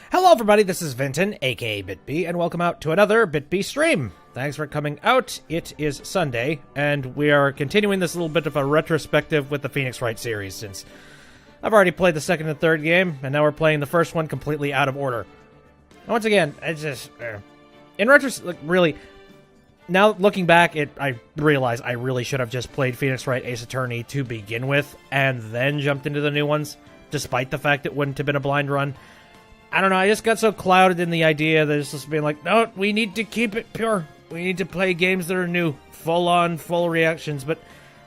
Hello everybody, this is Vinton, aka BitB, and welcome out to another BitB stream. Thanks for coming out. It is Sunday, and we are continuing this little bit of a retrospective with the Phoenix Wright series, since I've already played the second and third game, and now we're playing the first one completely out of order. And once again, it's just... in retrospect, really, now looking back, I realize I really should have just played Phoenix Wright Ace Attorney to begin with, and then jumped into the new ones, despite the fact it wouldn't have been a blind run. I don't know, I just got so clouded in the idea that it's just being like, no, we need to keep it pure. We need to play games that are new. Full on, full reactions. But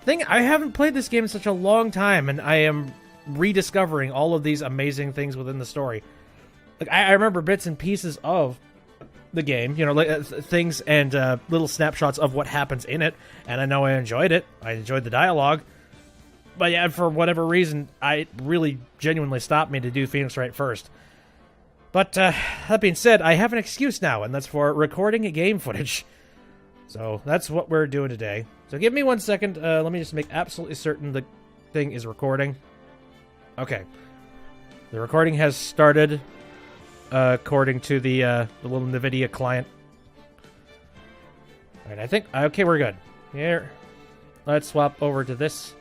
I haven't played this game in such a long time, and I am rediscovering all of these amazing things within the story. Like, I remember bits and pieces of the game, you know, like things and little snapshots of what happens in it, and I know I enjoyed it. I enjoyed the dialogue. But yeah, for whatever reason, it really genuinely stopped me to do Phoenix Wright first. But, that being said, I have an excuse now, and that's for recording game footage. So, that's what we're doing today. So, give me 1 second. Let me just make absolutely certain the thing is recording. Okay. The recording has started, according to the little NVIDIA client. Alright, I think... Okay, we're good. Here. Let's swap over to this.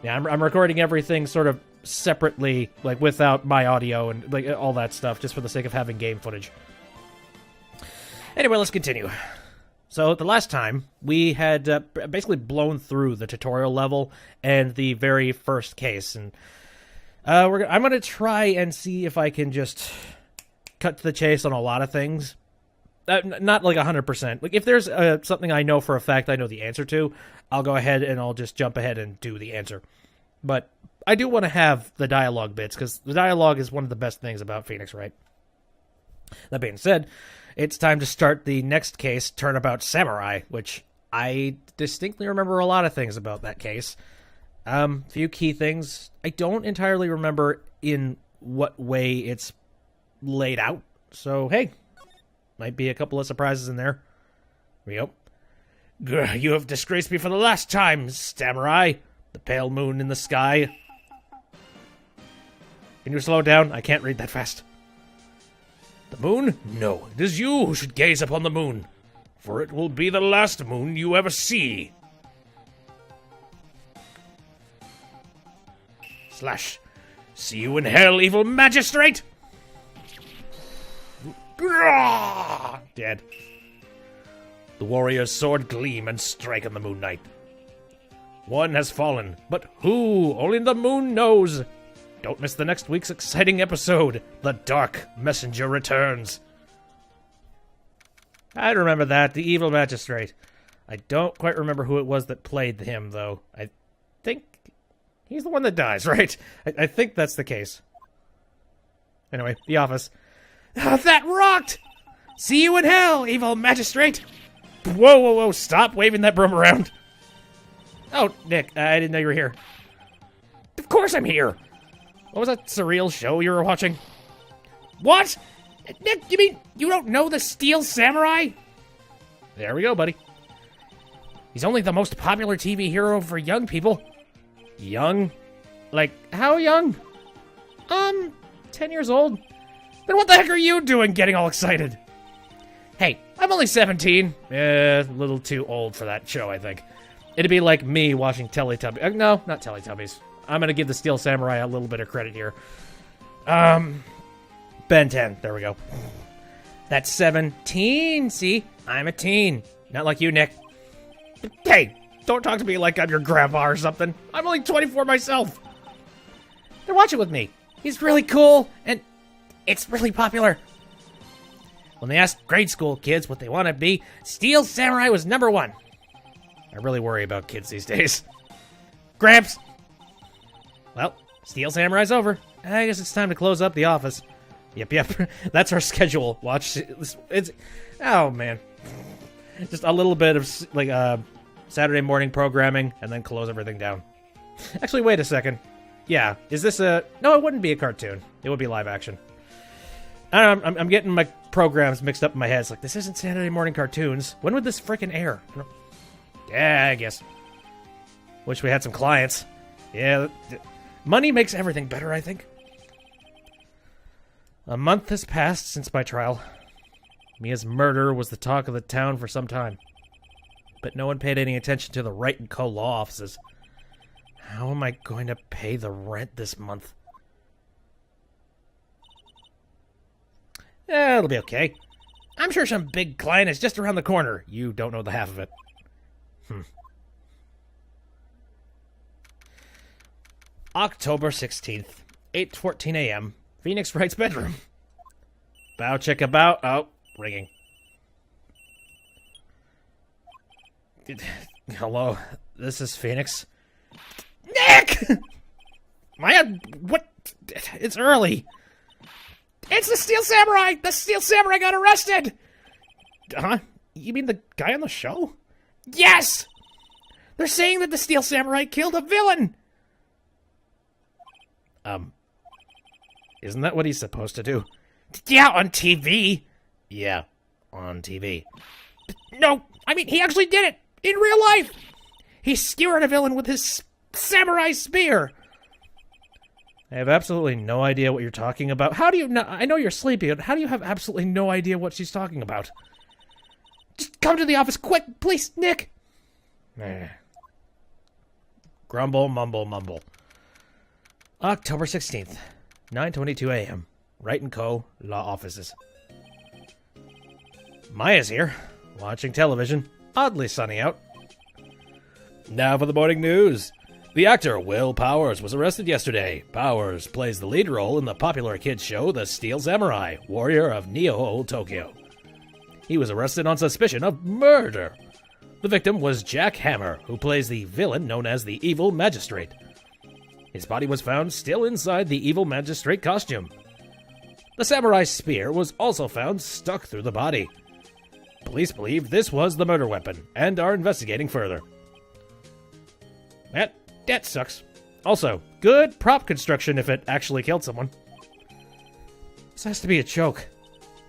Yeah, I'm recording everything sort of separately, like without my audio and like all that stuff, just for the sake of having game footage. Anyway, let's continue. So the last time we had basically blown through the tutorial level and the very first case, and I'm gonna try and see if I can just cut to the chase on a lot of things. Not like 100%. Like if there's something I know for a fact I know the answer to, I'll go ahead and I'll just jump ahead and do the answer. But I do want to have the dialogue bits, because the dialogue is one of the best things about Phoenix Wright. That being said, it's time to start the next case, Turnabout Samurai, which I distinctly remember a lot of things about that case. Few key things. I don't entirely remember in what way it's laid out, so hey, might be a couple of surprises in there. Here we go. You have disgraced me for the last time, Samurai. The pale moon in the sky. Can you slow down? I can't read that fast. The moon? No, it is you who should gaze upon the moon, for it will be the last moon you ever see. Slash. See you in hell, evil magistrate! Dead. The warrior's sword gleam and strike on the moon knight. One has fallen, but who? Only the moon knows. Don't miss the next week's exciting episode. The Dark Messenger returns. I remember that, the evil magistrate. I don't quite remember who it was that played him, though. I think he's the one that dies, right? I think that's the case. Anyway, the office. Oh, that rocked! See you in hell, evil magistrate! Whoa, whoa, whoa, stop waving that broom around. Oh, Nick, I didn't know you were here. Of course I'm here! What was that surreal show you were watching? What? Nick, you mean you don't know the Steel Samurai? There we go, buddy. He's only the most popular TV hero for young people. Young? Like, how young? 10 years old. Then what the heck are you doing getting all excited? Hey, I'm only 17. A little too old for that show, I think. It'd be like me watching Teletubbies. No, not Teletubbies. I'm gonna give the Steel Samurai a little bit of credit here. Ben 10. There we go. That's 17. See? I'm a teen. Not like you, Nick. Hey, don't talk to me like I'm your grandpa or something. I'm only 24 myself. Then watch it with me. He's really cool, and it's really popular. When they asked grade school kids what they want to be, Steel Samurai was #1. I really worry about kids these days. Gramps! Well, Steel Samurai's over. I guess it's time to close up the office. Yep. That's our schedule. Watch. It's oh, man. Just a little bit of, like, Saturday morning programming, and then close everything down. Actually, wait a second. Yeah, is this a... No, it wouldn't be a cartoon. It would be live action. I don't know, I'm getting my programs mixed up in my head. It's like, this isn't Saturday morning cartoons. When would this frickin' air? Yeah, I guess. Wish we had some clients. Yeah, money makes everything better, I think. A month has passed since my trial. Mia's murder was the talk of the town for some time. But no one paid any attention to the Wright & Co. law offices. How am I going to pay the rent this month? It'll be okay. I'm sure some big client is just around the corner. You don't know the half of it. October 16th, 8:14 a.m., Phoenix Wright's bedroom. Bow chicka bow. Oh, ringing. Hello, this is Phoenix. Nick! Maya, what? It's early. It's the Steel Samurai! The Steel Samurai got arrested! Huh? You mean the guy on the show? Yes! They're saying that the Steel Samurai killed a villain! Isn't that what he's supposed to do? Yeah, on TV. Yeah, on TV. No, I mean, he actually did it! In real life! He skewered a villain with his samurai spear! I have absolutely no idea what you're talking about. How do you know? I know you're sleepy, but how do you have absolutely no idea what she's talking about? Just come to the office quick, please, Nick! Grumble, mumble, mumble. October 16th, 9:22 a.m. Wright & Co. Law Offices. Maya's here, watching television. Oddly sunny out. Now for the morning news. The actor Will Powers was arrested yesterday. Powers plays the lead role in the popular kids show The Steel Samurai, Warrior of Neo Old Tokyo. He was arrested on suspicion of murder. The victim was Jack Hammer, who plays the villain known as the Evil Magistrate. His body was found still inside the Evil Magistrate costume. The samurai spear was also found stuck through the body. Police believe this was the murder weapon and are investigating further. That sucks. Also, good prop construction if it actually killed someone. This has to be a joke.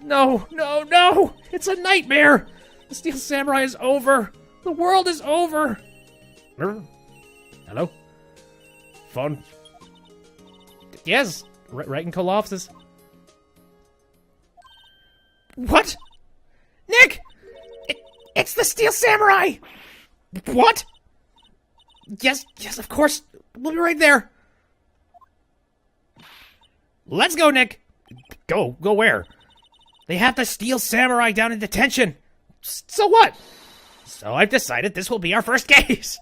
No, no, no! It's a nightmare! The Steel Samurai is over! The world is over! Hello? Phone? Yes, Wright & Co. offices. What? Nick! It's the Steel Samurai! What? Yes, of course. We'll be right there. Let's go, Nick. Go where? They have the Steel Samurai down in detention. So what? So I've decided this will be our first case.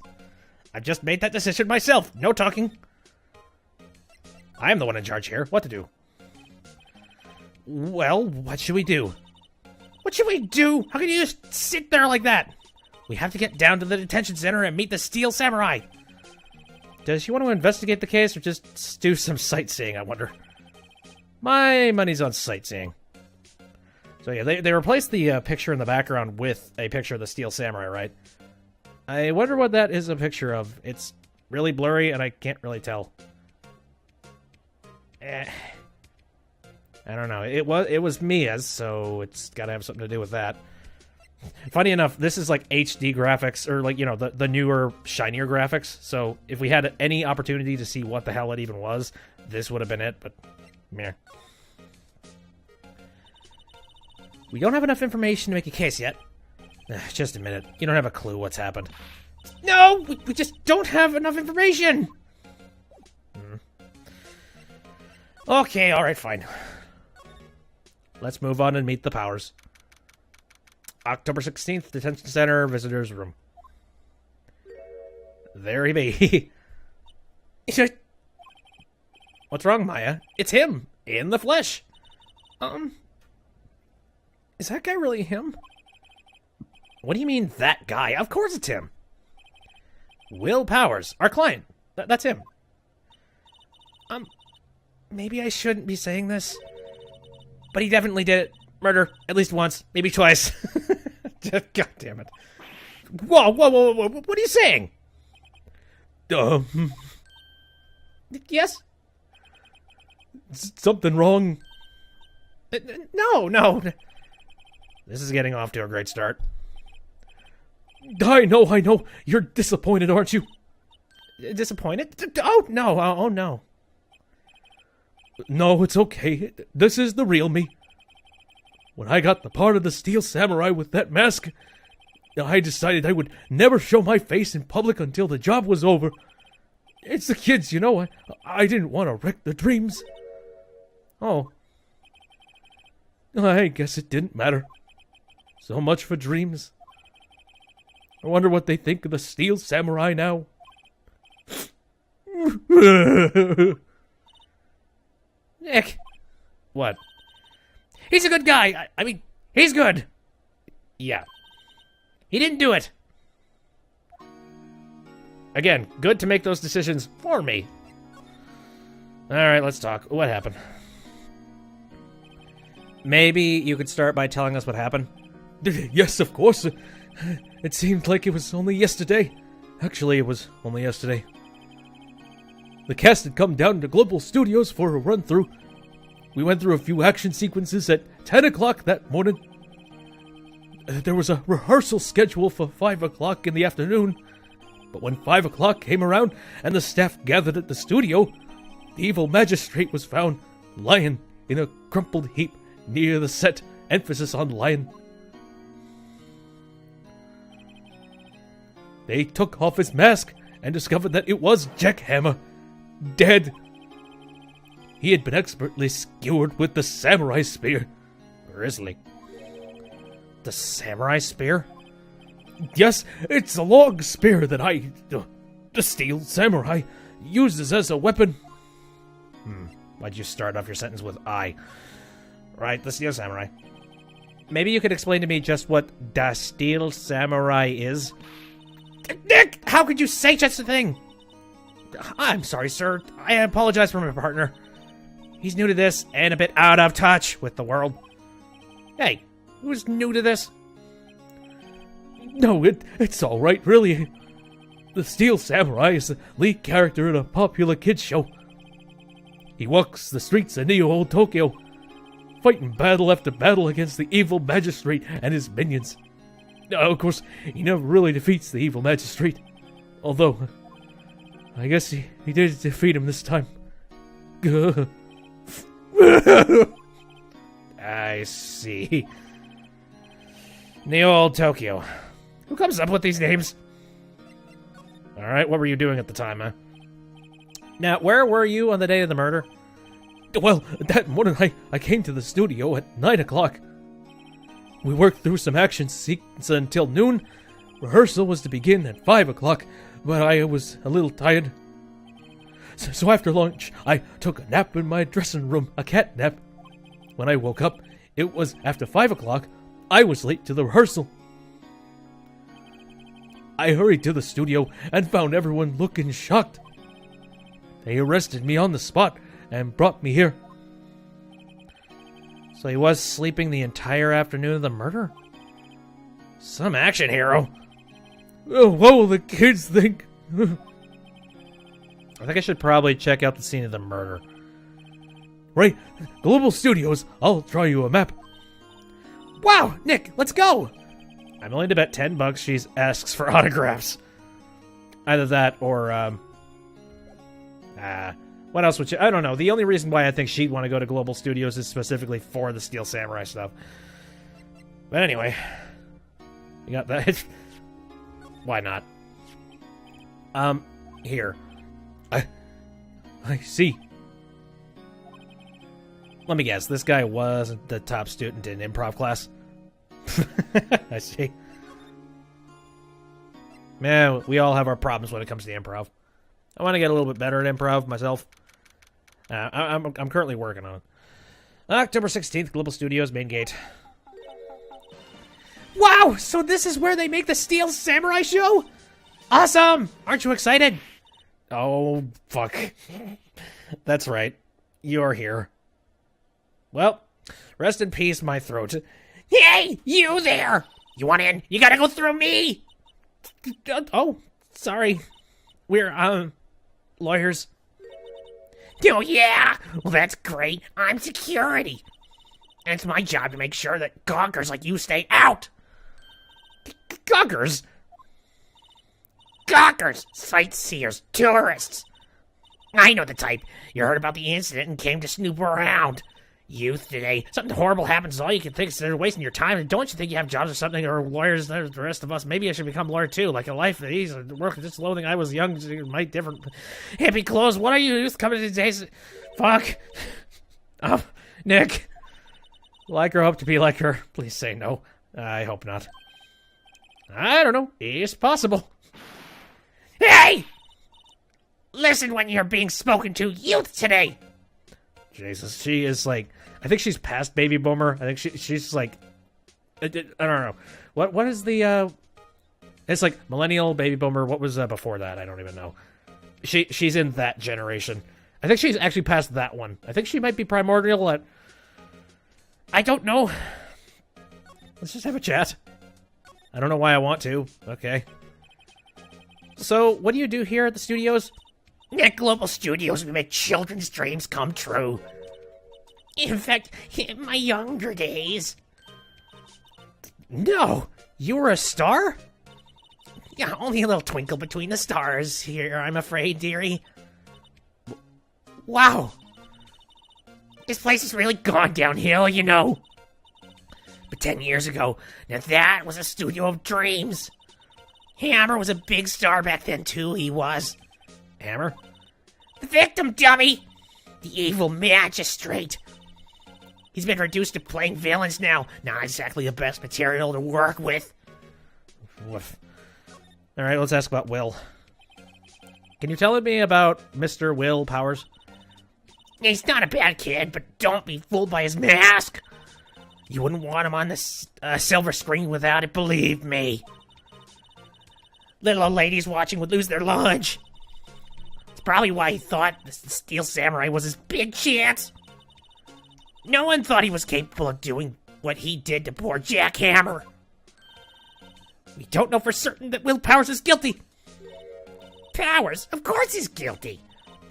I've just made that decision myself. No talking. I am the one in charge here. What to do? Well, what should we do? What should we do? How can you just sit there like that? We have to get down to the detention center and meet the Steel Samurai. Does she want to investigate the case or just do some sightseeing, I wonder? My money's on sightseeing. So yeah, they replaced the picture in the background with a picture of the Steel Samurai, right? I wonder what that is a picture of. It's really blurry and I can't really tell. I don't know. It was Mia's, so it's got to have something to do with that. Funny enough, this is like HD graphics, or like, you know, the newer, shinier graphics. So if we had any opportunity to see what the hell it even was, this would have been it, but meh. We don't have enough information to make a case yet. Just a minute. You don't have a clue what's happened. No! We just don't have enough information! Okay, alright, fine. Let's move on and meet the Powers. October 16th, Detention Center, Visitor's Room. There he be. What's wrong, Maya? It's him! In the flesh! Is that guy really him? What do you mean, that guy? Of course it's him! Will Powers, our client. That's him. Maybe I shouldn't be saying this, but he definitely did it. Murder, at least once, maybe twice. God damn it. Whoa, what are you saying? Yes? Something wrong? No. This is getting off to a great start. I know. You're disappointed, aren't you? Disappointed? Oh, no. No, it's okay. This is the real me. When I got the part of the Steel Samurai with that mask, I decided I would never show my face in public until the job was over. It's the kids, you know. I didn't want to wreck their dreams. Oh. I guess it didn't matter. So much for dreams. I wonder what they think of the Steel Samurai now. Nick. What? He's a good guy. I mean, he's good. Yeah. He didn't do it. Again, good to make those decisions for me. Alright, let's talk. What happened? Maybe you could start by telling us what happened? Yes, of course. It seemed like it was only yesterday. Actually, it was only yesterday. The cast had come down to Global Studios for a run-through. We went through a few action sequences at 10 o'clock that morning. There was a rehearsal schedule for 5 o'clock in the afternoon. But when 5 o'clock came around and the staff gathered at the studio, the evil magistrate was found lying in a crumpled heap near the set, emphasis on lying. They took off his mask and discovered that it was Jackhammer, dead. He had been expertly skewered with the samurai spear. Grizzly. The samurai spear? Yes, it's a long spear that the Steel Samurai, uses as a weapon. Why'd you start off your sentence with I? Right, the Steel Samurai. Maybe you could explain to me just what the Steel Samurai is? Nick, how could you say such a thing? I'm sorry, sir. I apologize for my partner. He's new to this and a bit out of touch with the world. Hey, who's new to this? No, it's all right, really. The Steel Samurai is the lead character in a popular kids show. He walks the streets of Neo Tokyo, fighting battle after battle against the evil magistrate and his minions. Of course, he never really defeats the evil magistrate. Although, I guess he did defeat him this time. I see. Neo Tokyo. Who comes up with these names? Alright, what were you doing at the time, huh? Now, where were you on the day of the murder? Well, that morning I came to the studio at 9 o'clock. We worked through some action sequences until noon. Rehearsal was to begin at 5 o'clock, but I was a little tired. So after lunch, I took a nap in my dressing room, a cat nap. When I woke up, it was after 5 o'clock. I was late to the rehearsal. I hurried to the studio and found everyone looking shocked. They arrested me on the spot and brought me here. So he was sleeping the entire afternoon of the murder? Some action hero. Oh, what will the kids think? I think I should probably check out the scene of the murder. Right, Global Studios, I'll draw you a map. Wow, Nick, let's go! I'm willing to bet $10 she asks for autographs. Either that or, what else would she... I don't know. The only reason why I think she'd want to go to Global Studios is specifically for the Steel Samurai stuff. But anyway. You got that? Why not? Here. I see. Let me guess. This guy wasn't the top student in improv class? I see. Man, we all have our problems when it comes to improv. I want to get a little bit better at improv myself. I'm currently working on it. October 16th, Global Studios, main gate. Wow! So this is where they make the Steel Samurai show? Awesome! Aren't you excited? Oh, fuck. That's right. You're here. Well, rest in peace, my throat. Hey, you there! You want in? You gotta go through me! Oh, sorry. We're, lawyers. Oh, yeah! Well, that's great. I'm security. And it's my job to make sure that gawkers like you stay out. Gawkers? Gawkers! Sightseers, tourists. I know the type. You heard about the incident and came to snoop around. Youth today. Something horrible happens, all you can think is they're wasting your time. And don't you think you have jobs or something, or lawyers, the rest of us? Maybe I should become a lawyer too, like a life that easy, work just loathing. I was young, might different. Hippie clothes. What are you youth coming to today's? Fuck. Oh, Nick. Will I grow up to be like her? Please say no. I hope not. I don't know. It's possible. Hey! Listen when you're being spoken to, youth today. Jesus, she is like, I think she's past baby boomer. I think she's like, I don't know. What is the, it's like millennial, baby boomer. What was before that? I don't even know. She's in that generation. I think she's actually past that one. I think she might be primordial at, I don't know. Let's just have a chat. I don't know why I want to. Okay. So, what do you do here at the studios? At Global Studios, we make children's dreams come true. In fact, in my younger days. No! You were a star? Yeah, only a little twinkle between the stars here, I'm afraid, dearie. Wow! This place has really gone downhill, you know. But 10 years ago, now that was a studio of dreams. Hammer was a big star back then, too, he was. Hammer? The victim, dummy! The evil magistrate. He's been reduced to playing villains now. Not exactly the best material to work with. Woof. Alright, let's ask about Will. Can you tell me about Mr. Will Powers? He's not a bad kid, but don't be fooled by his mask. You wouldn't want him on the silver screen without it, believe me. Little old ladies watching would lose their lunch. It's probably why he thought the Steel Samurai was his big chance. No one thought he was capable of doing what he did to poor Jack Hammer. We don't know for certain that Will Powers is guilty. Powers? Of course he's guilty.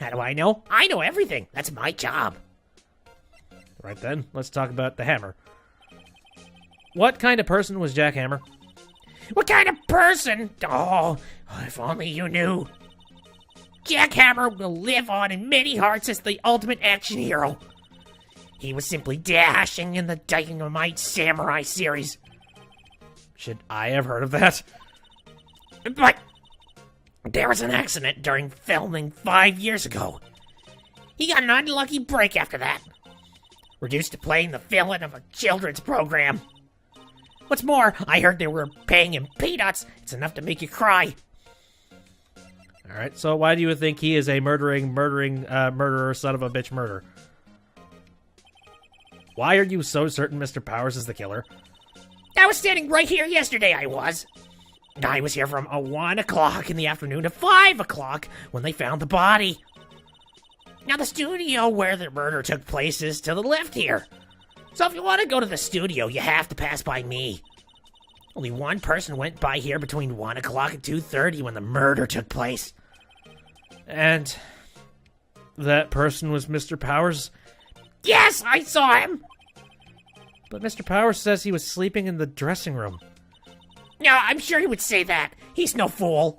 How do I know? I know everything. That's my job. Right then, let's talk about the Hammer. What kind of person was Jack Hammer? What kind of person? Oh, if only you knew. Jack Hammer will live on in many hearts as the ultimate action hero. He was simply dashing in the Dynamite Samurai series. Should I have heard of that? But there was an accident during filming 5 years ago. He got an unlucky break after that. Reduced to playing the villain of a children's program. What's more, I heard they were paying him peanuts. It's enough to make you cry. Alright, so why do you think he is a murderer, son of a bitch murderer? Why are you so certain Mr. Powers is the killer? I was standing right here yesterday, I was. I was here from 1 o'clock in the afternoon to 5 o'clock when they found the body. Now, the studio where the murder took place is to the left here. So if you want to go to the studio, you have to pass by me. Only one person went by here between 1 o'clock and 2:30 when the murder took place. And that person was Mr. Powers? Yes, I saw him! But Mr. Powers says he was sleeping in the dressing room. Yeah, I'm sure he would say that. He's no fool.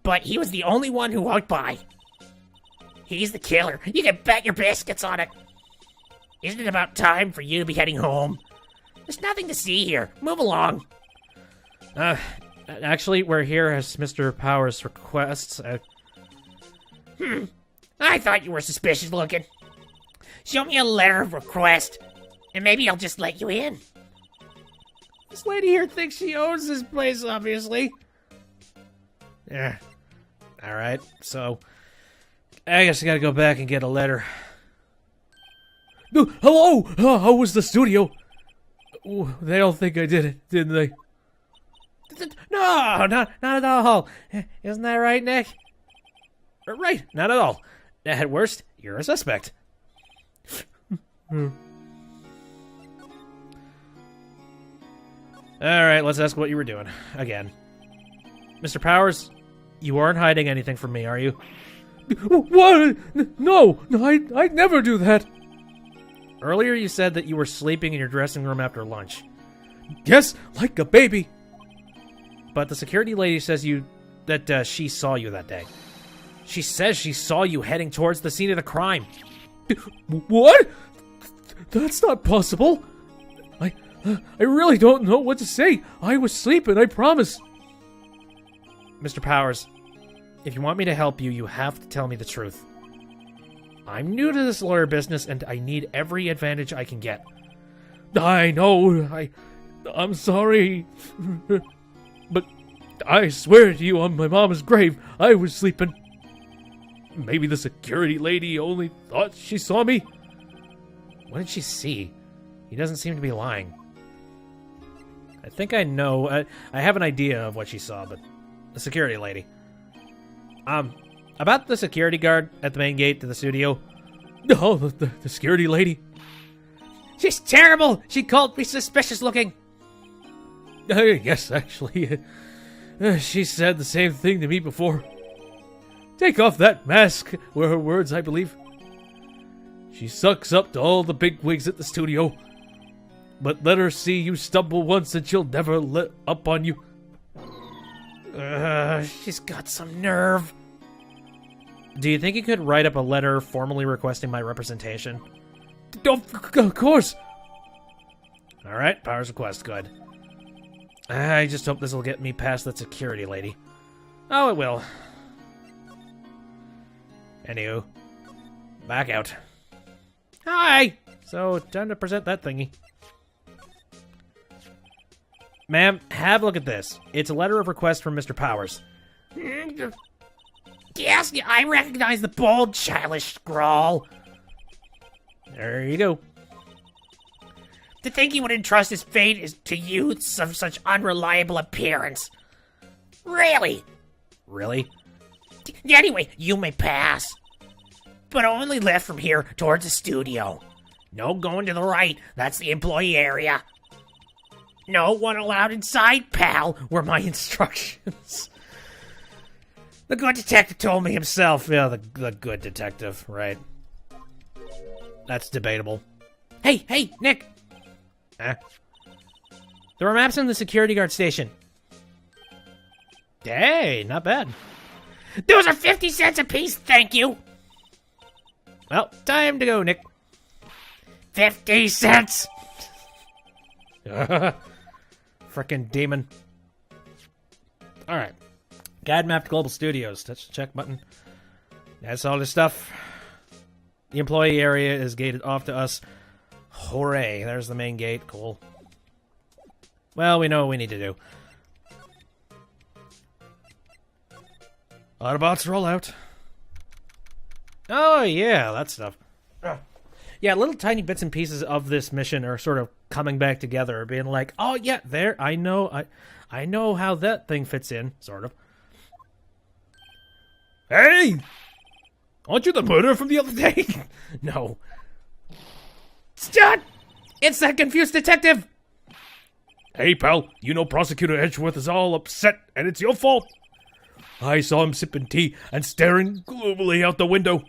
But he was the only one who walked by. He's the killer. You can bet your biscuits on it. Isn't it about time for you to be heading home? There's nothing to see here. Move along. Actually, we're here as Mr. Powers requests. I thought you were suspicious looking. Show me a letter of request, and maybe I'll just let you in. This lady here thinks she owns this place, obviously. Yeah. Alright, so I guess I gotta go back and get a letter. Hello! How was the studio? Ooh, they don't think I did it, didn't they? No, not at all. Isn't that right, Nick? Right, not at all. At worst, you're a suspect. Alright, let's ask what you were doing. Again. Mr. Powers, you aren't hiding anything from me, are you? What? No, I'd never do that. Earlier you said that you were sleeping in your dressing room after lunch. Yes, like a baby. But the security lady says that she saw you that day. She says she saw you heading towards the scene of the crime. What? That's not possible. I really don't know what to say. I was sleeping, I promise. Mr. Powers, if you want me to help you, you have to tell me the truth. I'm new to this lawyer business, and I need every advantage I can get. I know. I'm sorry. But I swear to you on my mom's grave, I was sleeping. Maybe the security lady only thought she saw me. What did she see? He doesn't seem to be lying. I think I know. I have an idea of what she saw, but the security lady. About the security guard at the main gate to the studio. Oh, the security lady. She's terrible. She called me suspicious looking. Yes, actually. She said the same thing to me before. Take off that mask, were her words, I believe. She sucks up to all the big wigs at the studio. But let her see you stumble once and she'll never let up on you. She's got some nerve. Do you think you could write up a letter formally requesting my representation? Of course. All right, Powers request, good. I just hope this will get me past that security lady. Oh, it will. Anywho, back out. Hi! So, time to present that thingy. Ma'am, have a look at this. It's a letter of request from Mr. Powers. Yes, I recognize the bold, childish scrawl. There you go. To think he would entrust his fate is to youths of such unreliable appearance. Really? Really? Anyway, you may pass. But only left from here towards the studio. No going to the right, that's the employee area. No one allowed inside, pal, were my instructions. The good detective told me himself. Yeah, the good detective, right. That's debatable. Hey, Nick. Huh? There are maps in the security guard station. Hey, not bad. Those are 50 cents apiece, thank you. Well, time to go, Nick. 50 cents. Frickin' demon. Alright. Guide map to Global Studios. Touch the check button. That's all this stuff. The employee area is gated off to us. Hooray. There's the main gate. Cool. Well, we know what we need to do. Autobots roll out. Oh, yeah, that stuff. Yeah, little tiny bits and pieces of this mission are sort of coming back together, being like, oh, yeah, there, I know how that thing fits in, sort of. Hey! Aren't you the murderer from the other day? No. Stop! It's that confused detective! Hey, pal, you know Prosecutor Edgeworth is all upset, and it's your fault. I saw him sipping tea and staring gloomily out the window.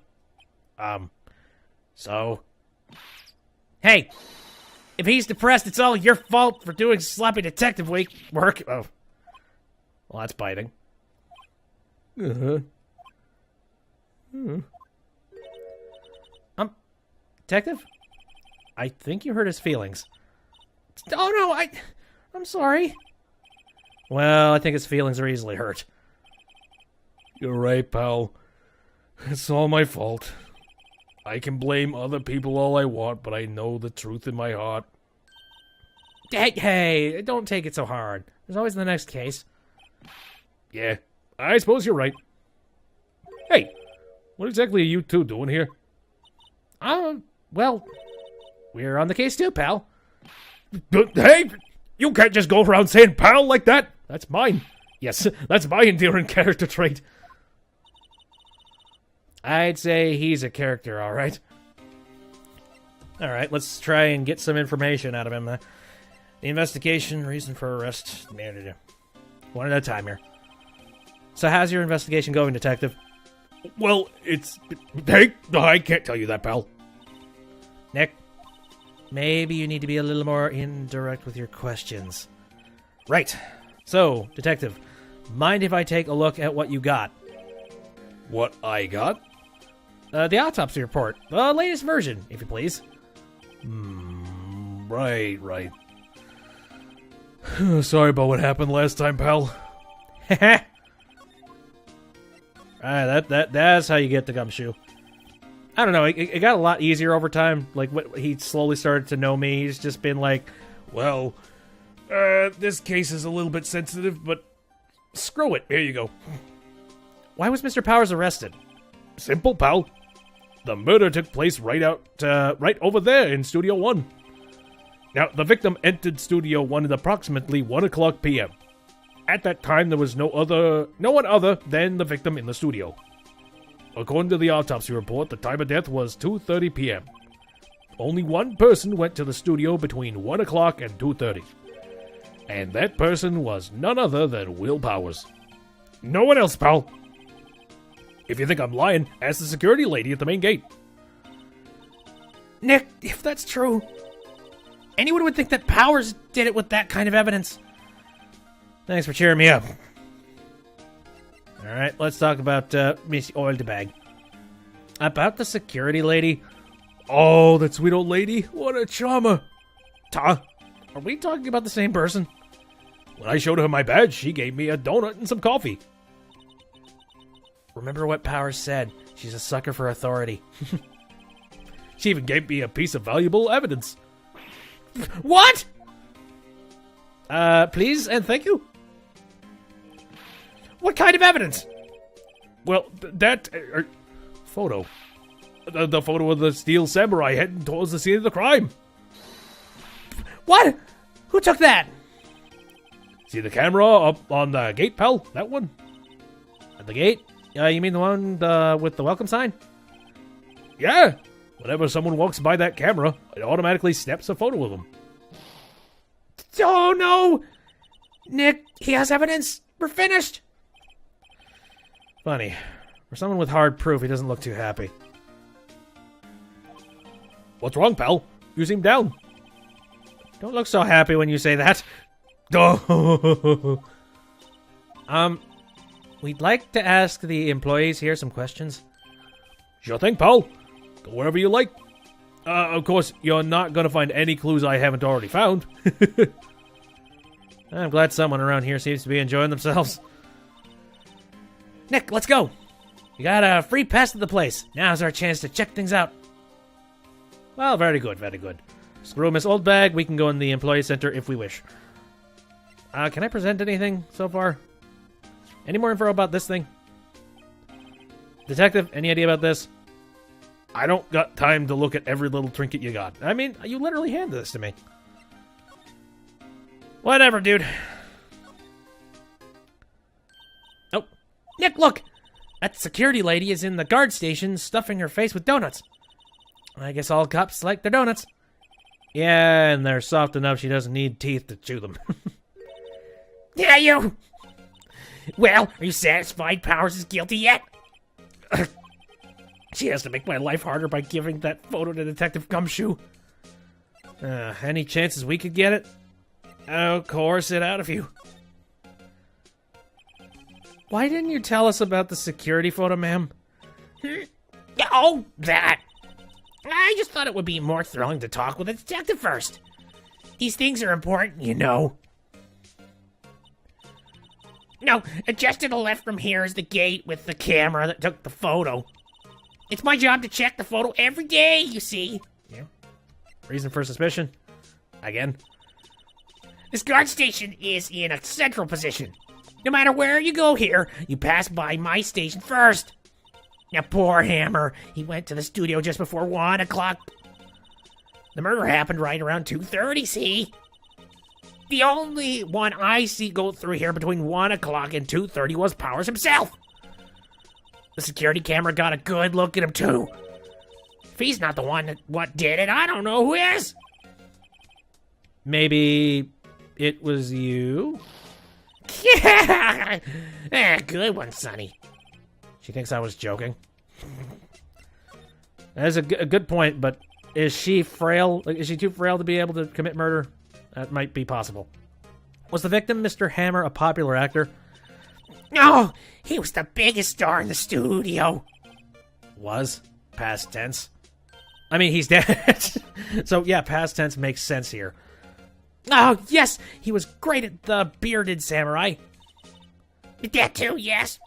So? Hey, if he's depressed, it's all your fault for doing sloppy detective work. Oh. Well, that's biting. Uh-huh. Detective? I think you hurt his feelings. Oh, no, I'm sorry. Well, I think his feelings are easily hurt. You're right, pal. It's all my fault. I can blame other people all I want, but I know the truth in my heart. Hey, don't take it so hard. There's always the next case. Yeah, I suppose you're right. Hey, what exactly are you two doing here? Well, we're on the case too, pal. Hey, you can't just go around saying pal like that. That's mine. Yes, that's my endearing character trait. I'd say he's a character, all right. All right, let's try and get some information out of him. The investigation, reason for arrest. One at a time here. So how's your investigation going, Detective? Well, Hey, I can't tell you that, pal. Nick, maybe you need to be a little more indirect with your questions. Right. So, Detective, mind if I take a look at what you got? What I got? The autopsy report. The latest version, if you please. Right. Sorry about what happened last time, pal. That's how you get the gumshoe. I don't know, it got a lot easier over time. Like, he slowly started to know me. He's just been like, Well, this case is a little bit sensitive, but screw it. Here you go. why was Mr. Powers arrested? Simple, pal. The murder took place right over there in Studio 1. Now, the victim entered Studio 1 at approximately 1 o'clock p.m. At that time, there was no one other than the victim in the studio. According to the autopsy report, the time of death was 2:30 p.m. Only one person went to the studio between 1 o'clock and 2:30. And that person was none other than Will Powers. No one else, pal. If you think I'm lying, ask the security lady at the main gate. Nick, if that's true, anyone would think that Powers did it with that kind of evidence. Thanks for cheering me up. Alright, let's talk about Miss Oildebag. About the security lady. Oh, that sweet old lady. What a charmer. Are we talking about the same person? When I showed her my badge, she gave me a donut and some coffee. Remember what Powers said. She's a sucker for authority. She even gave me a piece of valuable evidence. What? Please and thank you. What kind of evidence? Well, that photo. The photo of the steel samurai heading towards the scene of the crime. What? Who took that? See the camera up on the gate, pal? That one? At the gate? You mean the one with the welcome sign? Yeah. Whenever someone walks by that camera, it automatically snaps a photo of them. Oh no! Nick, he has evidence. We're finished. Funny. For someone with hard proof, he doesn't look too happy. What's wrong, pal? You seem down. Don't look so happy when you say that. We'd like to ask the employees here some questions. Sure thing, pal. Go wherever you like. Of course, you're not going to find any clues I haven't already found. I'm glad someone around here seems to be enjoying themselves. Nick, let's go. We got a free pass to the place. Now's our chance to check things out. Well, very good, very good. Screw Miss Oldbag, we can go in the employee center if we wish. Can I present anything so far? Any more info about this thing? Detective, any idea about this? I don't got time to look at every little trinket you got. I mean, you literally handed this to me. Whatever, dude. Oh, Nick, look! That security lady is in the guard station stuffing her face with donuts. I guess all cops like their donuts. Yeah, and they're soft enough she doesn't need teeth to chew them. Yeah, you. Well, are you satisfied Powers is guilty yet? She has to make my life harder by giving that photo to Detective Gumshoe. Any chances we could get it? I'll coerce it out of you. Why didn't you tell us about the security photo, ma'am? Oh, that. I just thought it would be more thrilling to talk with a detective first. These things are important, you know. No, just to the left from here is the gate with the camera that took the photo. It's my job to check the photo every day, you see. Yeah. Reason for suspicion? Again? This guard station is in a central position. No matter where you go here, you pass by my station first. Now, poor Hammer, he went to the studio just before 1 o'clock. The murder happened right around 2:30, see? The only one I see go through here between 1 o'clock and 2:30 was Powers himself. The security camera got a good look at him, too. If he's not the one that did it, I don't know who is. Maybe it was you? Yeah! Good one, Sonny. She thinks I was joking. That's a good point, but is she frail? Is she too frail to be able to commit murder? That might be possible. Was the victim, Mr. Hammer, a popular actor? Oh, he was the biggest star in the studio. Was? Past tense? I mean, he's dead. So, yeah, past tense makes sense here. Oh, yes, he was great at the bearded samurai. That too, yes.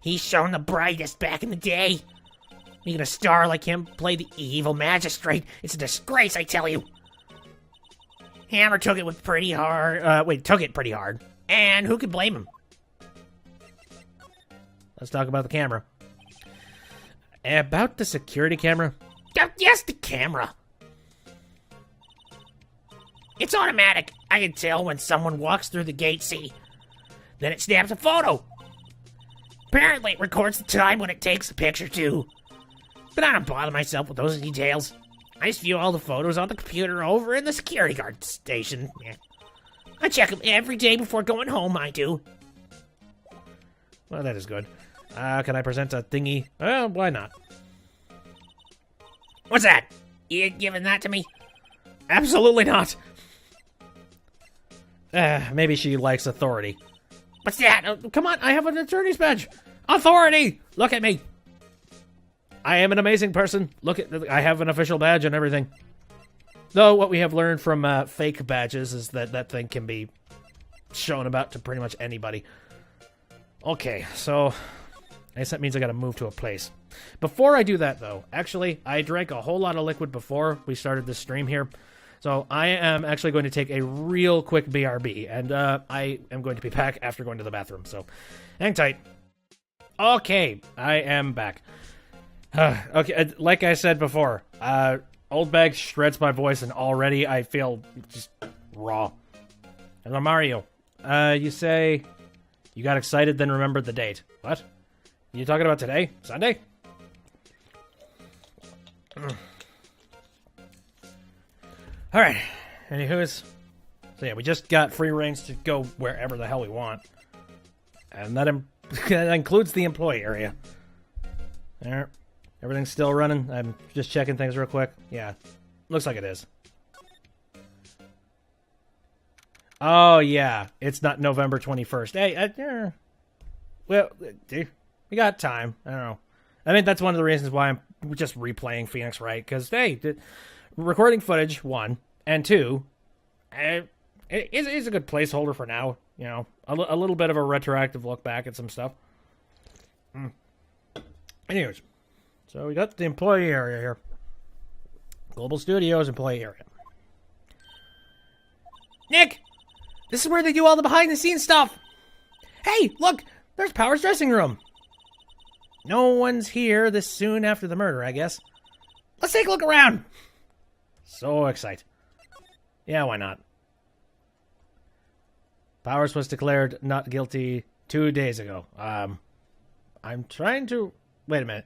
He's shown the brightest back in the day. Making a star like him play the evil magistrate. It's a disgrace, I tell you. Hammer took it pretty hard. And who could blame him? Let's talk about the camera. About the security camera? Yes, the camera. It's automatic. I can tell when someone walks through the gate, see? Then it snaps a photo. Apparently it records the time when it takes the picture, too. But I don't bother myself with those details. I just view all the photos on the computer over in the security guard station. Yeah. I check them every day before going home, I do. Well, that is good. Can I present a thingy? Why not? What's that? You giving that to me? Absolutely not. Maybe she likes authority. What's that? Come on, I have an attorney's badge. Authority! Look at me. I am an amazing person. Look at, I have an official badge and everything. Though what we have learned from fake badges is that that thing can be shown about to pretty much anybody. Okay, so I guess that means I gotta move to a place. Before I do that, though, actually, I drank a whole lot of liquid before we started this stream here. So I am actually going to take a real quick BRB, and I am going to be back after going to the bathroom, so hang tight. Okay, I am back. Okay, like I said before, Old Bag shreds my voice, and already I feel just raw. Hello, Mario. You say you got excited, then remembered the date. What? You talking about today? Sunday? Alright. Anywho's. So yeah, we just got free reigns to go wherever the hell we want. And that, that includes the employee area. There. Everything's still running. I'm just checking things real quick. Yeah. Looks like it is. Oh, yeah. It's not November 21st. Hey, well, we got time. I don't know. I mean, that's one of the reasons why I'm just replaying Phoenix Wright. Because, hey, recording footage, one. And two, it's a good placeholder for now. You know, a little bit of a retroactive look back at some stuff. Anyways, so we got the employee area here. Global Studios employee area. Nick! This is where they do all the behind-the-scenes stuff! Hey, look! There's Power's dressing room! No one's here this soon after the murder, I guess. Let's take a look around! So excited. Yeah, why not? Powers was declared not guilty 2 days ago. I'm trying to... Wait a minute.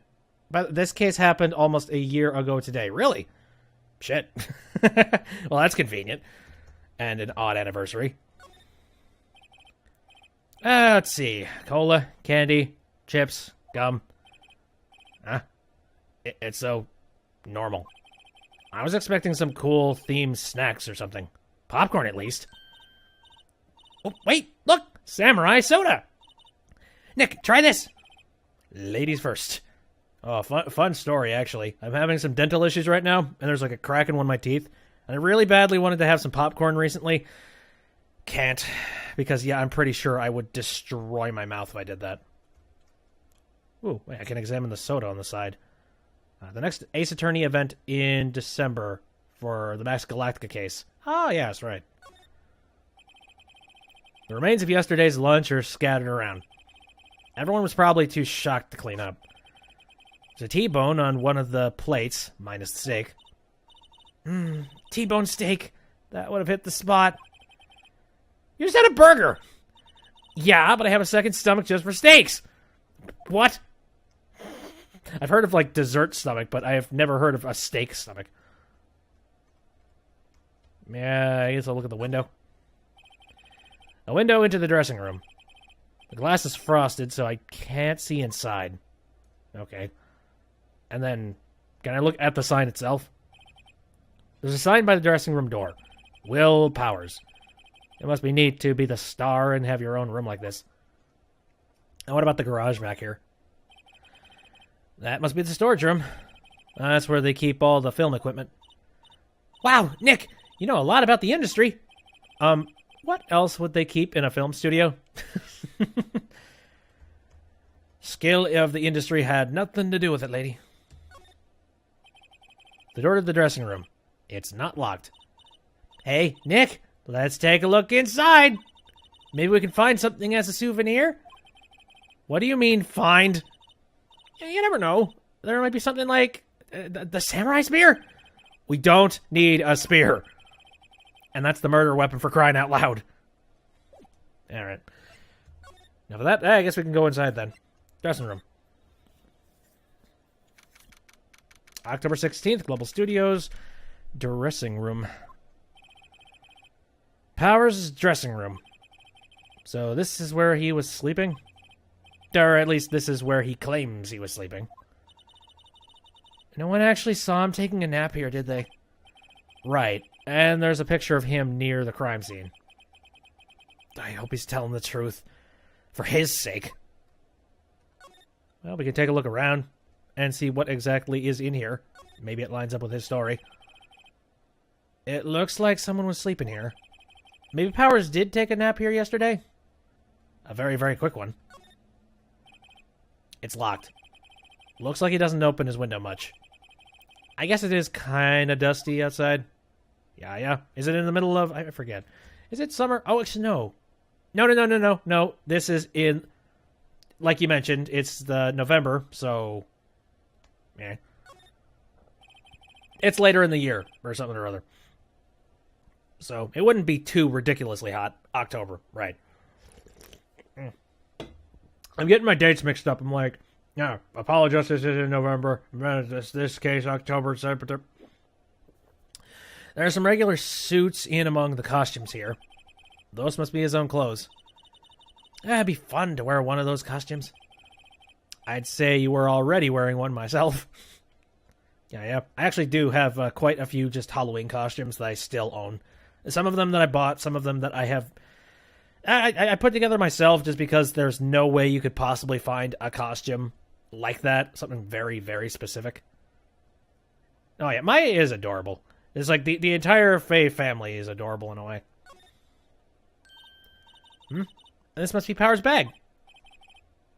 But this case happened almost a year ago today. Really? Shit. Well, that's convenient. And an odd anniversary. Let's see. Cola, candy, chips, gum. Huh? It's so normal. I was expecting some cool themed snacks or something. Popcorn, at least. Oh, wait, look! Samurai soda! Nick, try this! Ladies first. Oh, fun story, actually. I'm having some dental issues right now, and there's like a crack in one of my teeth. And I really badly wanted to have some popcorn recently. Can't. Because, yeah, I'm pretty sure I would destroy my mouth if I did that. Ooh, wait, I can examine the soda on the side. The next Ace Attorney event in December for the Max Galactica case. Oh, yeah, that's right. The remains of yesterday's lunch are scattered around. Everyone was probably too shocked to clean up. There's a T-bone on one of the plates, minus the steak. T-bone steak. That would have hit the spot. You just had a burger. Yeah, but I have a second stomach just for steaks. What? I've heard of, like, dessert stomach, but I have never heard of a steak stomach. Yeah, I guess I'll look at the window. A window into the dressing room. The glass is frosted, so I can't see inside. Okay. And then, can I look at the sign itself? There's a sign by the dressing room door. Will Powers. It must be neat to be the star and have your own room like this. And what about the garage back here? That must be the storage room. That's where they keep all the film equipment. Wow, Nick, you know a lot about the industry. What else would they keep in a film studio? Skill of the industry had nothing to do with it, lady. The door to the dressing room. It's not locked. Hey, Nick, let's take a look inside. Maybe we can find something as a souvenir? What do you mean, find? You never know. There might be something like the samurai spear? We don't need a spear. And that's the murder weapon for crying out loud. Alright. Now for that, I guess we can go inside then. Dressing room. October 16th, Global Studios. Dressing room. Powers' dressing room. So this is where he was sleeping? Or at least this is where he claims he was sleeping. No one actually saw him taking a nap here, did they? Right. And there's a picture of him near the crime scene. I hope he's telling the truth. For his sake. Well, we can take a look around and see what exactly is in here. Maybe it lines up with his story. It looks like someone was sleeping here. Maybe Powers did take a nap here yesterday? A very, very quick one. It's locked. Looks like he doesn't open his window much. I guess it is kind of dusty outside. Yeah. Is it in the middle of... I forget. Is it summer? Oh, it's no. No. This is in... Like you mentioned, it's the November, so... Yeah. It's later in the year, or something or other. So, it wouldn't be too ridiculously hot. October, right. I'm getting my dates mixed up. I'm like, yeah, apologize, this is in November. This case, October, September. There are some regular suits in among the costumes here. Those must be his own clothes. It'd be fun to wear one of those costumes. I'd say you were already wearing one myself. Yeah. I actually do have quite a few just Halloween costumes that I still own. Some of them that I bought, some of them that I have... I put together myself just because there's no way you could possibly find a costume like that. Something very, very specific. Oh yeah, Maya is adorable. It's like the entire Faye family is adorable in a way. This must be Power's bag.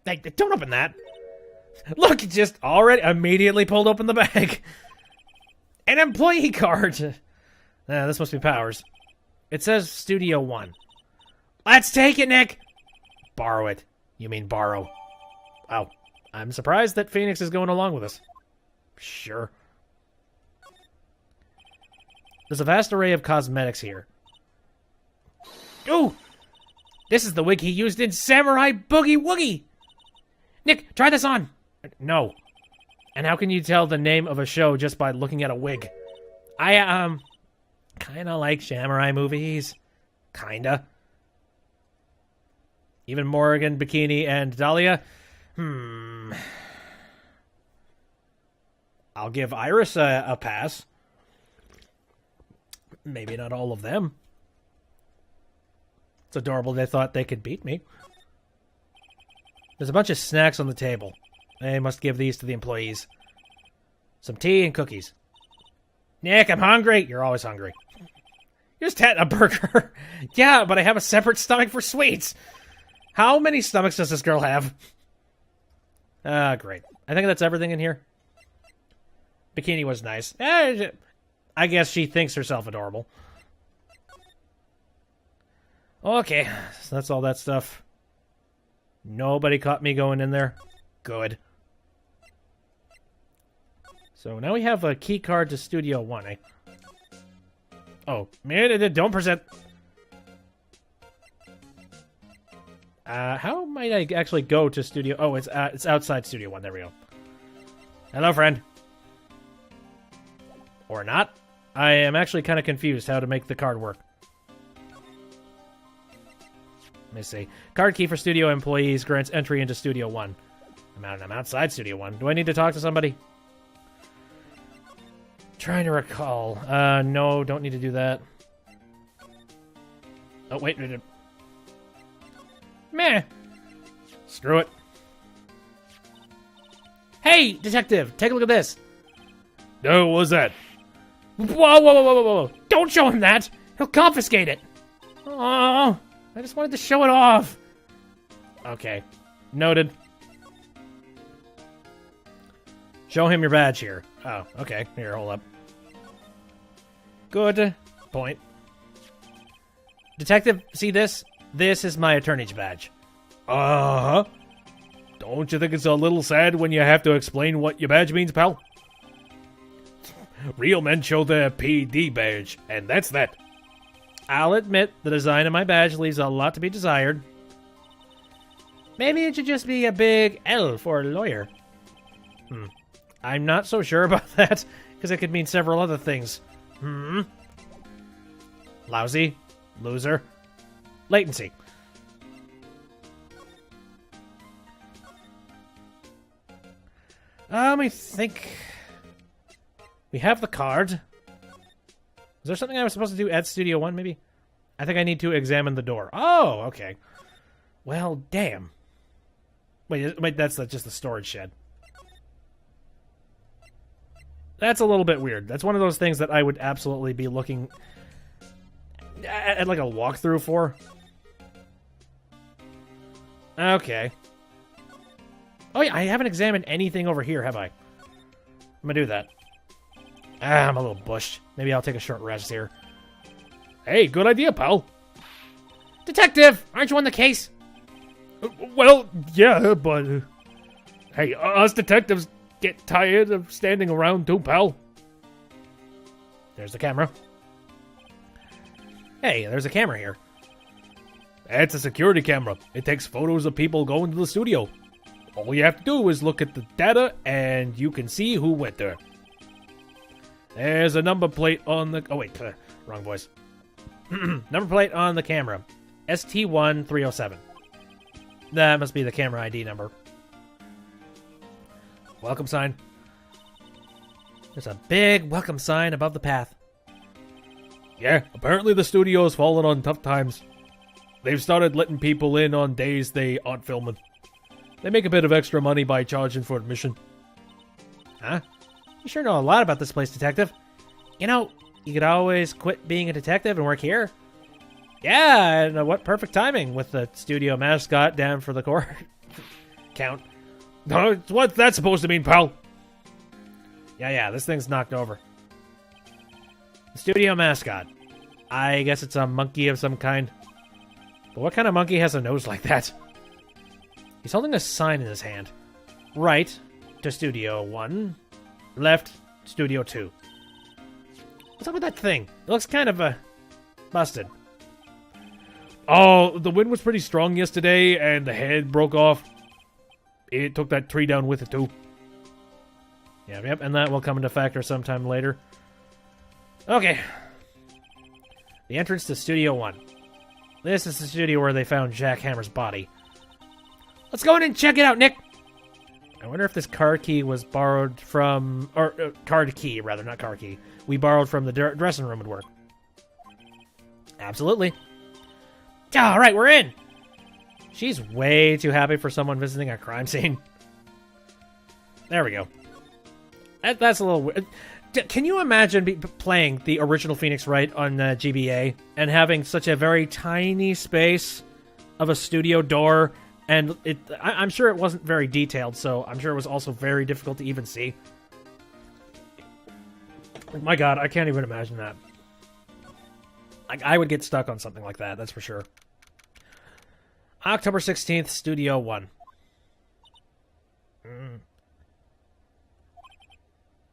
Hey, don't open that. Look, it just already immediately pulled open the bag. An employee card. This must be Powers. It says Studio One. Let's take it, Nick! Borrow it. You mean borrow. Oh, I'm surprised that Phoenix is going along with us. Sure. There's a vast array of cosmetics here. Ooh! This is the wig he used in Samurai Boogie Woogie! Nick, try this on! No. And how can you tell the name of a show just by looking at a wig? I, kinda like samurai movies. Kinda. Even Morgan, Bikini, and Dahlia? I'll give Iris a pass. Maybe not all of them. It's adorable they thought they could beat me. There's a bunch of snacks on the table. They must give these to the employees. Some tea and cookies. Nick, I'm hungry. You're always hungry. You just had a burger. Yeah, but I have a separate stomach for sweets. How many stomachs does this girl have? Great. I think that's everything in here. Bikini was nice. I guess she thinks herself adorable. Okay, so that's all that stuff. Nobody caught me going in there. Good. So now we have a key card to Studio One, eh? Oh, man, don't present... how might I actually go to Studio... Oh, it's outside Studio One. There we go. Hello, friend. Or not. I am actually kind of confused how to make the card work. Let me see. Card key for studio employees grants entry into Studio One. I'm outside Studio One. Do I need to talk to somebody? Trying to recall. No, don't need to do that. Oh, wait. Meh. Screw it. Hey, detective, take a look at this. No, what was that? Whoa, whoa, whoa, whoa, whoa, whoa. Don't show him that. He'll confiscate it. Oh, I just wanted to show it off. Okay, noted. Show him your badge here. Oh, okay. Here, hold up. Good point. Detective, see this? This is my attorney's badge. Uh-huh. Don't you think it's a little sad when you have to explain what your badge means, pal? Real men show their PD badge, and that's that. I'll admit the design of my badge leaves a lot to be desired. Maybe it should just be a big L for lawyer. I'm not so sure about that, because it could mean several other things. Lousy, loser, latency. Let me think. We have the card. Is there something I was supposed to do at Studio One, maybe? I think I need to examine the door. Oh, okay. Well, damn. Wait, that's just the storage shed. That's a little bit weird. That's one of those things that I would absolutely be looking at like a walkthrough for. Okay. Oh yeah, I haven't examined anything over here, have I? I'm gonna do that. I'm a little bushed. Maybe I'll take a short rest here. Hey, good idea, pal. Detective, aren't you on the case? Well, yeah, but... hey, us detectives get tired of standing around too, pal. There's the camera. Hey, there's a camera here. That's a security camera. It takes photos of people going to the studio. All you have to do is look at the data, and you can see who went there. There's a number plate on the... oh, wait. Wrong voice. Number plate on the camera. ST1307. That must be the camera ID number. Welcome sign. There's a big welcome sign above the path. Yeah, apparently the studio's fallen on tough times. They've started letting people in on days they aren't filming. They make a bit of extra money by charging for admission. Huh? You sure know a lot about this place, detective. You know, you could always quit being a detective and work here. Yeah, and what perfect timing with the studio mascot down for the court count. No, what's that supposed to mean, pal? Yeah, this thing's knocked over. The studio mascot. I guess it's a monkey of some kind. But what kind of monkey has a nose like that? He's holding a sign in his hand. Right to Studio 1. Left, Studio 2. What's up with that thing? It looks kind of, busted. Oh, the wind was pretty strong yesterday, and the head broke off. It took that tree down with it, too. Yep, and that will come into factor sometime later. Okay. The entrance to Studio 1. This is the studio where they found Jack Hammer's body. Let's go in and check it out, Nick! I wonder if this card key was borrowed from... or, card key, rather, not car key. We borrowed from the dressing room would work. Absolutely. All right, we're in! She's way too happy for someone visiting a crime scene. There we go. That's a little weird. Can you imagine playing the original Phoenix Wright on GBA and having such a very tiny space of a studio door, and I'm sure it wasn't very detailed, so I'm sure it was also very difficult to even see. My God, I can't even imagine that. I would get stuck on something like that, that's for sure. October 16th, Studio 1.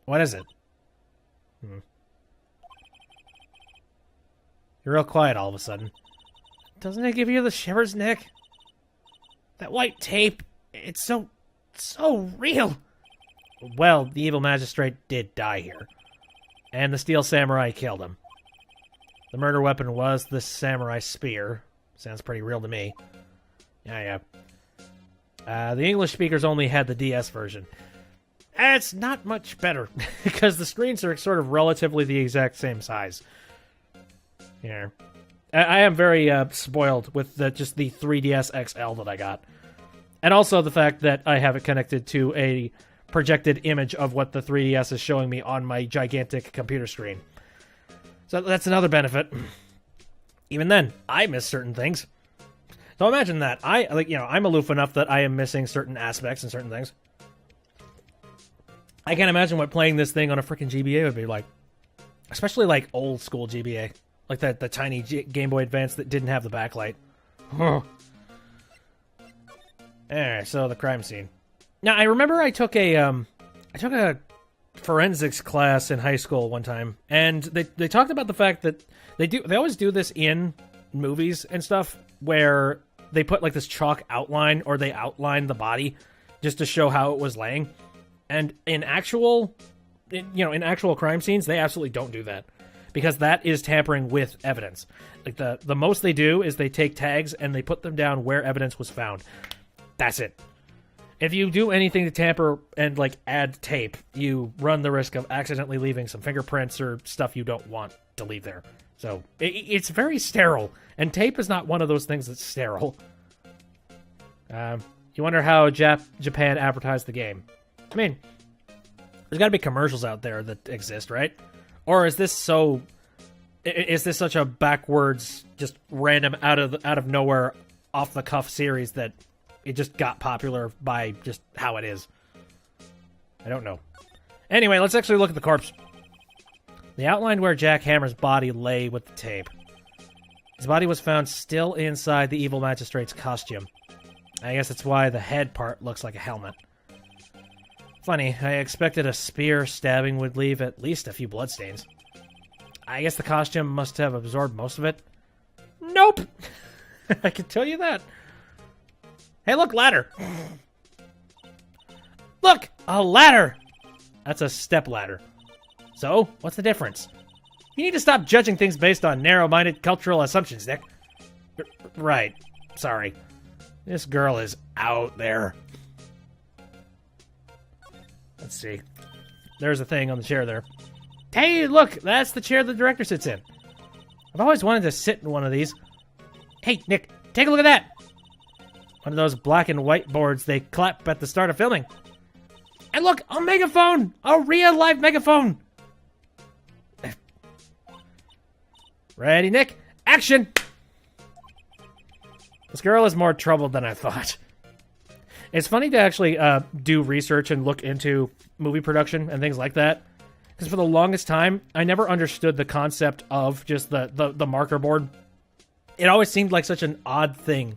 What is it? You're real quiet all of a sudden. Doesn't it give you the shivers, Nick? That white tape, it's so real. Well, the evil magistrate did die here. And the steel samurai killed him. The murder weapon was the samurai spear. Sounds pretty real to me. Yeah. The English speakers only had the DS version. It's not much better, because the screens are sort of relatively the exact same size. Here. I am very spoiled with just the 3DS XL that I got. And also the fact that I have it connected to a projected image of what the 3DS is showing me on my gigantic computer screen. So that's another benefit. Even then, I miss certain things. So imagine that. I'm aloof enough that I am missing certain aspects and certain things. I can't imagine what playing this thing on a freaking GBA would be like. Especially like old school GBA. Like the tiny Game Boy Advance that didn't have the backlight. Alright, so the crime scene. Now, I remember I took a forensics class in high school one time, and they talked about the fact that they always do this in movies and stuff, where they put like this chalk outline, or they outline the body just to show how it was laying. And in actual crime scenes, they absolutely don't do that, because that is tampering with evidence. Like the most they do is they take tags and they put them down where evidence was found. That's it. If you do anything to tamper and like add tape, you run the risk of accidentally leaving some fingerprints or stuff you don't want to leave there. So it's very sterile, and tape is not one of those things that's sterile. You wonder how Japan advertised the game. I mean, there's got to be commercials out there that exist, right? Or is this such a backwards, just random out of nowhere, off the cuff series that it just got popular by just how it is? I don't know. Anyway, let's actually look at the corpse. They outlined where Jack Hammer's body lay with the tape. His body was found still inside the evil magistrate's costume. I guess that's why the head part looks like a helmet. Funny, I expected a spear stabbing would leave at least a few bloodstains. I guess the costume must have absorbed most of it. Nope! I can tell you that. Hey, look, ladder! Look! A ladder! That's a step ladder. So, what's the difference? You need to stop judging things based on narrow-minded cultural assumptions, Nick. Right. Sorry. This girl is out there. Let's see. There's a thing on the chair there. Hey, look! That's the chair the director sits in. I've always wanted to sit in one of these. Hey, Nick, take a look at that! One of those black and white boards they clap at the start of filming. And look, a megaphone! A real-life megaphone! Ready, Nick? Action! This girl is more troubled than I thought. It's funny to actually do research and look into movie production and things like that. Because for the longest time, I never understood the concept of just the marker board. It always seemed like such an odd thing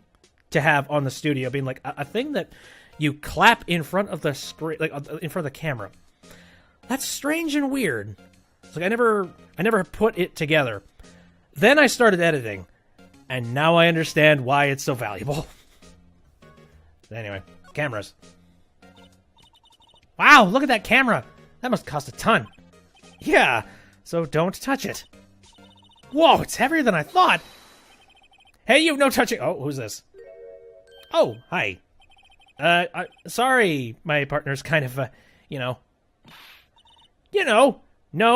to have on the studio, being like a thing that you clap in front of the screen, like in front of the camera. That's strange and weird. It's like I never put it together. Then I started editing, and now I understand why it's so valuable. Anyway, cameras. Wow, look at that camera. That must cost a ton. Yeah, so don't touch it. Whoa, it's heavier than I thought. Hey, you, no touching. Oh, who's this? Oh, hi. Sorry, my partner's kind of, no,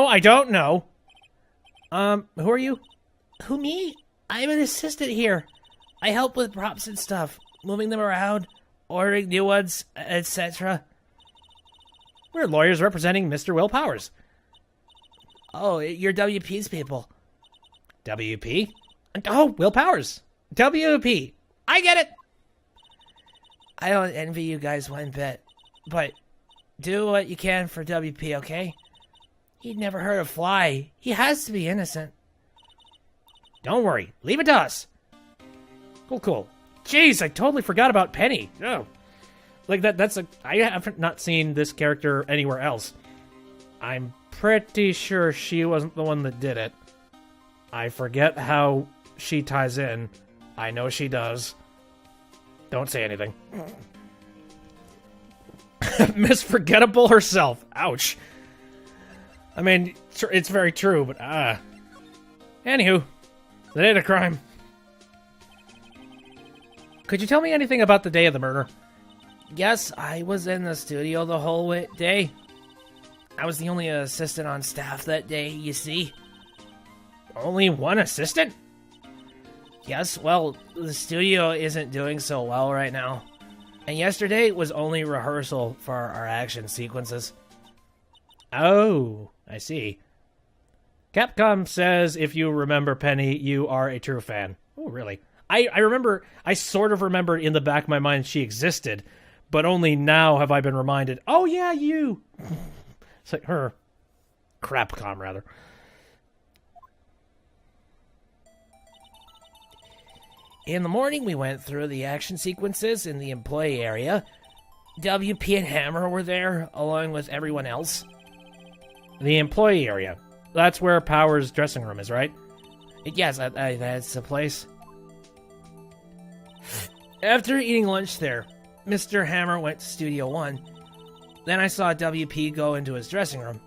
I don't know. Who are you? Who, me? I'm an assistant here. I help with props and stuff, moving them around, ordering new ones, etc. We're lawyers representing Mr. Will Powers. Oh, you're WP's people. WP? Oh, Will Powers. WP. I get it. I don't envy you guys one bit, but do what you can for WP, okay? He'd never hurt a fly. He has to be innocent. Don't worry. Leave it to us. Cool. Jeez, I totally forgot about Penny. Oh. Like, I have not seen this character anywhere else. I'm pretty sure she wasn't the one that did it. I forget how she ties in. I know she does. Don't say anything. Miss Forgettable herself. Ouch. I mean, it's very true, but anywho, the day of the crime. Could you tell me anything about the day of the murder? Yes, I was in the studio the whole day. I was the only assistant on staff that day, you see. Only one assistant? Yes, well, the studio isn't doing so well right now. And yesterday was only rehearsal for our action sequences. Oh, I see. Capcom says if you remember Penny, you are a true fan. Oh, really? I remember, I sort of remembered in the back of my mind she existed, but only now have I been reminded, oh yeah, you. It's like her. Crapcom, rather. In the morning, we went through the action sequences in the employee area. WP and Hammer were there, along with everyone else. The employee area. That's where Power's dressing room is, right? Yes, that's the place. After eating lunch there, Mr. Hammer went to Studio 1. Then I saw WP go into his dressing room.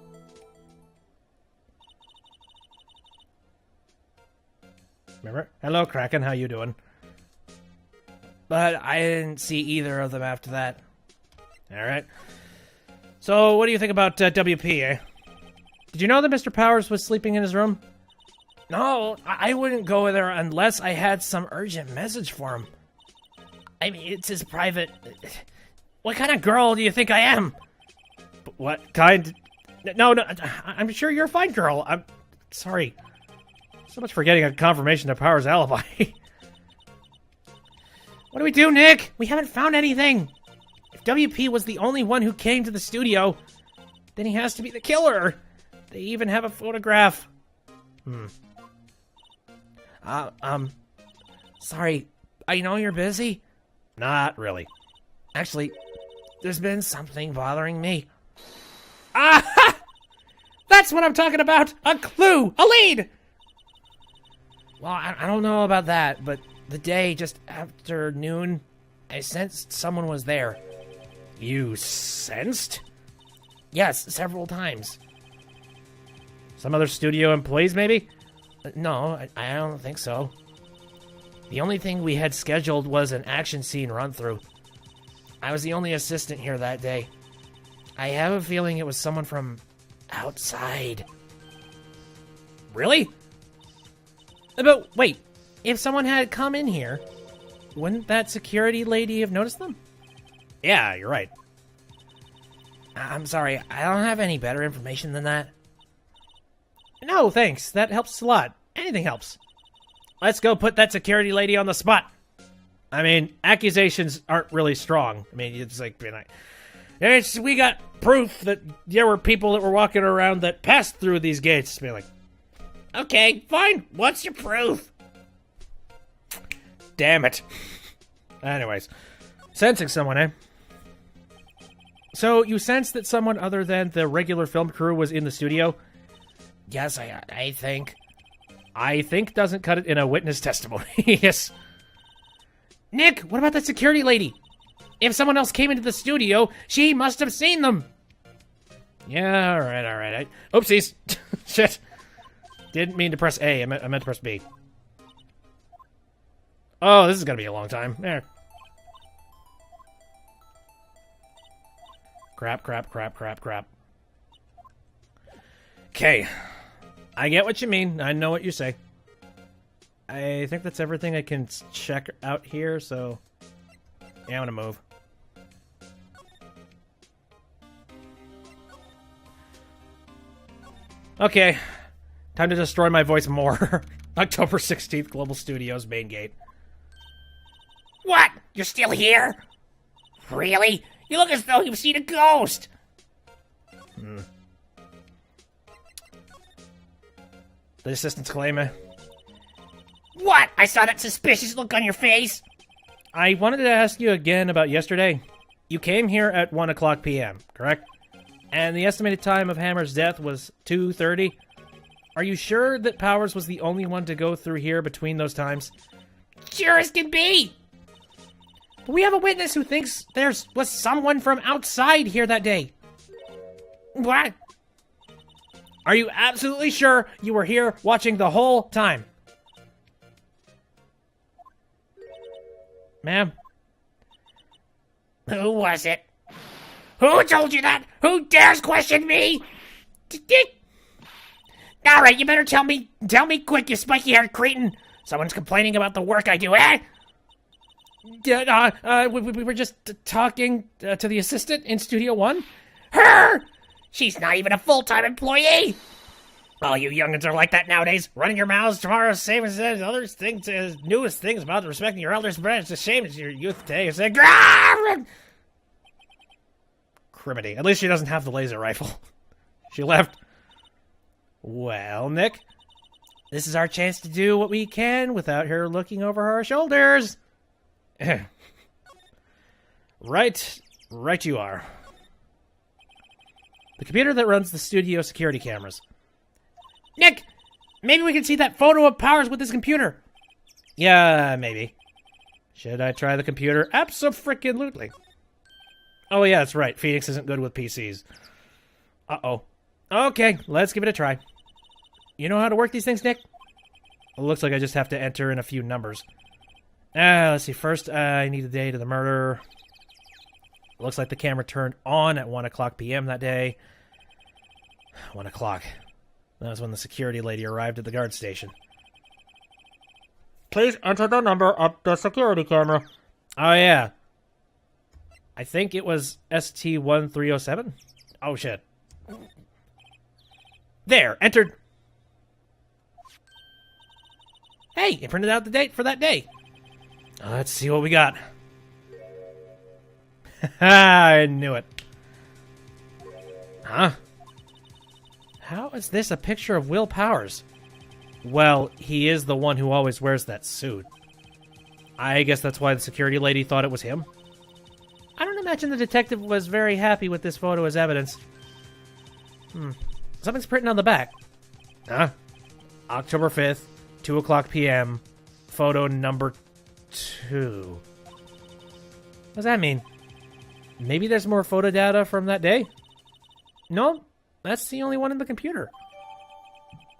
Remember? Hello, Kraken. How you doing? But I didn't see either of them after that. All right. So, what do you think about WP, eh? Did you know that Mr. Powers was sleeping in his room? No, I wouldn't go there unless I had some urgent message for him. I mean, it's his private... What kind of girl do you think I am? What kind? No, I'm sure you're a fine girl. I'm sorry. So much for getting a confirmation of Power's alibi. What do we do, Nick? We haven't found anything. If WP was the only one who came to the studio, then he has to be the killer. They even have a photograph. Sorry. I know you're busy. Not really. Actually, there's been something bothering me. Ah! That's what I'm talking about! A clue! A lead! Well, I don't know about that, but the day just after noon, I sensed someone was there. You sensed? Yes, several times. Some other studio employees, maybe? No, I don't think so. The only thing we had scheduled was an action scene run-through. I was the only assistant here that day. I have a feeling it was someone from outside. Really? But wait, if someone had come in here, wouldn't that security lady have noticed them? Yeah, you're right. I'm sorry, I don't have any better information than that. No, thanks. That helps a lot. Anything helps. Let's go put that security lady on the spot. I mean, accusations aren't really strong. I mean, it's like being like, we got proof that there were people that were walking around that passed through these gates. Be like, Okay, fine. What's your proof? damn it. Anyways, sensing someone, eh? So you sense that someone other than the regular film crew was in the studio? Yes, I think. I think doesn't cut it in a witness testimony. Yes. Nick, what about that security lady? If someone else came into the studio, she must have seen them. Yeah, all right. Oopsies. Shit. Didn't mean to press A. I meant to press B. Oh, this is going to be a long time. There. Crap. Okay. I get what you mean. I know what you say. I think that's everything I can check out here, so... Yeah, I'm gonna move. Okay. Time to destroy my voice more. October 16th, Global Studios, main gate. What? You're still here? Really? You look as though you've seen a ghost. The assistant's claim. What? I saw that suspicious look on your face. I wanted to ask you again about yesterday. You came here at 1 o'clock p.m., correct? And the estimated time of Hammer's death was 2:30. Are you sure that Powers was the only one to go through here between those times? Sure as can be. But we have a witness who thinks there was someone from outside here that day. What? Are you absolutely sure you were here watching the whole time? Ma'am? Who was it? Who told you that? Who dares question me? All right, you better tell me quick, you spiky-haired cretin. Someone's complaining about the work I do, eh? We were just talking to the assistant in Studio One. Her! She's not even a full-time employee! All you youngins are like that nowadays. Running your mouths tomorrow, same as other things, newest things about respecting your elders. But it's a shame that your youth today is like, Criminy. At least she doesn't have the laser rifle. She left. Well, Nick, this is our chance to do what we can without her looking over our shoulders. Right you are. The computer that runs the studio security cameras. Nick, maybe we can see that photo of Powers with his computer. Yeah, maybe. Should I try the computer? Abso-frickin-lutely. Oh, yeah, that's right. Phoenix isn't good with PCs. Uh-oh. Okay, let's give it a try. You know how to work these things, Nick? It looks like I just have to enter in a few numbers. Let's see. First, I need the date of the murder. Looks like the camera turned on at 1 o'clock p.m. that day. 1 o'clock. That was when the security lady arrived at the guard station. Please enter the number of the security camera. Oh, yeah. I think it was ST1307. Oh, shit. There, entered. Hey, it printed out the date for that day. Let's see what we got. I knew it. Huh? How is this a picture of Will Powers? Well, he is the one who always wears that suit. I guess that's why the security lady thought it was him. I don't imagine the detective was very happy with this photo as evidence. Something's printed on the back. Huh? October 5th, 2 o'clock p.m. Photo number 2. What does that mean? Maybe there's more photo data from that day? No, that's the only one in the computer.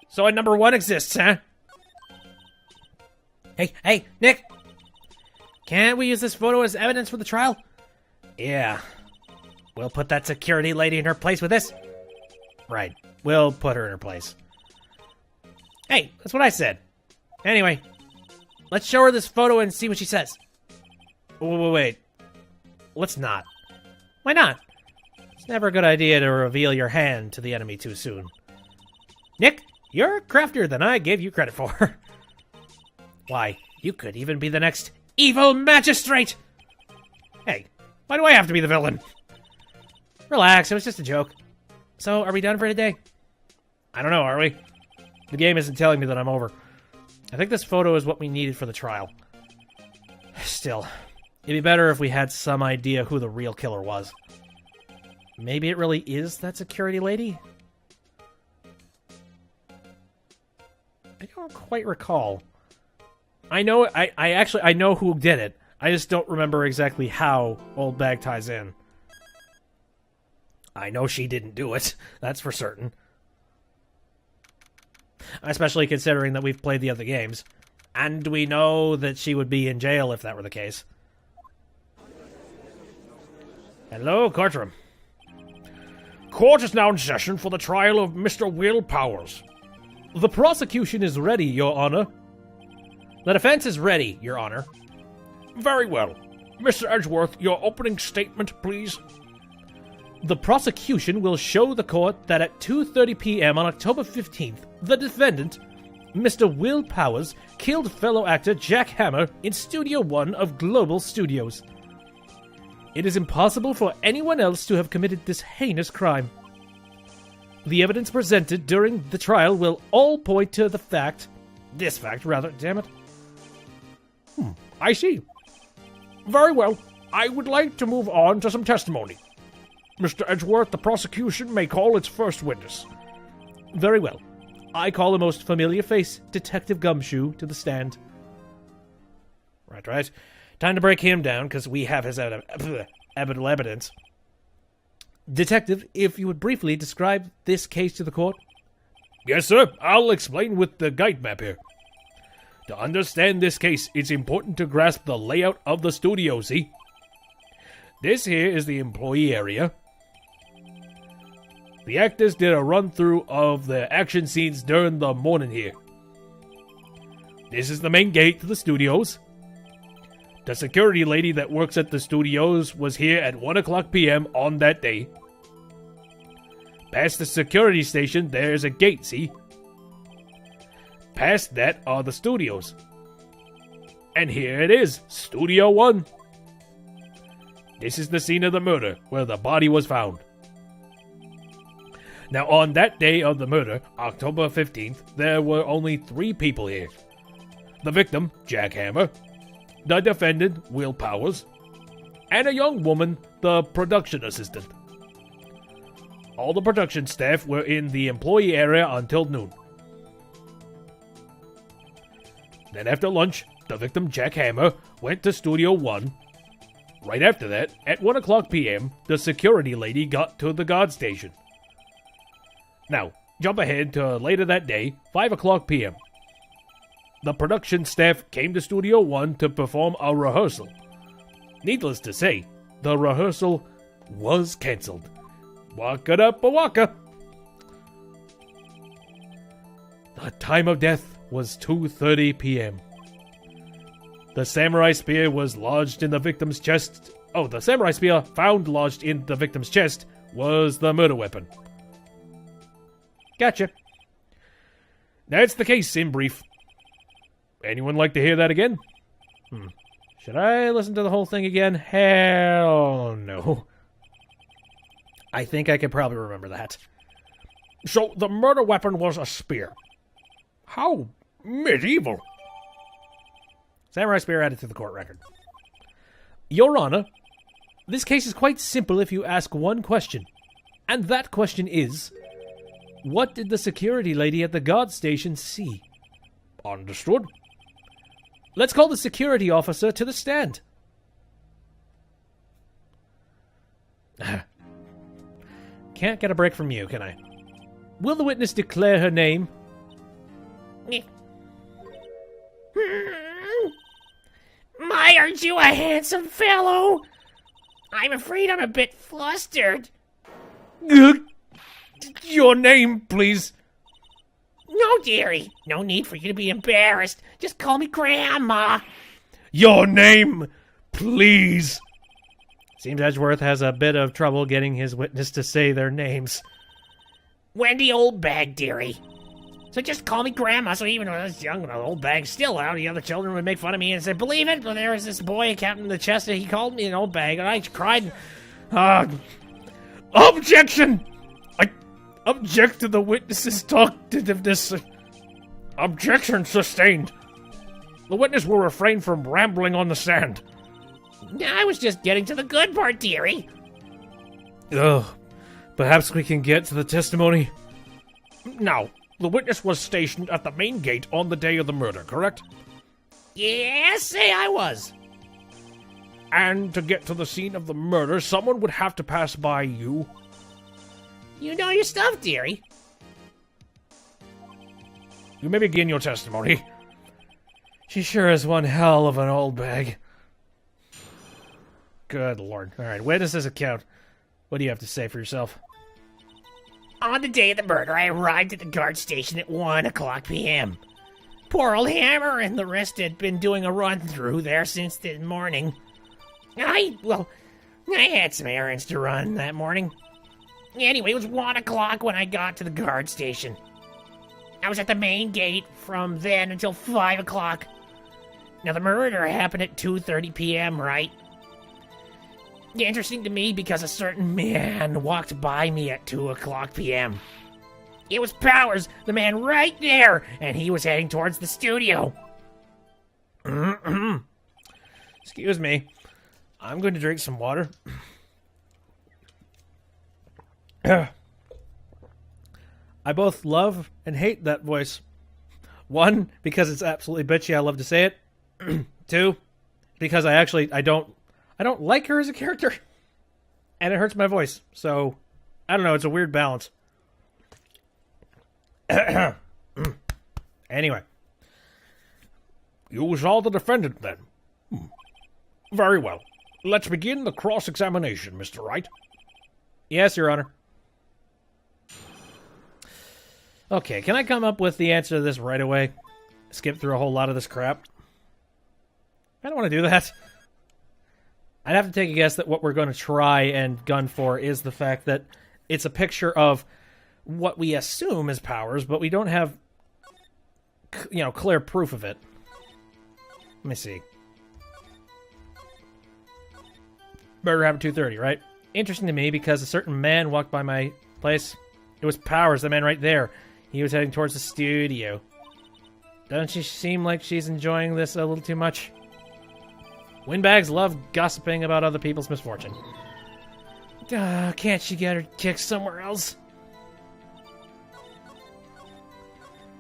So a number 1 exists, huh? Hey, Nick! Can't we use this photo as evidence for the trial? Yeah. We'll put that security lady in her place with this. Right. We'll put her in her place. Hey, that's what I said. Anyway, let's show her this photo and see what she says. Wait. Let's not. Why not? It's never a good idea to reveal your hand to the enemy too soon. Nick, you're craftier than I gave you credit for. Why, you could even be the next evil magistrate! Hey, why do I have to be the villain? Relax, it was just a joke. So, are we done for today? I don't know, are we? The game isn't telling me that I'm over. I think this photo is what we needed for the trial. Still, it'd be better if we had some idea who the real killer was. Maybe it really is that security lady? I don't quite recall. I know, I know who did it. I just don't remember exactly how Old Bag ties in. I know she didn't do it. That's for certain. Especially considering that we've played the other games. And we know that she would be in jail if that were the case. Hello, courtroom. Court is now in session for the trial of Mr. Will Powers. The prosecution is ready, Your Honor. The defense is ready, Your Honor. Very well. Mr. Edgeworth, your opening statement, please. The prosecution will show the court that at 2:30 p.m. on October 15th, the defendant, Mr. Will Powers, killed fellow actor Jack Hammer in Studio 1 of Global Studios. It is impossible for anyone else to have committed this heinous crime. The evidence presented during the trial will all point to this fact, damn it. I see. Very well. I would like to move on to some testimony. Mr. Edgeworth, the prosecution may call its first witness. Very well. I call the most familiar face, Detective Gumshoe, to the stand. Right. Time to break him down, because we have his evidence. Detective, if you would briefly describe this case to the court. Yes, sir. I'll explain with the guide map here. To understand this case, it's important to grasp the layout of the studio, see? This here is the employee area. The actors did a run-through of the action scenes during the morning here. This is the main gate to the studios. The security lady that works at the studios was here at 1 o'clock p.m. on that day. Past the security station, there's a gate, see? Past that are the studios. And here it is, Studio 1. This is the scene of the murder, where the body was found. Now, on that day of the murder, October 15th, there were only 3 people here. The victim, Jack Hammer, the defendant, Will Powers, and a young woman, the production assistant. All the production staff were in the employee area until noon. Then after lunch, the victim, Jack Hammer, went to Studio 1. Right after that, at 1 o'clock p.m., the security lady got to the guard station. Now, jump ahead to later that day, 5 o'clock p.m. The production staff came to Studio 1 to perform a rehearsal. Needless to say, the rehearsal was cancelled. Waka da waka. The time of death was 2:30 p.m. The samurai spear was lodged in the victim's chest. Oh, the samurai spear found lodged in the victim's chest was the murder weapon. Gotcha. That's the case in brief. Anyone like to hear that again? Should I listen to the whole thing again? Hell no. I think I could probably remember that. So the murder weapon was a spear. How medieval. Samurai spear added to the court record. Your Honor, this case is quite simple if you ask one question. And that question is, what did the security lady at the guard station see? Understood. Let's call the security officer to the stand. Can't get a break from you, can I? Will the witness declare her name? My, aren't you a handsome fellow? I'm afraid I'm a bit flustered. Your name, please. No, dearie. No need for you to be embarrassed. Just call me Grandma. Your name, please. Seems Edgeworth has a bit of trouble getting his witness to say their names. Wendy Oldbag, dearie. So just call me Grandma, so even when I was young and Oldbag's still out, the other children would make fun of me and say, believe it, but there was this boy camping in the chest, and he called me an Oldbag, and I cried. Objection! I object to the witness's talkativeness. Objection sustained. The witness will refrain from rambling on the stand. I was just getting to the good part, dearie. Perhaps we can get to the testimony. Now, the witness was stationed at the main gate on the day of the murder, correct? Yes, say I was. And to get to the scene of the murder, someone would have to pass by you. You know your stuff, dearie. You may begin your testimony. She sure is one hell of an old bag. Good Lord. All right, witness's account. What do you have to say for yourself? On the day of the murder, I arrived at the guard station at 1 o'clock p.m. Poor old Hammer and the rest had been doing a run-through there since the morning. I had some errands to run that morning. Anyway, it was 1 o'clock when I got to the guard station. I was at the main gate from then until 5 o'clock. Now, the murder happened at 2:30 p.m., right? Interesting to me because a certain man walked by me at 2 o'clock p.m. It was Powers, the man right there, and he was heading towards the studio. Excuse me. I'm going to drink some water. I both love and hate that voice. One, because it's absolutely bitchy. I love to say it. Two, because I don't like her as a character. And it hurts my voice. So, I don't know. It's a weird balance. Anyway. You saw the defendant, then? Very well. Let's begin the cross-examination, Mr. Wright. Yes, Your Honor. Okay, can I come up with the answer to this right away? Skip through a whole lot of this crap? I don't want to do that. I'd have to take a guess that what we're going to try and gun for is the fact that it's a picture of what we assume is Powers, but we don't have, clear proof of it. Let me see. Murder happened 2:30, right? Interesting to me because a certain man walked by my place. It was Powers, the man right there. He was heading towards the studio. Doesn't she seem like she's enjoying this a little too much? Windbags love gossiping about other people's misfortune. Can't she get her kick somewhere else?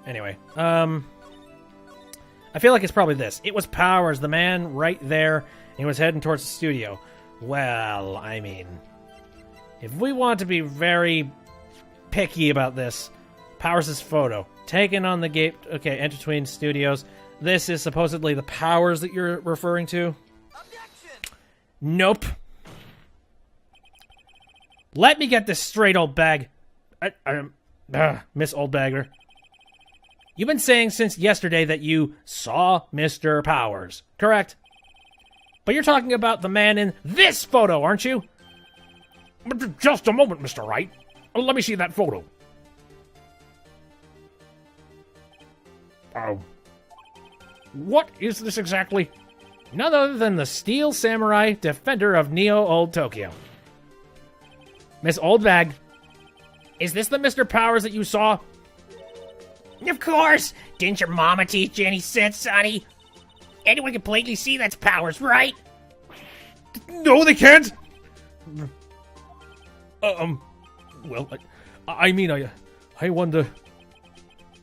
Anyway, I feel like it's probably this. It was Powers, the man right there, and he was heading towards the studio. Well, I mean, if we want to be very picky about this, Powers' photo, taken on the gate, okay, Entween Studios. This is supposedly the Powers that you're referring to? Objection! Nope. Let me get this straight, old bag. Miss Old Bagger. You've been saying since yesterday that you saw Mr. Powers, correct? But you're talking about the man in this photo, aren't you? Just a moment, Mr. Wright. Let me see that photo. What is this exactly? None other than the Steel Samurai, defender of Neo Old Tokyo. Miss Old Bag, is this the Mr. Powers that you saw? Of course! Didn't your mama teach you any sense, sonny? Anyone can plainly see that's Powers, right? No, they can't! Well, I mean, I wonder...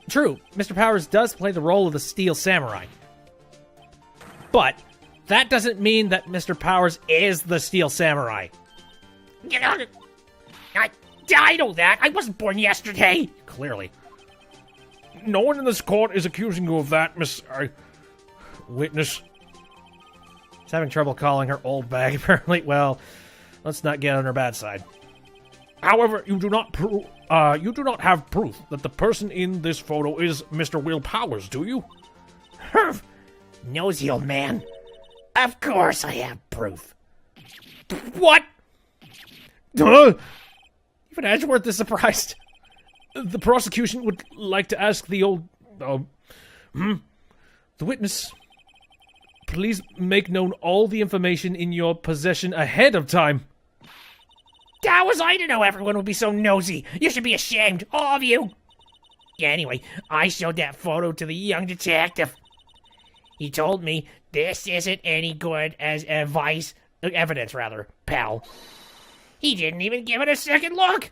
True, Mr. Powers does play the role of the Steel Samurai. But that doesn't mean that Mr. Powers is the Steel Samurai. You know, I know that. I wasn't born yesterday. Clearly. No one in this court is accusing you of that, Miss... witness. She's having trouble calling her old bag, apparently. Well, let's not get on her bad side. However, you do not have proof that the person in this photo is Mr. Will Powers, do you? Herf! Nosy old man. Of course I have proof. What? Even Edgeworth is surprised. The prosecution would like to ask the old... the witness... Please make known all the information in your possession ahead of time. How was I to know everyone would be so nosy? You should be ashamed, all of you. Anyway, I showed that photo to the young detective. He told me this isn't any good as evidence, pal. He didn't even give it a second look.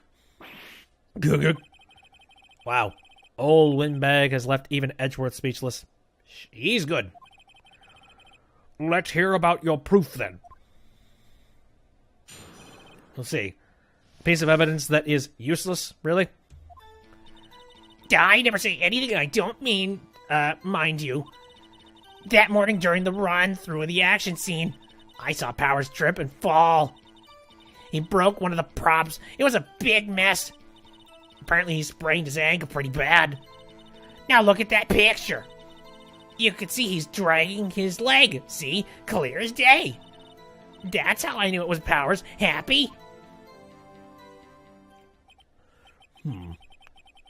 Wow. Old Windbag has left even Edgeworth speechless. He's good. Let's hear about your proof, then. Let's see. A piece of evidence that is useless, really? I never say anything I don't mean, mind you. That morning during the run through the action scene, I saw Powers trip and fall. He broke one of the props. It was a big mess. Apparently he sprained his ankle pretty bad. Now look at that picture. You can see he's dragging his leg. See? Clear as day. That's how I knew it was Powers. Happy?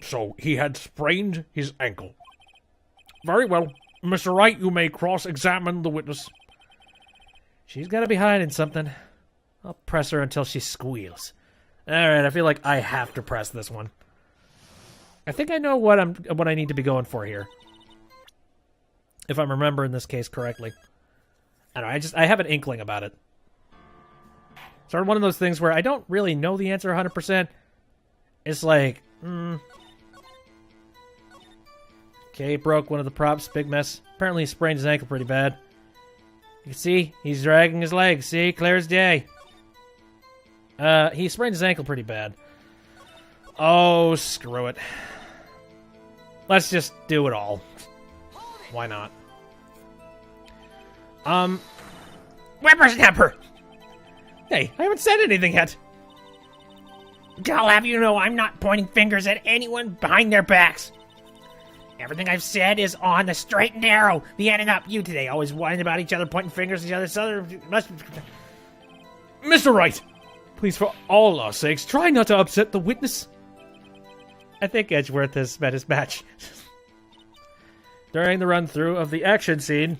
So he had sprained his ankle. Very well. Mr. Wright, you may cross-examine the witness. She's got to be hiding something. I'll press her until she squeals. Alright, I feel like I have to press this one. I think I know what I need to be going for here. If I'm remembering this case correctly. I don't know, I have an inkling about it. Sort of one of those things where I don't really know the answer 100%. It's like, Okay, broke one of the props, big mess. Apparently he sprained his ankle pretty bad. You can see, he's dragging his leg. See, clear as day. He sprained his ankle pretty bad. Oh, screw it. Let's just do it all. Why not? Whippersnapper! Hey, I haven't said anything yet. I'll have you know I'm not pointing fingers at anyone behind their backs. Everything I've said is on the straight and narrow. The end and up. You today always whining about each other, pointing fingers at each other. Mr. Wright, please, for all our sakes, try not to upset the witness. I think Edgeworth has met his match. During the run-through of the action scene...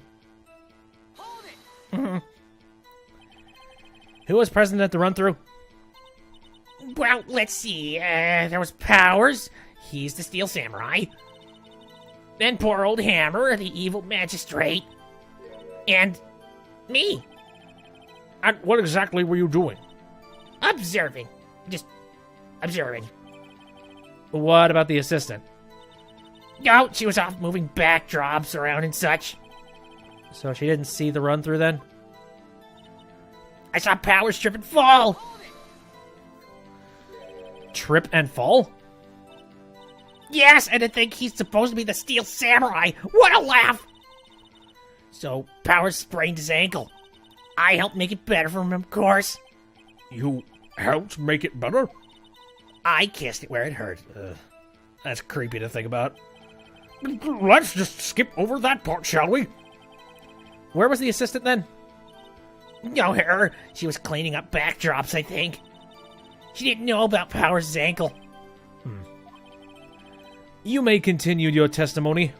Who was present at the run-through? Well, let's see. There was Powers. He's the Steel Samurai. Then poor old Hammer, the evil magistrate. And me. And what exactly were you doing? Observing. Just observing. What about the assistant? No, she was off moving backdrops around and such. So she didn't see the run-through then? I saw Powers trip and fall. Trip and fall? Yes, and to think he's supposed to be the Steel Samurai. What a laugh! So, Powers sprained his ankle. I helped make it better for him, of course. You helped make it better? I kissed it where it hurt. That's creepy to think about. Let's just skip over that part, shall we? Where was the assistant then? No, her. She was cleaning up backdrops, I think. She didn't know about Powers' ankle. You may continue your testimony.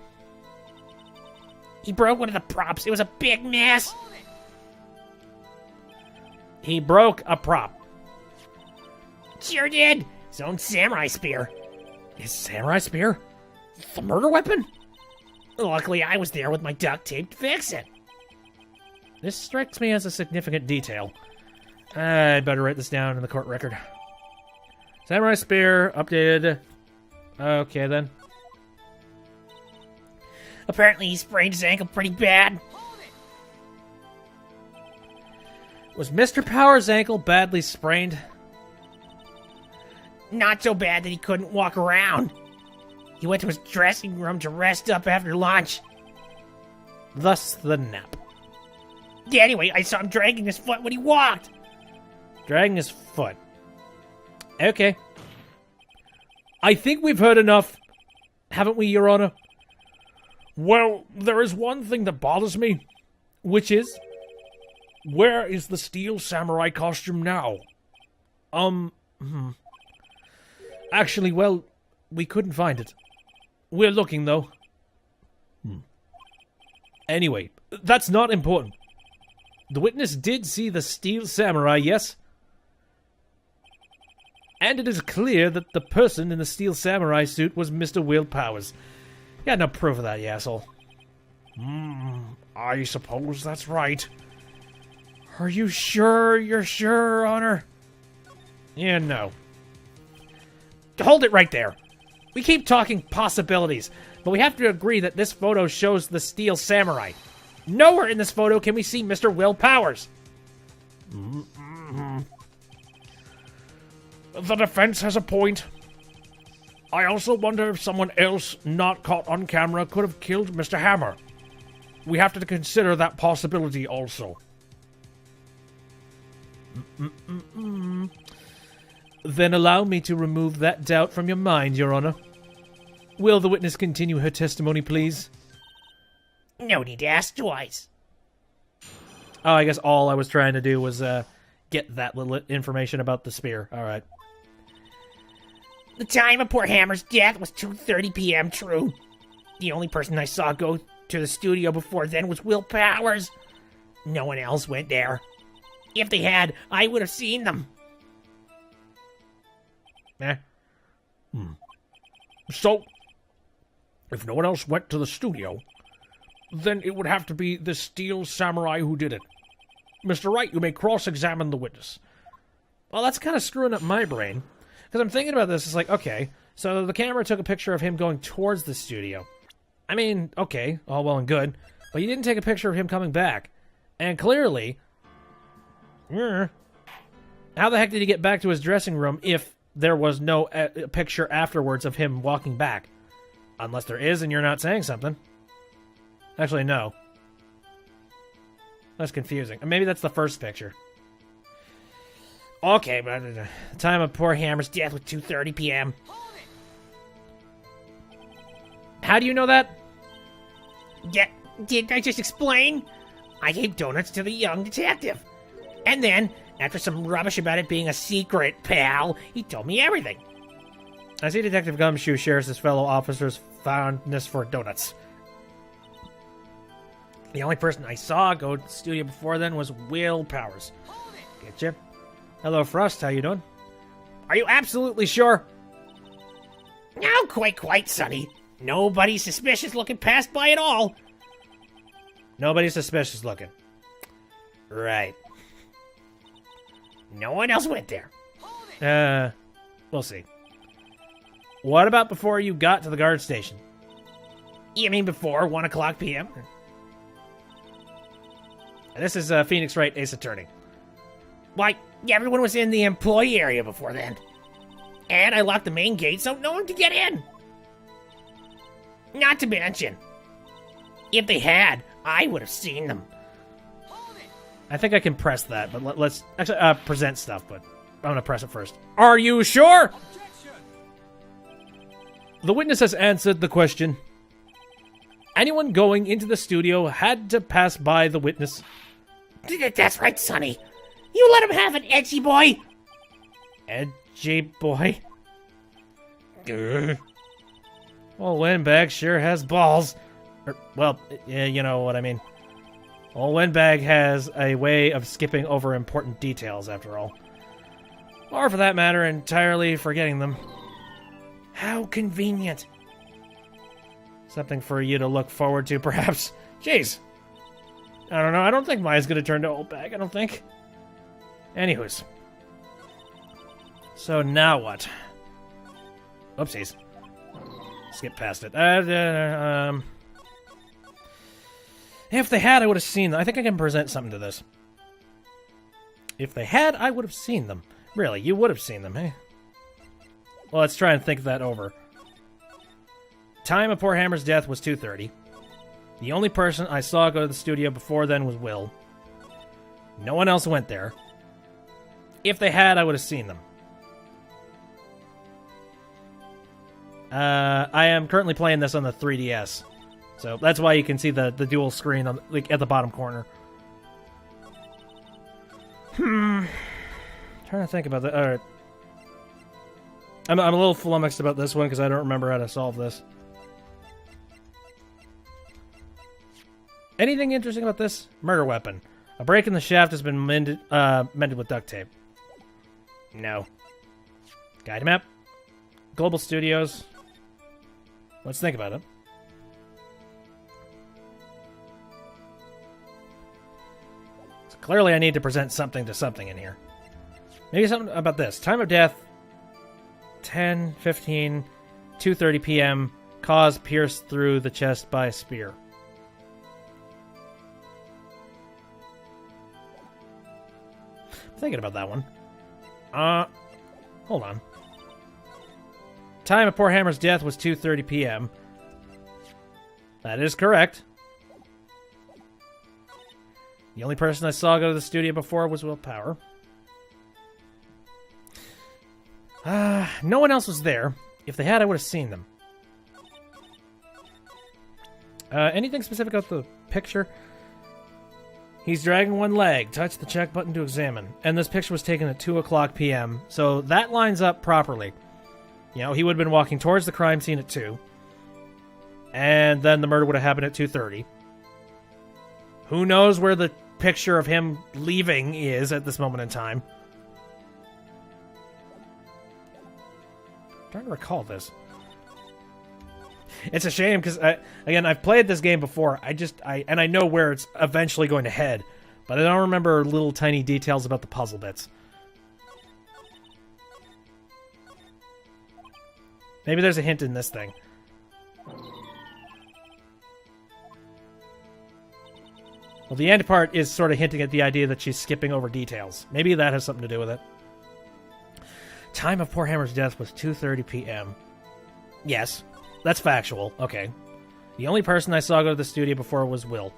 He broke one of the props. It was a big mess. He broke a prop. Sure did. His own samurai spear. His samurai spear? The murder weapon? Luckily, I was there with my duct tape to fix it. This strikes me as a significant detail. I'd better write this down in the court record. Samurai spear, updated. Okay, then. Apparently, he sprained his ankle pretty bad. Was Mr. Powers' ankle badly sprained? Not so bad that he couldn't walk around. He went to his dressing room to rest up after lunch. Thus the nap. Yeah, anyway, I saw him dragging his foot when he walked. Dragging his foot. Okay. I think we've heard enough, haven't we, Your Honor? Well, there is one thing that bothers me. Which is? Where is the Steel Samurai costume now? Actually, well, we couldn't find it. We're looking, though. Anyway, that's not important. The witness did see the Steel Samurai, yes? And it is clear that the person in the Steel Samurai suit was Mr. Will Powers. You got no proof of that, you asshole. I suppose that's right. Are you sure you're sure, Your Honor? Yeah, no. Hold it right there. We keep talking possibilities, but we have to agree that this photo shows the Steel Samurai. Nowhere in this photo can we see Mr. Will Powers. The defense has a point. I also wonder if someone else not caught on camera could have killed Mr. Hammer. We have to consider that possibility also. Then allow me to remove that doubt from your mind, Your Honor. Will the witness continue her testimony, please? No need to ask twice. Oh, I guess all I was trying to do was get that little information about the spear. All right. The time of poor Hammer's death was 2:30 p.m. True. The only person I saw go to the studio before then was Will Powers. No one else went there. If they had, I would have seen them. So, if no one else went to the studio, then it would have to be the Steel Samurai who did it. Mr. Wright, you may cross-examine the witness. Well, that's kind of screwing up my brain. Because I'm thinking about this, it's like, okay, so the camera took a picture of him going towards the studio. I mean, okay, all well and good, but you didn't take a picture of him coming back. And clearly, how the heck did he get back to his dressing room if there was no picture afterwards of him walking back? Unless there is and you're not saying something. Actually, no. That's confusing. Maybe that's the first picture. Okay, but the time of poor Hammer's death was 2:30 p.m. How do you know that? Yeah, didn't I just explain? I gave donuts to the young detective. And then After some rubbish about it being a secret, pal, he told me everything. I see Detective Gumshoe shares his fellow officer's fondness for donuts. The only person I saw go to the studio before then was Will Powers. Getcha? Hello, Frost. How you doing? Are you absolutely sure? No, quite, Sonny. Nobody suspicious looking passed by at all. Nobody suspicious looking. Right. No one else went there. We'll see. What about before you got to the guard station? You mean before 1 o'clock p.m.? This is Phoenix Wright, Ace Attorney. Why, everyone was in the employee area before then. And I locked the main gate so no one could get in. Not to mention, if they had, I would have seen them. I think I can press that, but let's actually present stuff, but I'm going to press it first. Are you sure? The witness has answered the question. Anyone going into the studio had to pass by the witness. That's right, Sonny. You let him have it, edgy boy. Edgy boy? Well, Windbag sure has balls. Well, yeah, you know what I mean. Well, Windbag has a way of skipping over important details, after all. Or, for that matter, entirely forgetting them. How convenient. Something for you to look forward to, perhaps. Jeez. I don't know. I don't think Maya's going to turn to old bag. I don't think. Anywho's. So now what? Oopsies. Skip past it. If they had, I would have seen them. I think I can present something to this. If they had, I would have seen them. Really, you would have seen them, eh? Well, let's try and think that over. Time of poor Hammer's death was 2:30. The only person I saw go to the studio before then was Will. No one else went there. If they had, I would have seen them. I am currently playing this on the 3DS. So that's why you can see the dual screen on at the bottom corner. Trying to think about that. All right. I'm a little flummoxed about this one because I don't remember how to solve this. Anything interesting about this? Murder weapon. A break in the shaft has been mended with duct tape. No. Guide map. Global Studios. Let's think about it. So clearly I need to present something to something in here. Maybe something about this. Time of death, 10:15, 2:30 p.m. Cause pierced through the chest by a spear. I'm thinking about that one. Hold on. Time of poor Hammer's death was 2:30 p.m. That is correct. The only person I saw go to the studio before was Will Power. No one else was there. If they had, I would have seen them. Anything specific about the picture? He's dragging one leg. Touch the check button to examine. And this picture was taken at 2 o'clock p.m., so that lines up properly. You know, he would have been walking towards the crime scene at 2. And then the murder would have happened at 2:30. Who knows where the picture of him leaving is at this moment in time? I'm trying to recall this. It's a shame because, again, I've played this game before. And I know where it's eventually going to head, but I don't remember little tiny details about the puzzle bits. Maybe there's a hint in this thing. Well, the end part is sort of hinting at the idea that she's skipping over details. Maybe that has something to do with it. Time of poor Hammer's death was 2:30 p.m. Yes, that's factual. Okay. The only person I saw go to the studio before was Will.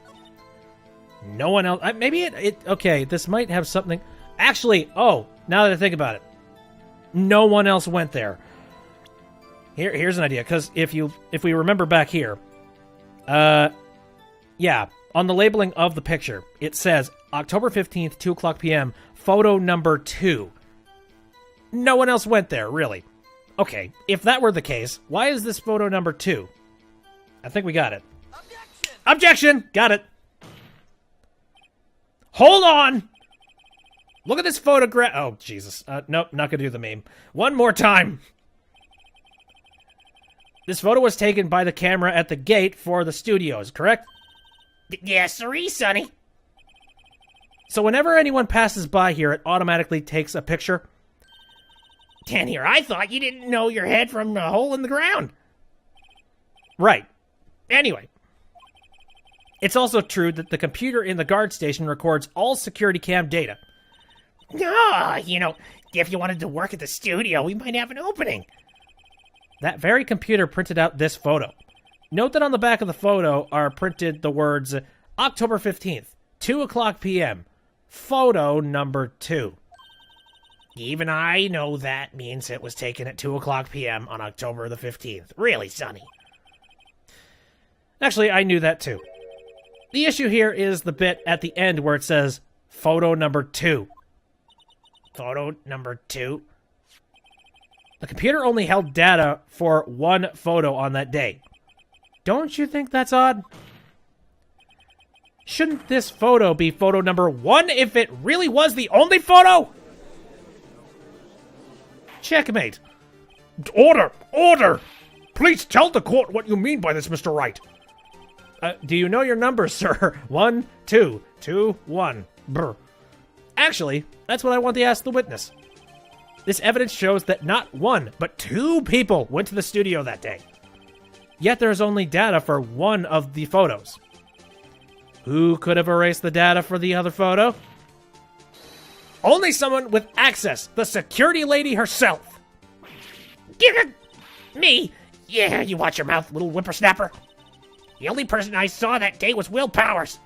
No one else. Maybe it. Okay, this might have something. Actually, now that I think about it, no one else went there. Here's an idea, because if we remember back here, yeah, on the labeling of the picture, it says October 15th, 2 o'clock p.m., photo number 2. No one else went there, really. Okay, if that were the case, why is this photo number 2? I think we got it. Objection! Got it. Hold on! Look at this photograph. Oh, Jesus. Nope, not gonna do the meme. One more time. This photo was taken by the camera at the gate for the studios, correct? Yes, sirree, Sonny. So whenever anyone passes by here, it automatically takes a picture? Dan here, I thought you didn't know your head from a hole in the ground. Right. Anyway. It's also true that the computer in the guard station records all security cam data. If you wanted to work at the studio, we might have an opening. That very computer printed out this photo. Note that on the back of the photo are printed the words October 15th, 2 o'clock p.m., photo number 2. Even I know that means it was taken at 2 o'clock p.m. on October the 15th. Really, Sonny? Actually, I knew that too. The issue here is the bit at the end where it says photo number 2. Photo number 2? The computer only held data for one photo on that day. Don't you think that's odd? Shouldn't this photo be photo number 1 if it really was the only photo? Checkmate. Order! Order! Please tell the court what you mean by this, Mr. Wright. Do you know your numbers, sir? 1, 2, 2, 1. Brr. Actually, that's what I want to ask the witness. This evidence shows that not 1, but 2 people went to the studio that day. Yet there's only data for one of the photos. Who could have erased the data for the other photo? Only someone with access, the security lady herself. Me? Yeah, you watch your mouth, little whippersnapper. The only person I saw that day was Will Powers.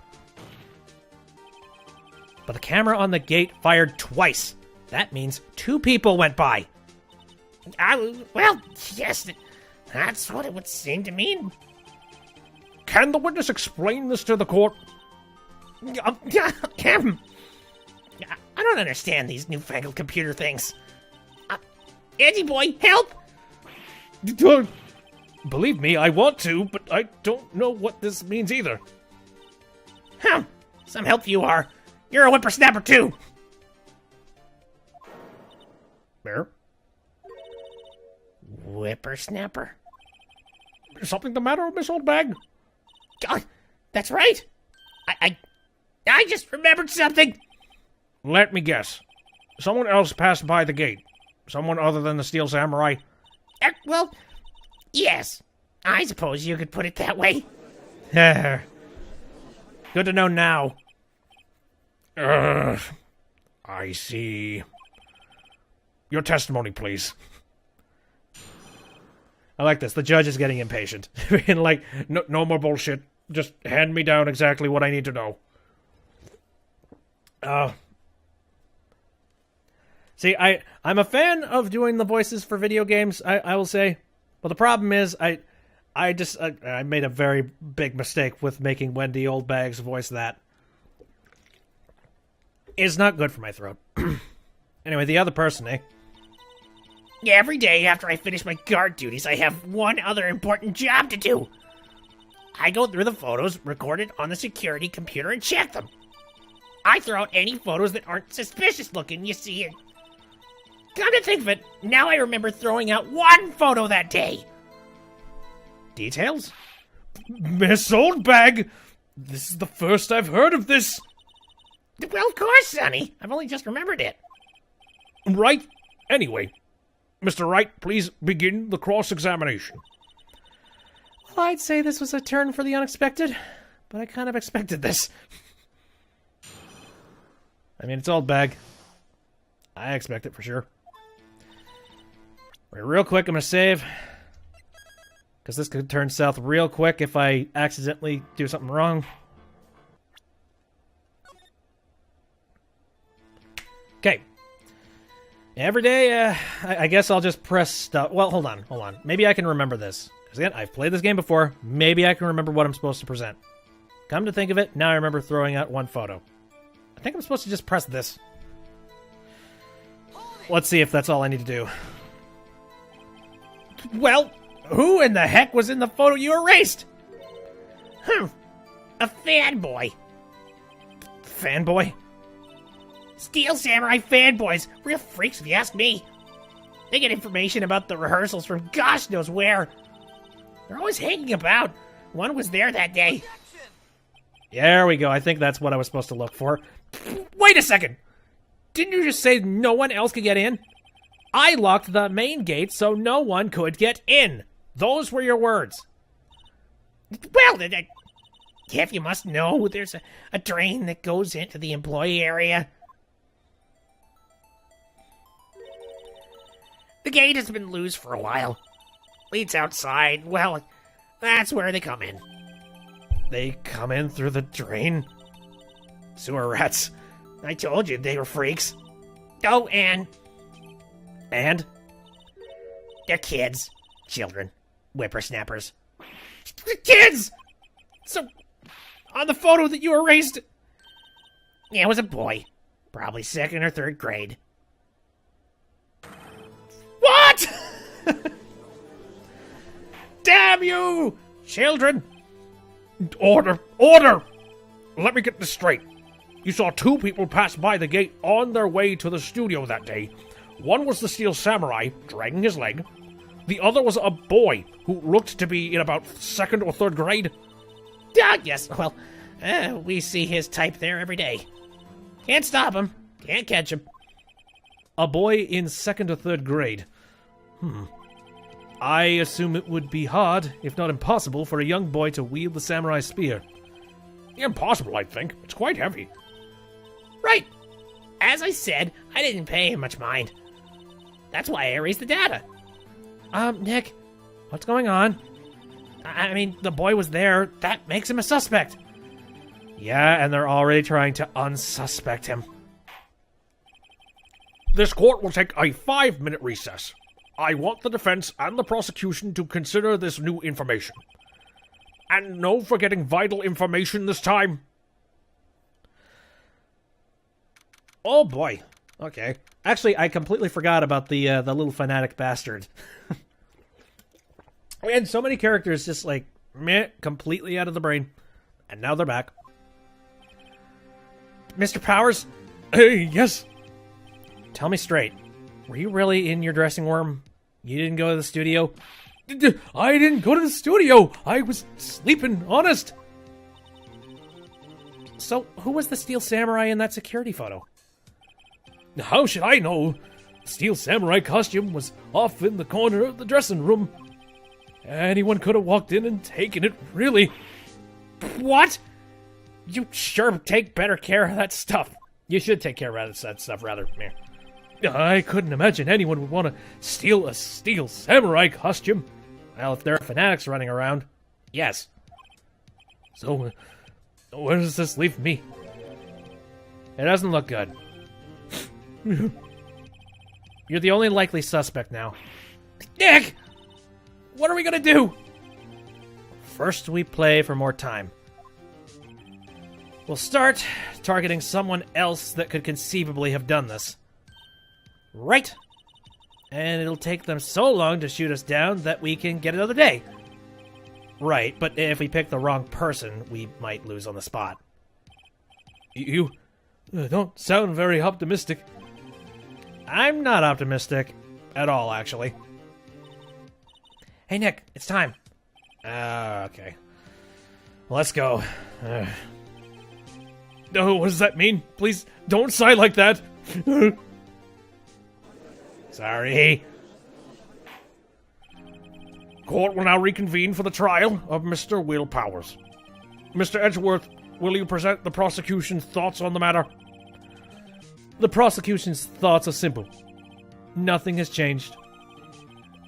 But the camera on the gate fired twice. That means 2 people went by. Well, yes, that's what it would seem to mean. Can the witness explain this to the court? I don't understand these newfangled computer things. Edgy boy, help! Believe me, I want to, but I don't know what this means either. Some help you are. You're a whippersnapper too. Mayor? Whippersnapper? Something the matter, Miss Oldbag? God, that's right. I just remembered something. Let me guess. Someone else passed by the gate. Someone other than the Steel Samurai. Well, yes. I suppose you could put it that way. Good to know now. I see. Your testimony, please. I like this. The judge is getting impatient. And like, no more bullshit. Just hand me down exactly what I need to know. See, I'm a fan of doing the voices for video games, I will say. But the problem is, I made a very big mistake with making Wendy Oldbag's voice that. It's not good for my throat. Anyway, the other person, eh? Yeah, every day after I finish my guard duties, I have one other important job to do. I go through the photos recorded on the security computer and check them. I throw out any photos that aren't suspicious looking, you see. And come to think of it, now I remember throwing out one photo that day. Details? Miss Oldbag! This is the first I've heard of this. Well, of course, Sonny. I've only just remembered it. Right? Anyway, Mr. Wright, please begin the cross-examination. Well, I'd say this was a turn for the unexpected, but I kind of expected this. I mean, it's Oldbag. I expect it for sure. Wait, real quick, I'm going to save. Because this could turn south real quick if I accidentally do something wrong. Okay. Every day, I guess I'll just press stuff. Well, hold on. Maybe I can remember this. Because again, I've played this game before. Maybe I can remember what I'm supposed to present. Come to think of it, now I remember throwing out one photo. think I'm supposed to just press this. Let's see if that's all I need to do. Well, who in the heck was in the photo you erased? A fanboy. Fanboy? Steel Samurai fanboys. Real freaks if you ask me. They get information about the rehearsals from gosh knows where. They're always hanging about. One was there that day. There we go. I think that's what I was supposed to look for. Wait a second! Didn't you just say no one else could get in? I locked the main gate so no one could get in. Those were your words. Well, Jeff, you must know there's a drain that goes into the employee area. The gate has been loose for a while. Leads outside. Well, that's where they come in. They come in through the drain? Sewer rats. I told you they were freaks. Oh, and they're kids. Children. Whippersnappers. Kids! So, on the photo that you erased... Yeah, it was a boy. Probably 2nd or 3rd grade. What?! Damn you! Children! Order! Order! Let me get this straight. You saw 2 people pass by the gate on their way to the studio that day. One was the Steel Samurai, dragging his leg. The other was a boy who looked to be in about 2nd or 3rd grade. Ah, yes, well, we see his type there every day. Can't stop him. Can't catch him. A boy in 2nd or 3rd grade. I assume it would be hard, if not impossible, for a young boy to wield the samurai spear. Impossible, I think. It's quite heavy. Right. As I said, I didn't pay him much mind. That's why I erased the data. Nick, what's going on? I mean, the boy was there. That makes him a suspect. Yeah, and they're already trying to unsuspect him. This court will take a 5-minute recess. I want the defense and the prosecution to consider this new information. And no forgetting vital information this time. Oh boy. Okay. Actually, I completely forgot about the little fanatic bastard. We had so many characters just like, meh, completely out of the brain. And now they're back. Mr. Powers? Hey, yes? Tell me straight. Were you really in your dressing room? You didn't go to the studio? I didn't go to the studio. I was sleeping, honest. So, who was the Steel Samurai in that security photo? How should I know? The Steel Samurai costume was off in the corner of the dressing room. Anyone could have walked in and taken it, really. What? You sure take better care of that stuff. You should take care of that stuff, rather. I couldn't imagine anyone would want to steal a Steel Samurai costume. Well, if there are fanatics running around, yes. So, where does this leave me? It doesn't look good. You're the only likely suspect now. Nick! What are we gonna do? First, we play for more time. We'll start targeting someone else that could conceivably have done this. Right. And it'll take them so long to shoot us down that we can get another day. Right, but if we pick the wrong person, we might lose on the spot. You don't sound very optimistic. I'm not optimistic at all, actually. Hey, Nick, it's time. Okay. Let's go. No, what does that mean? Please, don't sigh like that. Sorry. Court will now reconvene for the trial of Mr. Will Powers. Mr. Edgeworth, will you present the prosecution's thoughts on the matter? The prosecution's thoughts are simple. Nothing has changed.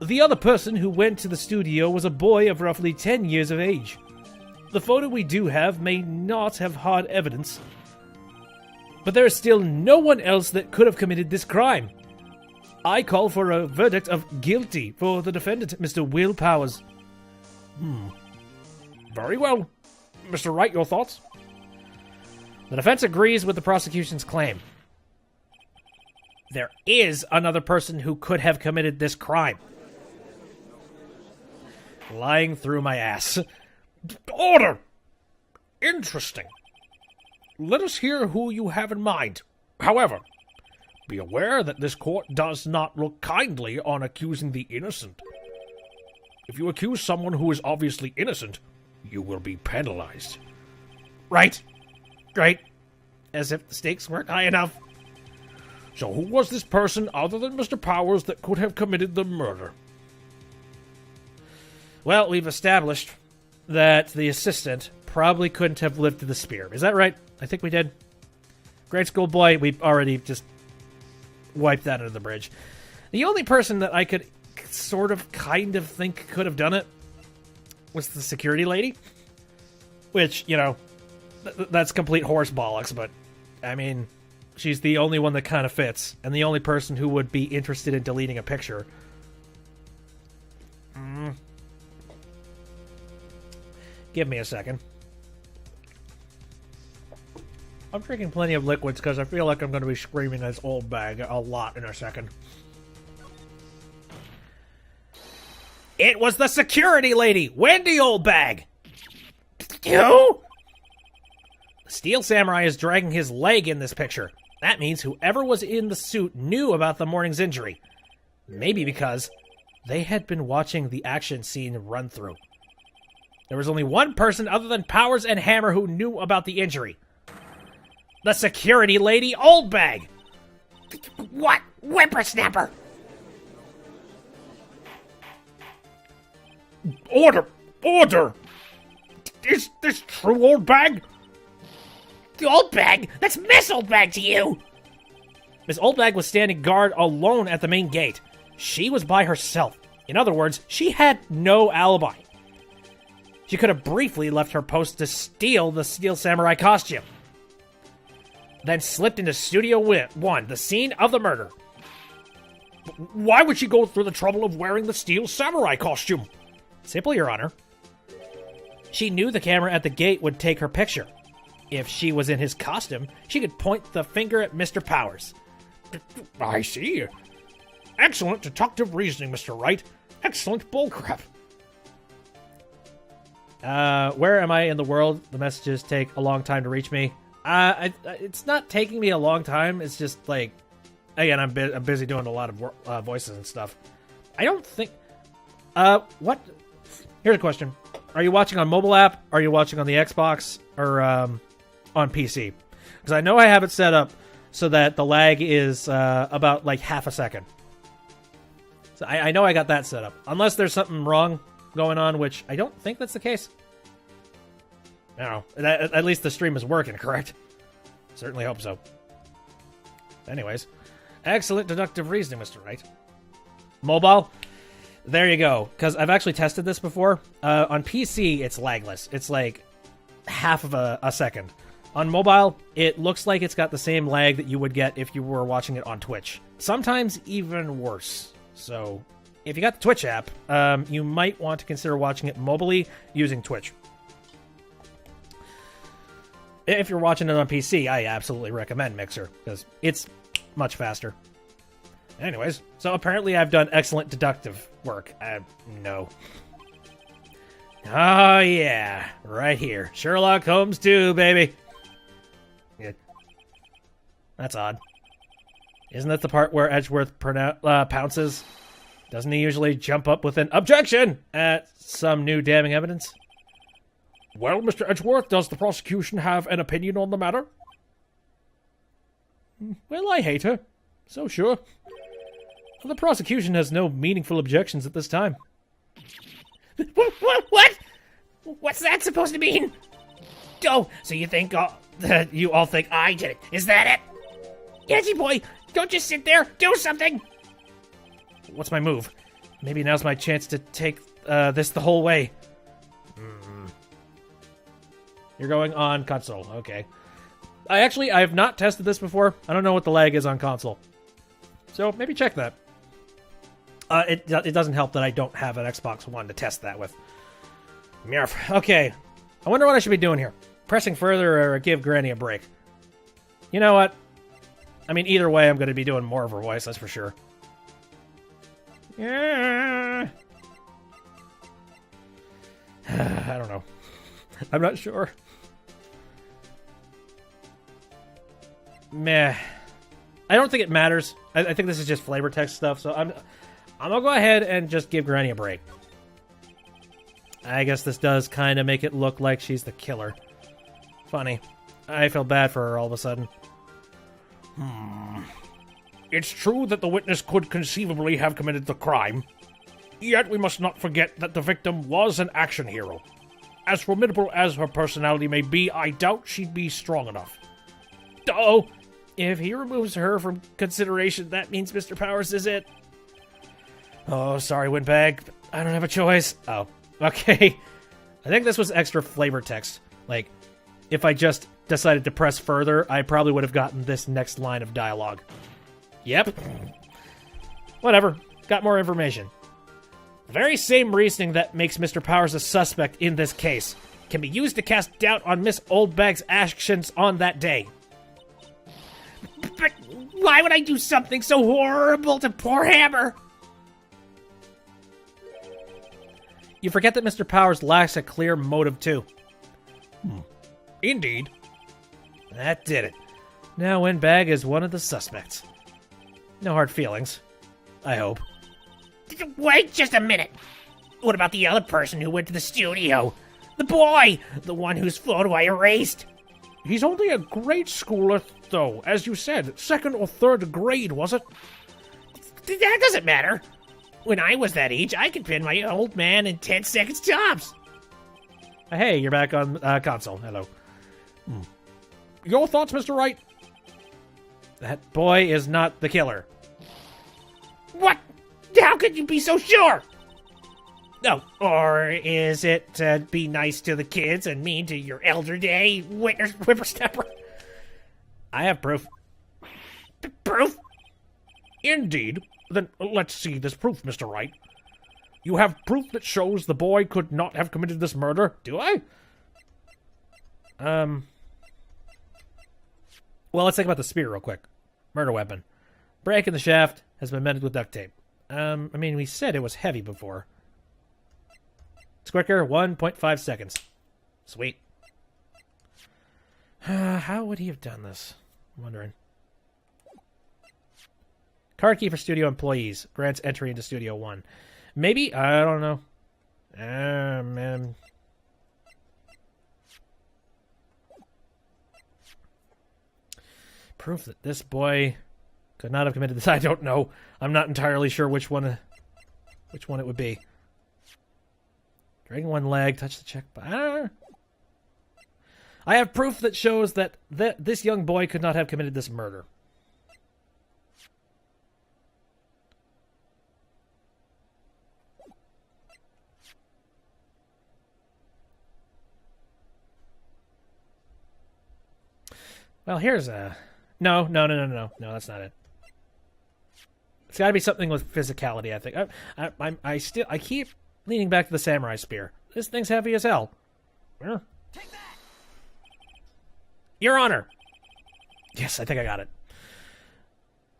The other person who went to the studio was a boy of roughly 10 years of age. The photo we do have may not have hard evidence, but there is still no one else that could have committed this crime. I call for a verdict of guilty for the defendant, Mr. Will Powers. Very well. Mr. Wright, your thoughts? The defense agrees with the prosecution's claim. There is another person who could have committed this crime. Lying through my ass. Order! Interesting. Let us hear who you have in mind. However, be aware that this court does not look kindly on accusing the innocent. If you accuse someone who is obviously innocent, you will be penalized. Right. Right. As if the stakes weren't high enough. So who was this person other than Mr. Powers that could have committed the murder? Well, we've established that the assistant probably couldn't have lifted the spear. Is that right? I think we did. Grade school boy, we already just wiped that under the bridge. The only person that I could sort of kind of think could have done it was the security lady. Which, you know, that's complete horse bollocks, but I mean, she's the only one that kind of fits, and the only person who would be interested in deleting a picture. Give me a second. I'm drinking plenty of liquids because I feel like I'm going to be screaming this old bag a lot in a second. It was the security lady, Wendy Oldbag. Who? The Steel Samurai is dragging his leg in this picture. That means whoever was in the suit knew about the morning's injury. Maybe because they had been watching the action scene run through. There was only one person other than Powers and Hammer who knew about the injury. The security lady, Oldbag. What? Whippersnapper! Order! Order! Is this true, old bag? The old bag? That's Miss Old Bag to you! Miss Oldbag was standing guard alone at the main gate. She was by herself. In other words, she had no alibi. She could have briefly left her post to steal the Steel Samurai costume. Then slipped into Studio 1, the scene of the murder. Why would she go through the trouble of wearing the Steel Samurai costume? Simple, Your Honor. She knew the camera at the gate would take her picture. If she was in his costume, she could point the finger at Mr. Powers. I see. Excellent deductive reasoning, Mr. Wright. Excellent bullcrap. Where am I in the world? The messages take a long time to reach me. It's not taking me a long time. It's just like, again, I'm busy doing a lot of voices and stuff. I don't think. What? Here's a question: are you watching on mobile app? Are you watching on the Xbox or on PC? Because I know I have it set up so that the lag is about like half a second. So I know I got that set up. Unless there's something wrong going on, which I don't think that's the case. No, at least the stream is working, correct? Certainly hope so. Anyways, excellent deductive reasoning, Mr. Wright. Mobile? There you go. Because I've actually tested this before. On PC, it's lagless. It's like half of a second. On mobile, it looks like it's got the same lag that you would get if you were watching it on Twitch. Sometimes even worse. So, if you got the Twitch app, you might want to consider watching it mobily using Twitch. If you're watching it on PC, I absolutely recommend Mixer, because it's much faster. Anyways, so apparently I've done excellent deductive work. No. Oh, yeah. Right here. Sherlock Holmes 2, baby. Yeah. That's odd. Isn't that the part where Edgeworth pounces? Doesn't he usually jump up with an objection at some new damning evidence? Well, Mr. Edgeworth, does the prosecution have an opinion on the matter? Well, I hate her. So sure. The prosecution has no meaningful objections at this time. What? What's that supposed to mean? Oh, so you think you all think I did it? Is that it? Edgy boy, don't just sit there. Do something. What's my move? Maybe now's my chance to take this the whole way. You're going on console. Okay. I have not tested this before. I don't know what the lag is on console. So maybe check that. It doesn't help that I don't have an Xbox One to test that with. Murph. Okay. I wonder what I should be doing here. pressing further or give Granny a break? You know what? I mean, either way, I'm going to be doing more of her voice, that's for sure. Yeah. I don't know. I'm not sure. Meh. I don't think it matters. I think this is just flavor text stuff, so I'm gonna go ahead and just give Granny a break. I guess this does kind of make it look like she's the killer. Funny. I feel bad for her all of a sudden. It's true that the witness could conceivably have committed the crime. Yet we must not forget that the victim was an action hero. As formidable as her personality may be, I doubt she'd be strong enough. Oh, if he removes her from consideration, that means Mr. Powers is it. Oh, sorry, Windbag. I don't have a choice. Oh, okay. I think this was extra flavor text. Like, if I just decided to press further, I probably would have gotten this next line of dialogue. Yep. Whatever. Got more information. The very same reasoning that makes Mr. Powers a suspect in this case can be used to cast doubt on Miss Oldbag's actions on that day. But why would I do something so horrible to poor Hammer? You forget that Mr. Powers lacks a clear motive, too. Indeed. That did it. Now Windbag is one of the suspects. No hard feelings. I hope. Wait just a minute. What about the other person who went to the studio? The boy! The one whose photo I erased. He's only a grade schooler, though. As you said, 2nd or 3rd grade, was it? That doesn't matter. When I was that age, I could pin my old man in 10 seconds tops. Hey, you're back on console. Hello. Your thoughts, Mr. Wright? That boy is not the killer. What? How could you be so sure? No. Or is it to be nice to the kids and mean to your elder day whippersnapper? I have proof. Proof? Indeed. Then let's see this proof, Mr. Wright. You have proof that shows the boy could not have committed this murder, Do I? Well, let's think about the spear real quick. Murder weapon. Break in the shaft has been mended with duct tape. I mean, we said it was heavy before. It's quicker, 1.5 seconds. Sweet. How would he have done this? I'm wondering. Card key for studio employees. Grants entry into Studio 1. Maybe? I don't know. Man. Proof that this boy could not have committed this. I don't know. I'm not entirely sure which one it would be. Dragging one leg, touch the check. I have proof that shows that this young boy could not have committed this murder. Well, here's a... No, that's not it. It's got to be something with physicality, I think. I keep leaning back to the samurai spear. This thing's heavy as hell. Yeah. Take that! Your Honor! Yes, I think I got it.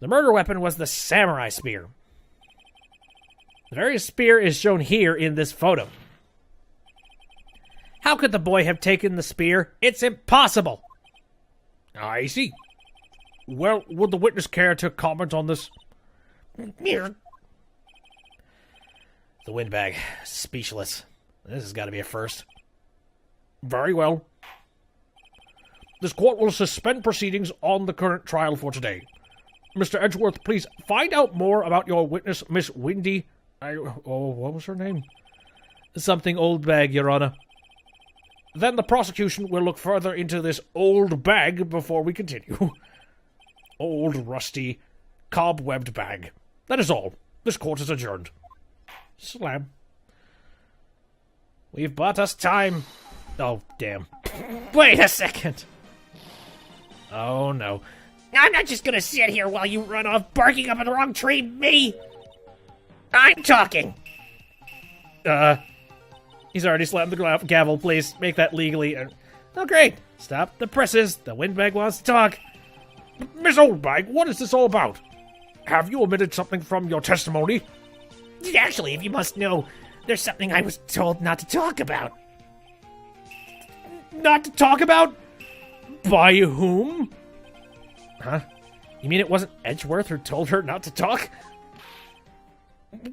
The murder weapon was the samurai spear. The very spear is shown here in this photo. How could the boy have taken the spear? It's impossible! I see. Well, would the witness care to comment on this? Here. The windbag. Speechless. This has got to be a first. Very well. This court will suspend proceedings on the current trial for today. Mr. Edgeworth, please find out more about your witness, Miss Windy. What was her name? Something old bag, Your Honor. Then the prosecution will look further into this old bag before we continue. Old, rusty, cobwebbed bag. That is all. This court is adjourned. Slam. We've bought us time. Oh, damn. Wait a second. Oh, no. I'm not just gonna sit here while you run off barking up in the wrong tree, me! I'm talking! He's already slammed the gavel. Please, make that legally... Oh, great. Stop the presses. The windbag wants to talk. Miss Oldbag, what is this all about? Have you omitted something from your testimony? Actually, if you must know, there's something I was told not to talk about. Not to talk about? By whom? Huh? You mean it wasn't Edgeworth who told her not to talk?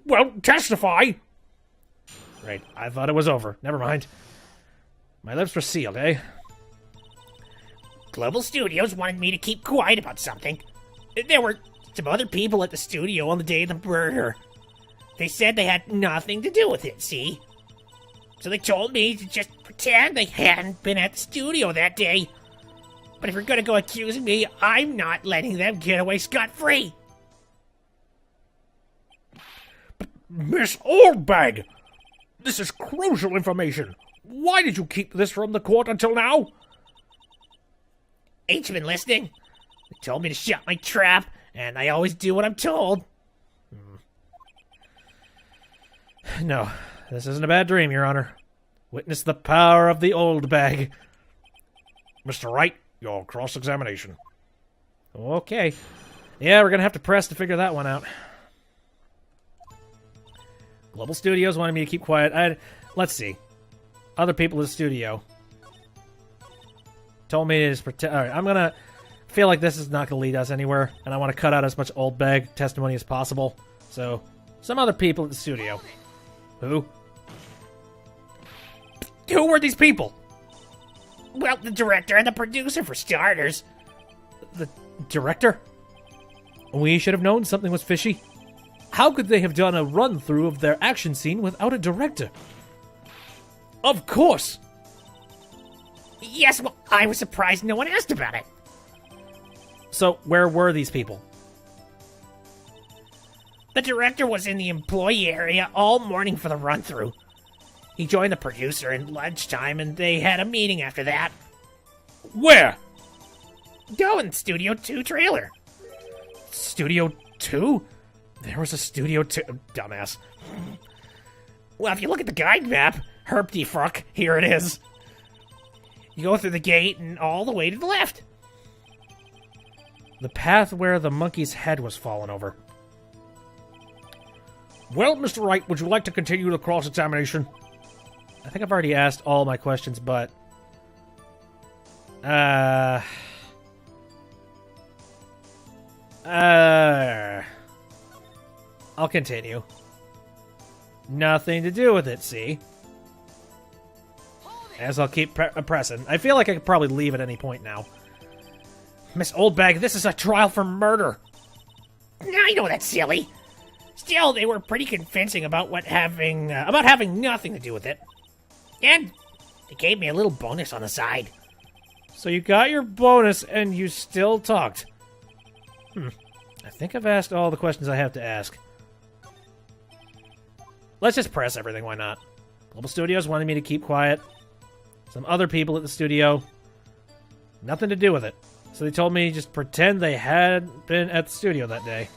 Well, testify. Right, I thought it was over. Never mind. My lips were sealed, eh? Global Studios wanted me to keep quiet about something. There were some other people at the studio on the day of the murder. They said they had nothing to do with it, see? So they told me to just pretend they hadn't been at the studio that day. But if you're gonna go accusing me, I'm not letting them get away scot-free. Miss Oldbag, this is crucial information. Why did you keep this from the court until now? Ain't you been listening? They told me to shut my trap, and I always do what I'm told. No, this isn't a bad dream, Your Honor. Witness the power of the old bag. Mr. Wright, your cross-examination. Okay. Yeah, we're gonna have to press to figure that one out. Global Studios wanted me to keep quiet. Let's see. Other people in the studio told me to just pretend. Alright, I'm gonna feel like this is not gonna lead us anywhere, and I want to cut out as much old bag testimony as possible. So, some other people at the studio. Who? Who were these people? Well, the director and the producer, for starters. The director? We should have known something was fishy. How could they have done a run-through of their action scene without a director? Of course! Yes, well, I was surprised no one asked about it. So, where were these people? The director was in the employee area all morning for the run-through. He joined the producer in lunchtime, and they had a meeting after that. Where? Go in Studio 2 trailer. Studio 2? There was a Studio 2... Dumbass. Well, if you look at the guide map, herpty fuck, here it is. You go through the gate and all the way to the left. The path where the monkey's head was fallen over. Well, Mr. Wright, would you like to continue the cross-examination? I think I've already asked all my questions, but... I'll continue. Nothing to do with it, see? As I'll keep pressing. I feel like I could probably leave at any point now. Miss Oldbag, this is a trial for murder. I know that's silly. Still, they were pretty convincing about having nothing to do with it. And they gave me a little bonus on the side. So you got your bonus and you still talked. I think I've asked all the questions I have to ask. Let's just press everything, why not? Global Studios wanted me to keep quiet. Some other people at the studio, nothing to do with it. So they told me just pretend they had been at the studio that day.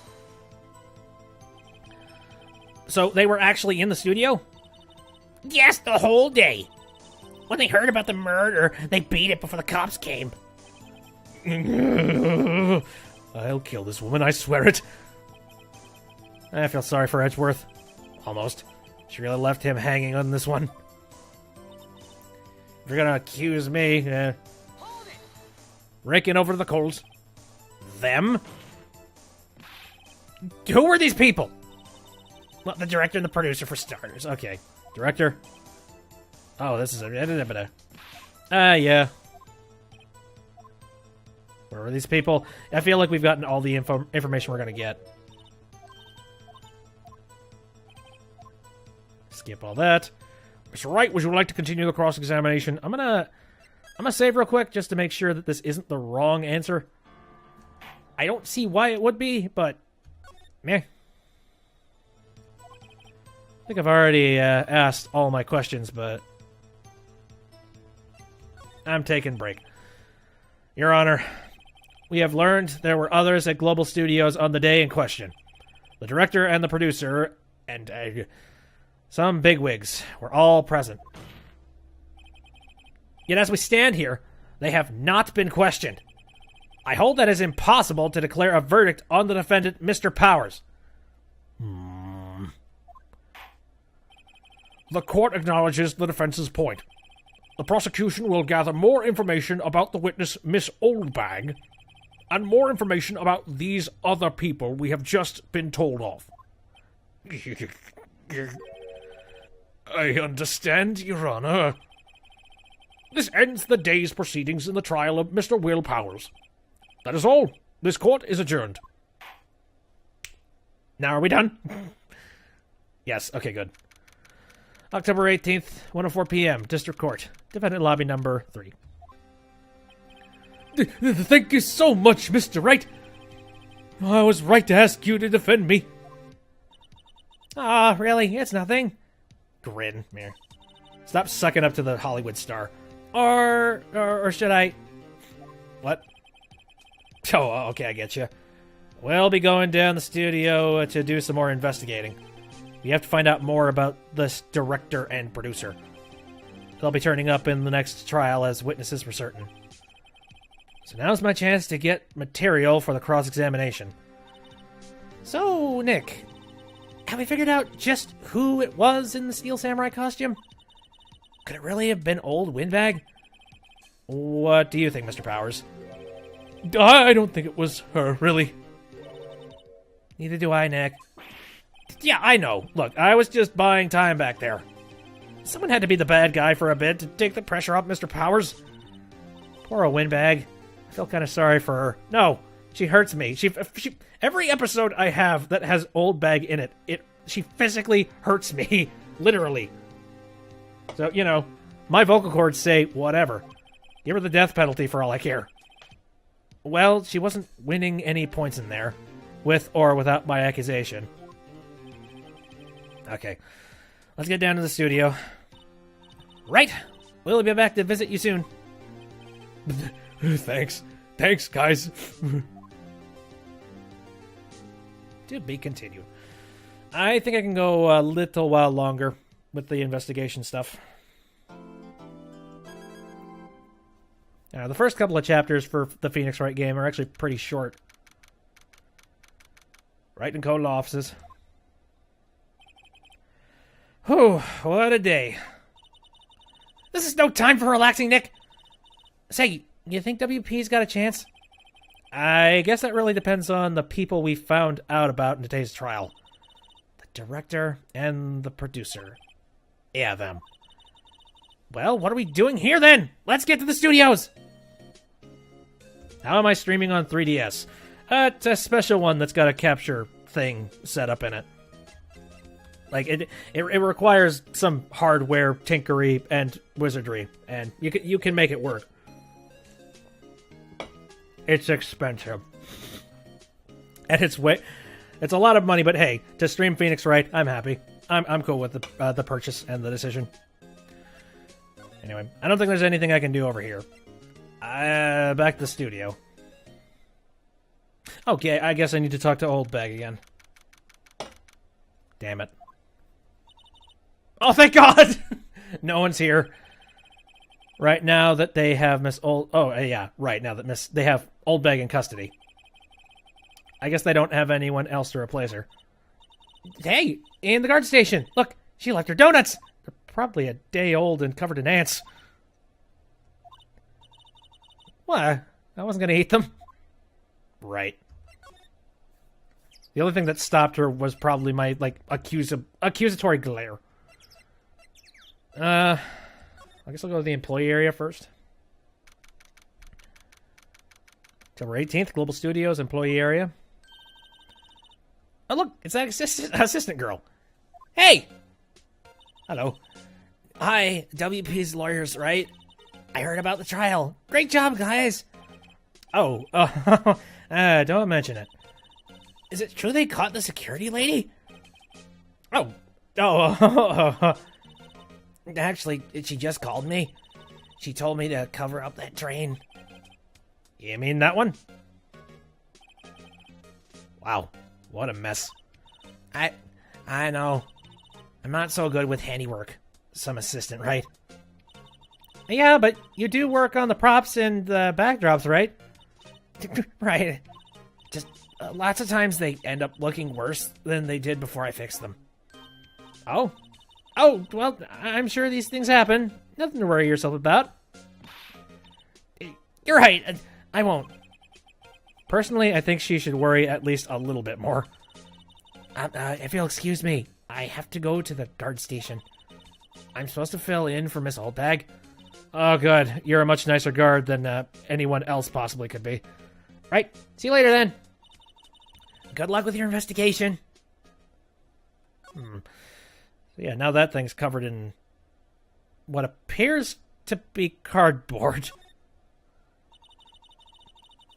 So they were actually in the studio? Yes, the whole day. When they heard about the murder, they beat it before the cops came. I'll kill this woman, I swear it. I feel sorry for Edgeworth. Almost. She really left him hanging on this one. If you're gonna accuse me, raking over the coals. Them? Who were these people? Well, the director and the producer, for starters. Okay. Director? Oh, this is a... yeah. Where were these people? I feel like we've gotten all the information we're gonna get. Skip all that. Mr. Wright, would you like to continue the cross-examination? I'm gonna save real quick just to make sure that this isn't the wrong answer. I don't see why it would be, but meh. I think I've already asked all my questions, but I'm taking a break. Your Honor, we have learned there were others at Global Studios on the day in question. The director and the producer and some bigwigs were all present. Yet as we stand here, they have not been questioned. I hold that it is impossible to declare a verdict on the defendant, Mr. Powers. The court acknowledges the defense's point. The prosecution will gather more information about the witness, Miss Oldbag, and more information about these other people we have just been told of. I understand, Your Honor. This ends the day's proceedings in the trial of Mr. Will Powers. That is all. This court is adjourned. Now are we done? Yes, okay, good. October 18th, 1:04 p.m., District Court. Defendant lobby number 3. Thank you so much, Mr. Wright. I was right to ask you to defend me. Ah, really? It's nothing. Grin. Meh. Stop sucking up to the Hollywood star. Or should I... What? Oh, okay, I get you. We'll be going down the studio to do some more investigating. We have to find out more about this director and producer. They'll be turning up in the next trial as witnesses for certain. So now's my chance to get material for the cross-examination. So, Nick, have we figured out just who it was in the Steel Samurai costume? Could it really have been old Windbag? What do you think, Mr. Powers? I don't think it was her, really. Neither do I, Nick. Yeah, I know. Look, I was just buying time back there. Someone had to be the bad guy for a bit to take the pressure off Mr. Powers. Poor old Windbag. I feel kind of sorry for her. No, she hurts me. She every episode I have that has Old Bag in it, she physically hurts me. Literally. So, you know, my vocal cords say whatever. Give her the death penalty for all I care. Well, she wasn't winning any points in there, with or without my accusation. Okay, let's get down to the studio. Right, we'll be back to visit you soon. Thanks, guys. To be continued. I think I can go a little while longer with the investigation stuff. The first couple of chapters for the Phoenix Wright game are actually pretty short. Wright and Co. law offices. Whew, what a day. This is no time for relaxing, Nick. Say, you think WP's got a chance? I guess that really depends on the people we found out about in today's trial. The director and the producer. Yeah, them. Well, what are we doing here then? Let's get to the studios! How am I streaming on 3DS? It's a special one that's got a capture thing set up in it. Like, it requires some hardware tinkery and wizardry, and you can make it work. It's expensive. And it's a lot of money, but hey, to stream Phoenix Wright, I'm happy. I'm cool with the purchase and the decision. Anyway, I don't think there's anything I can do over here. Back to the studio. Okay, I guess I need to talk to Old Bag again. Damn it. Oh, thank God! No one's here. Right now that they have Miss Old... Oh, yeah, right, now that they have Old Bag in custody. I guess they don't have anyone else to replace her. Hey, in the guard station! Look, she left her donuts! They're probably a day old and covered in ants. What? I wasn't gonna eat them. Right. The only thing that stopped her was probably my, like, accusatory glare. I guess I'll go to the employee area first. October 18th, Global Studios, employee area. Oh, look, it's that assistant girl. Hey! Hello. Hi, WP's lawyers, right? I heard about the trial. Great job, guys! Oh, don't mention it. Is it true they caught the security lady? Actually, she just called me. She told me to cover up that train. You mean that one? Wow, what a mess. I know. I'm not so good with handiwork. Some assistant, right? Yeah, but you do work on the props and the backdrops, right? Right. Just lots of times they end up looking worse than they did before I fixed them. Oh. Oh, well, I'm sure these things happen. Nothing to worry yourself about. You're right. I won't. Personally, I think she should worry at least a little bit more. If you'll excuse me, I have to go to the guard station. I'm supposed to fill in for Miss Oldbag. Oh, good. You're a much nicer guard than anyone else possibly could be. Right. See you later, then. Good luck with your investigation. So yeah, now that thing's covered in what appears to be cardboard.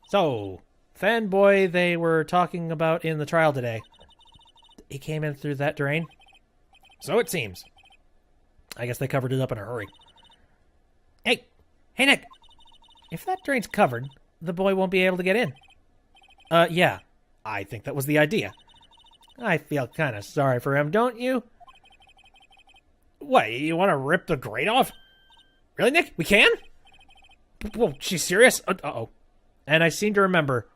So, fanboy they were talking about in the trial today. He came in through that drain? So it seems. I guess they covered it up in a hurry. Hey, Nick. If that drain's covered, the boy won't be able to get in. Yeah. I think that was the idea. I feel kind of sorry for him, don't you? What, you want to rip the grate off? Really, Nick? We can? Well, she's serious? Uh-oh. And I seem to remember,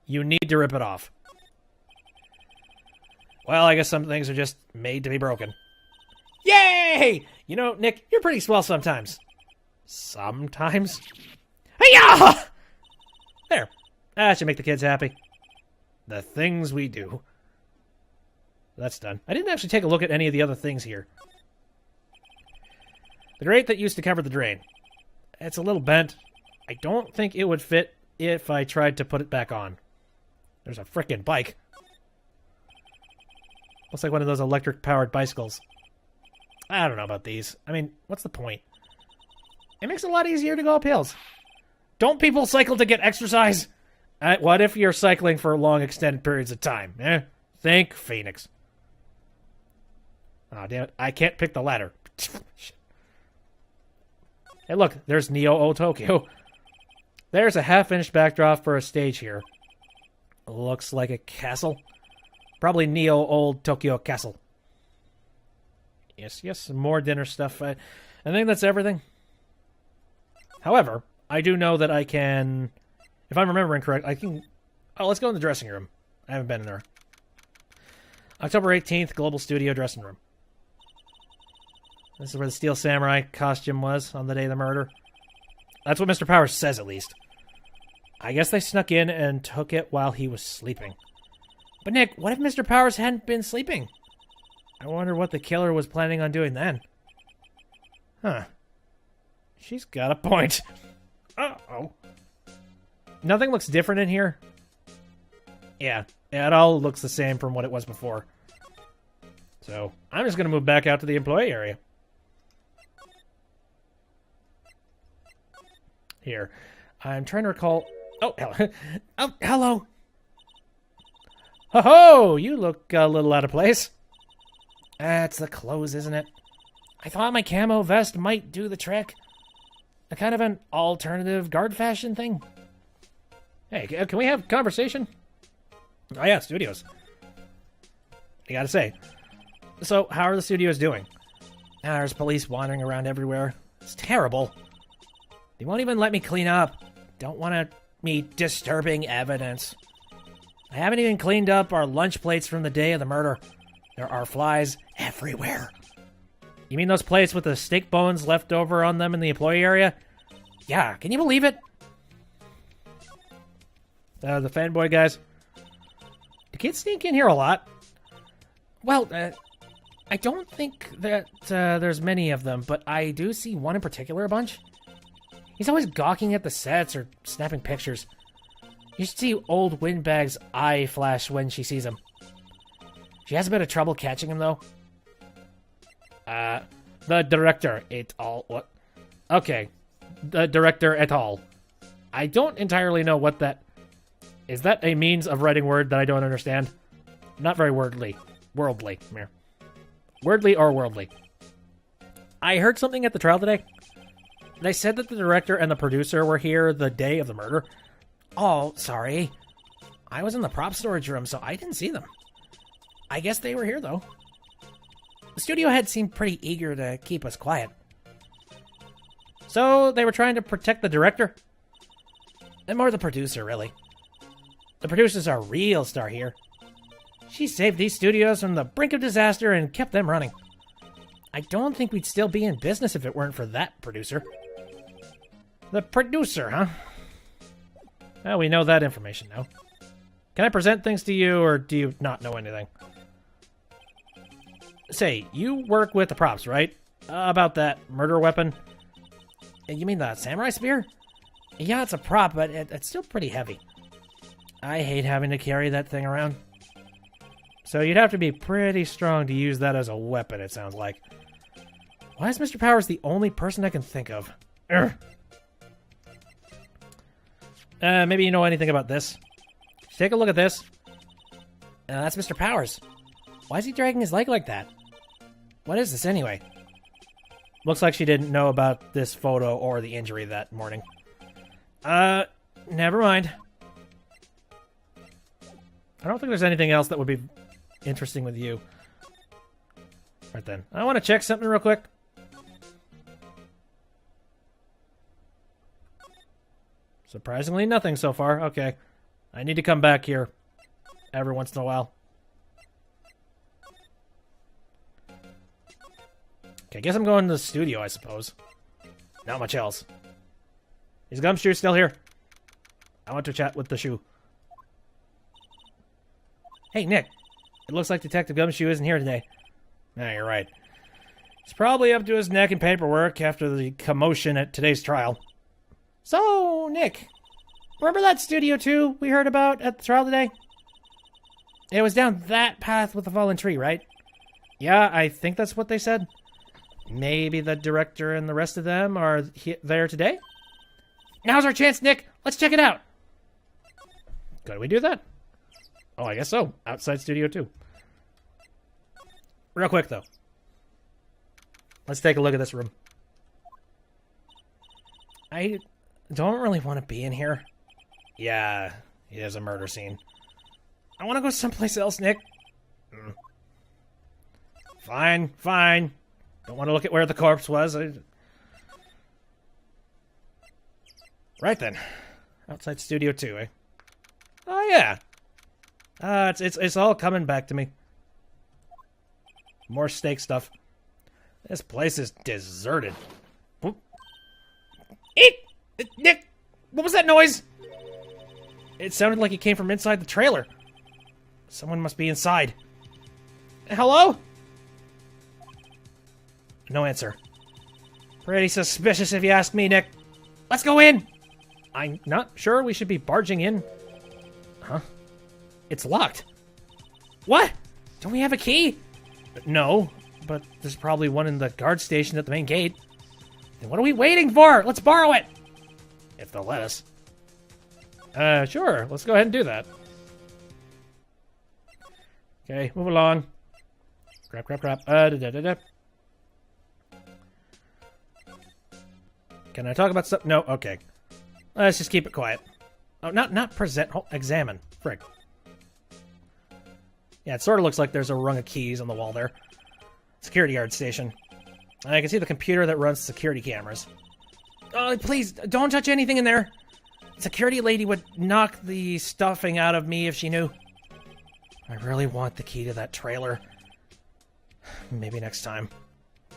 you need to rip it off. Well, I guess some things are just made to be broken. Yay! You know, Nick, you're pretty swell sometimes. Sometimes? Hey-ya! There. That should make the kids happy. The things we do. That's done. I didn't actually take a look at any of the other things here. The grate that used to cover the drain. It's a little bent. I don't think it would fit if I tried to put it back on. There's a frickin' bike. Looks like one of those electric-powered bicycles. I don't know about these. I mean, what's the point? It makes it a lot easier to go up hills. Don't people cycle to get exercise? What if you're cycling for long, extended periods of time? Think Phoenix. Oh, damn it. I can't pick the ladder. Hey, look. There's Neo O Tokyo. There's a half-finished backdrop for a stage here. Looks like a castle. Probably Neo Old Tokyo Castle. Yes, more dinner stuff. I think that's everything. However, I do know that I can... If I'm remembering correct, I can... Oh, let's go in the dressing room. I haven't been in there. October 18th, Global Studio dressing room. This is where the Steel Samurai costume was on the day of the murder. That's what Mr. Powers says, at least. I guess they snuck in and took it while he was sleeping. But Nick, what if Mr. Powers hadn't been sleeping? I wonder what the killer was planning on doing then. Huh. She's got a point. Uh-oh. Nothing looks different in here. Yeah, it all looks the same from what it was before. So, I'm just going to move back out to the employee area. Here. I'm trying to recall... Oh, hello. Oh, hello. Ho-ho! You look a little out of place. That's the clothes, isn't it? I thought my camo vest might do the trick. A kind of an alternative guard fashion thing. Hey, can we have conversation? Oh yeah, studios. I gotta say. So, how are the studios doing? There's police wandering around everywhere. It's terrible. They won't even let me clean up. Don't want me disturbing evidence. I haven't even cleaned up our lunch plates from the day of the murder. There are flies everywhere. You mean those plates with the steak bones left over on them in the employee area? Yeah, can you believe it? The fanboy guys. Do kids sneak in here a lot? Well, I don't think that there's many of them, but I do see one in particular a bunch. He's always gawking at the sets or snapping pictures. You should see old Windbag's eye flash when she sees him. She has a bit of trouble catching him, though. The director et al. What? Okay. The director et al. I don't entirely know what that... Is that a means of writing word that I don't understand? Not very wordly. Worldly. Mere. Wordly or worldly. I heard something at the trial today. They said that the director and the producer were here the day of the murder. Oh, sorry. I was in the prop storage room, so I didn't see them. I guess they were here, though. The studio head seemed pretty eager to keep us quiet. So they were trying to protect the director? And more the producer, really. The producer's our real star here. She saved these studios from the brink of disaster and kept them running. I don't think we'd still be in business if it weren't for that producer. The producer, huh? Well, we know that information now. Can I present things to you, or do you not know anything? Say, you work with the props, right? About that murder weapon? You mean the samurai spear? Yeah, it's a prop, but it's still pretty heavy. I hate having to carry that thing around. So you'd have to be pretty strong to use that as a weapon, it sounds like. Why is Mr. Powers the only person I can think of? Maybe you know anything about this? Take a look at this. That's Mr. Powers. Why is he dragging his leg like that? What is this anyway? Looks like she didn't know about this photo or the injury that morning. Never mind. I don't think there's anything else that would be interesting with you. Right then. I want to check something real quick. Surprisingly, nothing so far. Okay. I need to come back here every once in a while. Okay, I guess I'm going to the studio, I suppose. Not much else. Is Gumshoe still here? I want to chat with the shoe. Hey, Nick. It looks like Detective Gumshoe isn't here today. Nah, you're right. He's probably up to his neck in paperwork after the commotion at today's trial. So, Nick, remember that Studio 2 we heard about at the trial today? It was down that path with the fallen tree, right? Yeah, I think that's what they said. Maybe the director and the rest of them are there today? Now's our chance, Nick. Let's check it out. Could we do that? Oh, I guess so. Outside Studio 2. Real quick, though. Let's take a look at this room. I don't really want to be in here. Yeah, it is a murder scene. I want to go someplace else, Nick. Fine, fine. Don't want to look at where the corpse was. Right then. Outside Studio 2, eh? Oh, yeah. It's all coming back to me. More steak stuff. This place is deserted. Nick! What was that noise? It sounded like it came from inside the trailer. Someone must be inside. Hello? No answer. Pretty suspicious if you ask me, Nick. Let's go in! I'm not sure we should be barging in. Huh? It's locked. What? Don't we have a key? No, but there's probably one in the guard station at the main gate. Then what are we waiting for? Let's borrow it! If they'll let us. Sure. Let's go ahead and do that. Okay, move along. Crap. Can I talk about stuff? No, okay. Let's just keep it quiet. Oh, not present. Oh, examine. Frick. Yeah, it sort of looks like there's a rung of keys on the wall there. Security guard station. I can see the computer that runs security cameras. Oh, please, don't touch anything in there. Security lady would knock the stuffing out of me if she knew. I really want the key to that trailer. Maybe next time.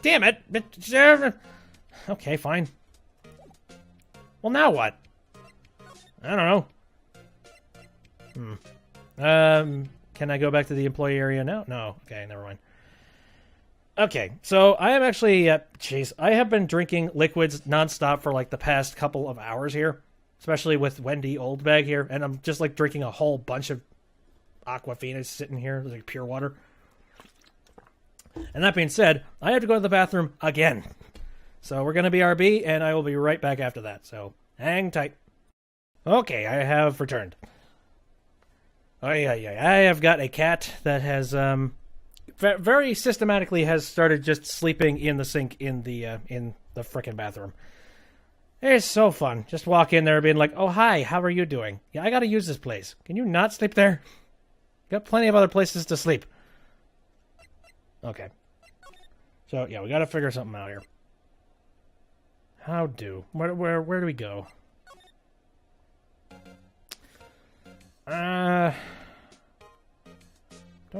Damn it! Okay, fine. Well, now what? I don't know. Can I go back to the employee area now? No. Okay, never mind. Okay, so I am actually, I have been drinking liquids nonstop for like the past couple of hours here, especially with Wendy Oldbag here, and I'm just like drinking a whole bunch of Aquafina sitting here, like pure water. And that being said, I have to go to the bathroom again. So we're going to be RB, and I will be right back after that, so hang tight. Okay, I have returned. I have got a cat that has, very systematically has started just sleeping in the sink in the frickin' bathroom. It's so fun. Just walk in there being like, oh, hi, how are you doing? Yeah, I gotta use this place. Can you not sleep there? Got plenty of other places to sleep. Okay. So, yeah, we gotta figure something out here. How do? Where do we go? Don't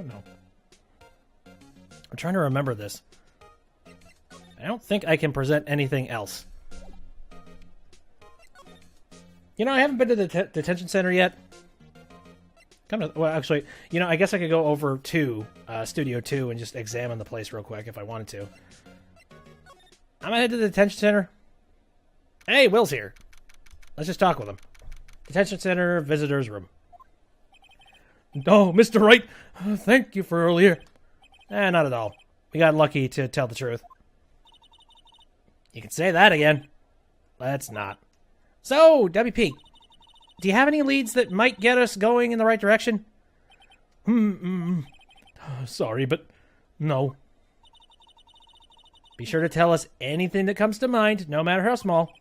know. I'm trying to remember this. I don't think I can present anything else. You know, I haven't been to the detention center yet. Well, actually, you know, I guess I could go over to Studio 2 and just examine the place real quick if I wanted to. I'm gonna head to the detention center. Hey, Will's here. Let's just talk with him. Detention center, visitors room. Oh, Mr. Wright, thank you for earlier. Not at all. We got lucky, to tell the truth. You can say that again. Let's not. So, WP, do you have any leads that might get us going in the right direction? Sorry, but no. Be sure to tell us anything that comes to mind, no matter how small.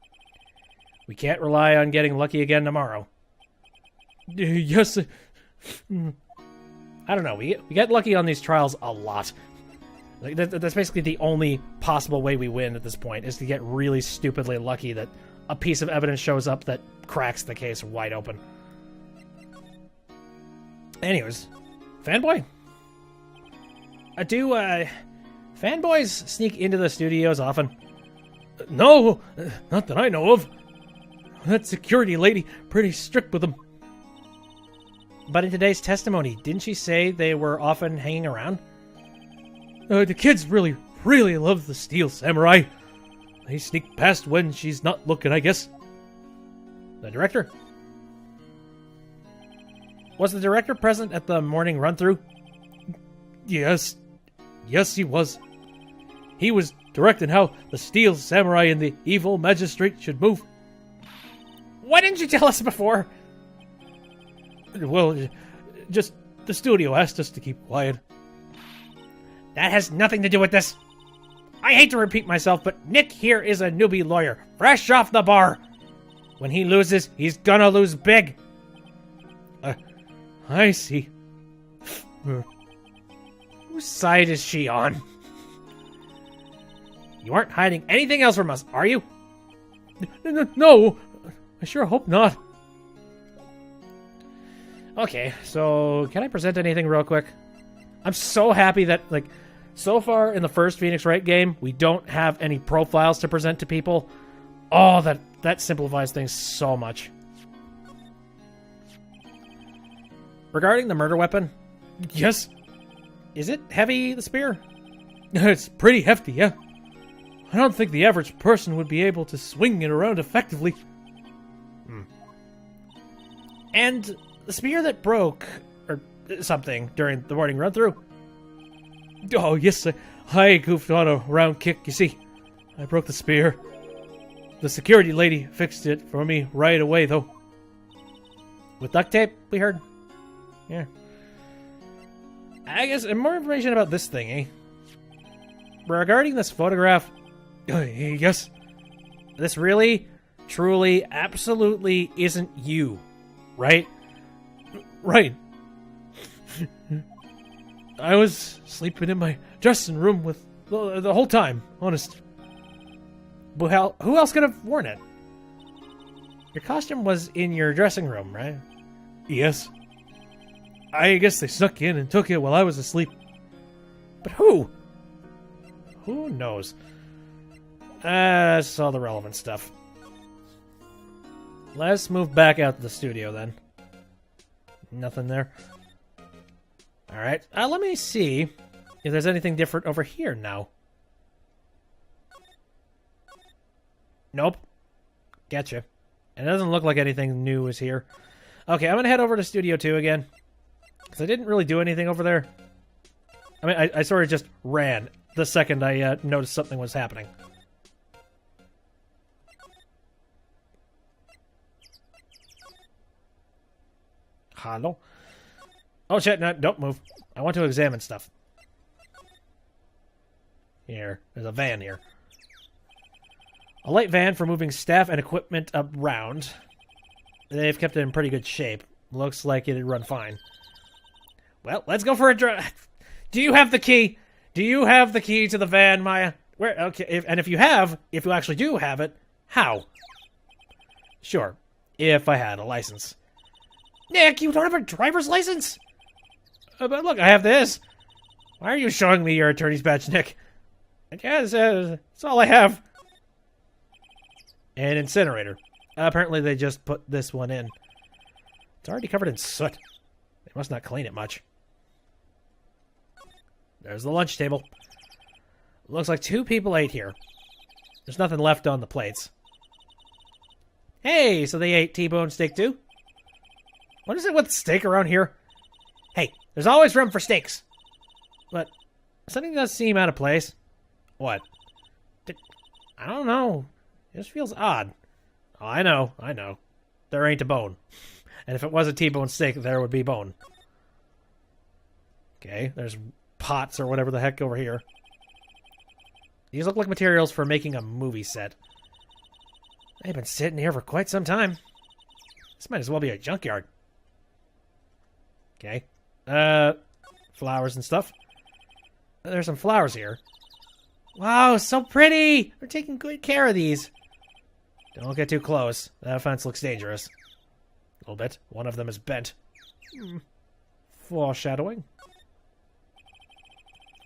We can't rely on getting lucky again tomorrow. Yes. I don't know. We get lucky on these trials a lot. Like that's basically the only possible way we win at this point, is to get really stupidly lucky that a piece of evidence shows up that cracks the case wide open. Anyways, fanboy. Do fanboys sneak into the studios often? No, not that I know of. That security lady pretty strict with them. But in today's testimony, didn't she say they were often hanging around? The kids really love the Steel Samurai. They sneak past when she's not looking, I guess. The director? Was the director present at the morning run-through? Yes, he was. He was directing how the Steel Samurai and the evil magistrate should move. Why didn't you tell us before? Well, just the studio asked us to keep quiet. That has nothing to do with this. I hate to repeat myself, but Nick here is a newbie lawyer, fresh off the bar. When he loses, he's gonna lose big. I see. Whose side is she on? You aren't hiding anything else from us, are you? No, I sure hope not. Okay, so can I present anything real quick? I'm so happy that, like, so far in the first Phoenix Wright game, we don't have any profiles to present to people. Oh, that simplifies things so much. Regarding the murder weapon, Yes, is it heavy, the spear? it's pretty hefty, yeah. I don't think the average person would be able to swing it around effectively. And the spear that broke, or something, during the morning run-through? Oh, yes, I goofed on a round kick, you see. I broke the spear. The security lady fixed it for me right away, though. With duct tape, we heard? Yeah. I guess, and more information about this thing, eh? Regarding this photograph, Yes. this really, truly, absolutely isn't you, right? Right. I was sleeping in my dressing room with the whole time, honest. Well, who else could have worn it? Your costume was in your dressing room, right? Yes. I guess they snuck in and took it while I was asleep. But who? Who knows? That's all the relevant stuff. Let's move back out to the studio then. Nothing there. Alright, let me see if there's anything different over here now. Nope. Getcha. And it doesn't look like anything new is here. Okay, I'm gonna head over to Studio 2 again. Because I didn't really do anything over there. I mean, I sort of just ran the second I noticed something was happening. Hello? Oh shit, no, don't move. I want to examine stuff. Here, there's a van here. A light van for moving staff and equipment around. They've kept it in pretty good shape. Looks like it'd run fine. Well, let's go for a drive. Do you have the key? Do you have the key to the van, Maya? Where? Okay, if you actually do have it, How? Sure, if I had a license. Nick, you don't have a driver's license? But look, I have this. Why are you showing me your attorney's badge, Nick? Yes, that's all I have. An incinerator. Apparently they just put this one in. It's already covered in soot. They must not clean it much. There's the lunch table. Looks like 2 people ate here. There's nothing left on the plates. Hey, so they ate T-bone steak too? What is it with steak around here? Hey, there's always room for steaks. But something does seem out of place. What? I don't know. It just feels odd. Oh, I know. There ain't a bone. And if it was a T-bone steak, there would be bone. Okay, there's pots or whatever the heck over here. These look like materials for making a movie set. They've been sitting here for quite some time. This might as well be a junkyard. Okay. Flowers and stuff. There's some flowers here. Wow, so pretty! They're taking good care of these. Don't get too close. That fence looks dangerous. A little bit. One of them is bent. Foreshadowing.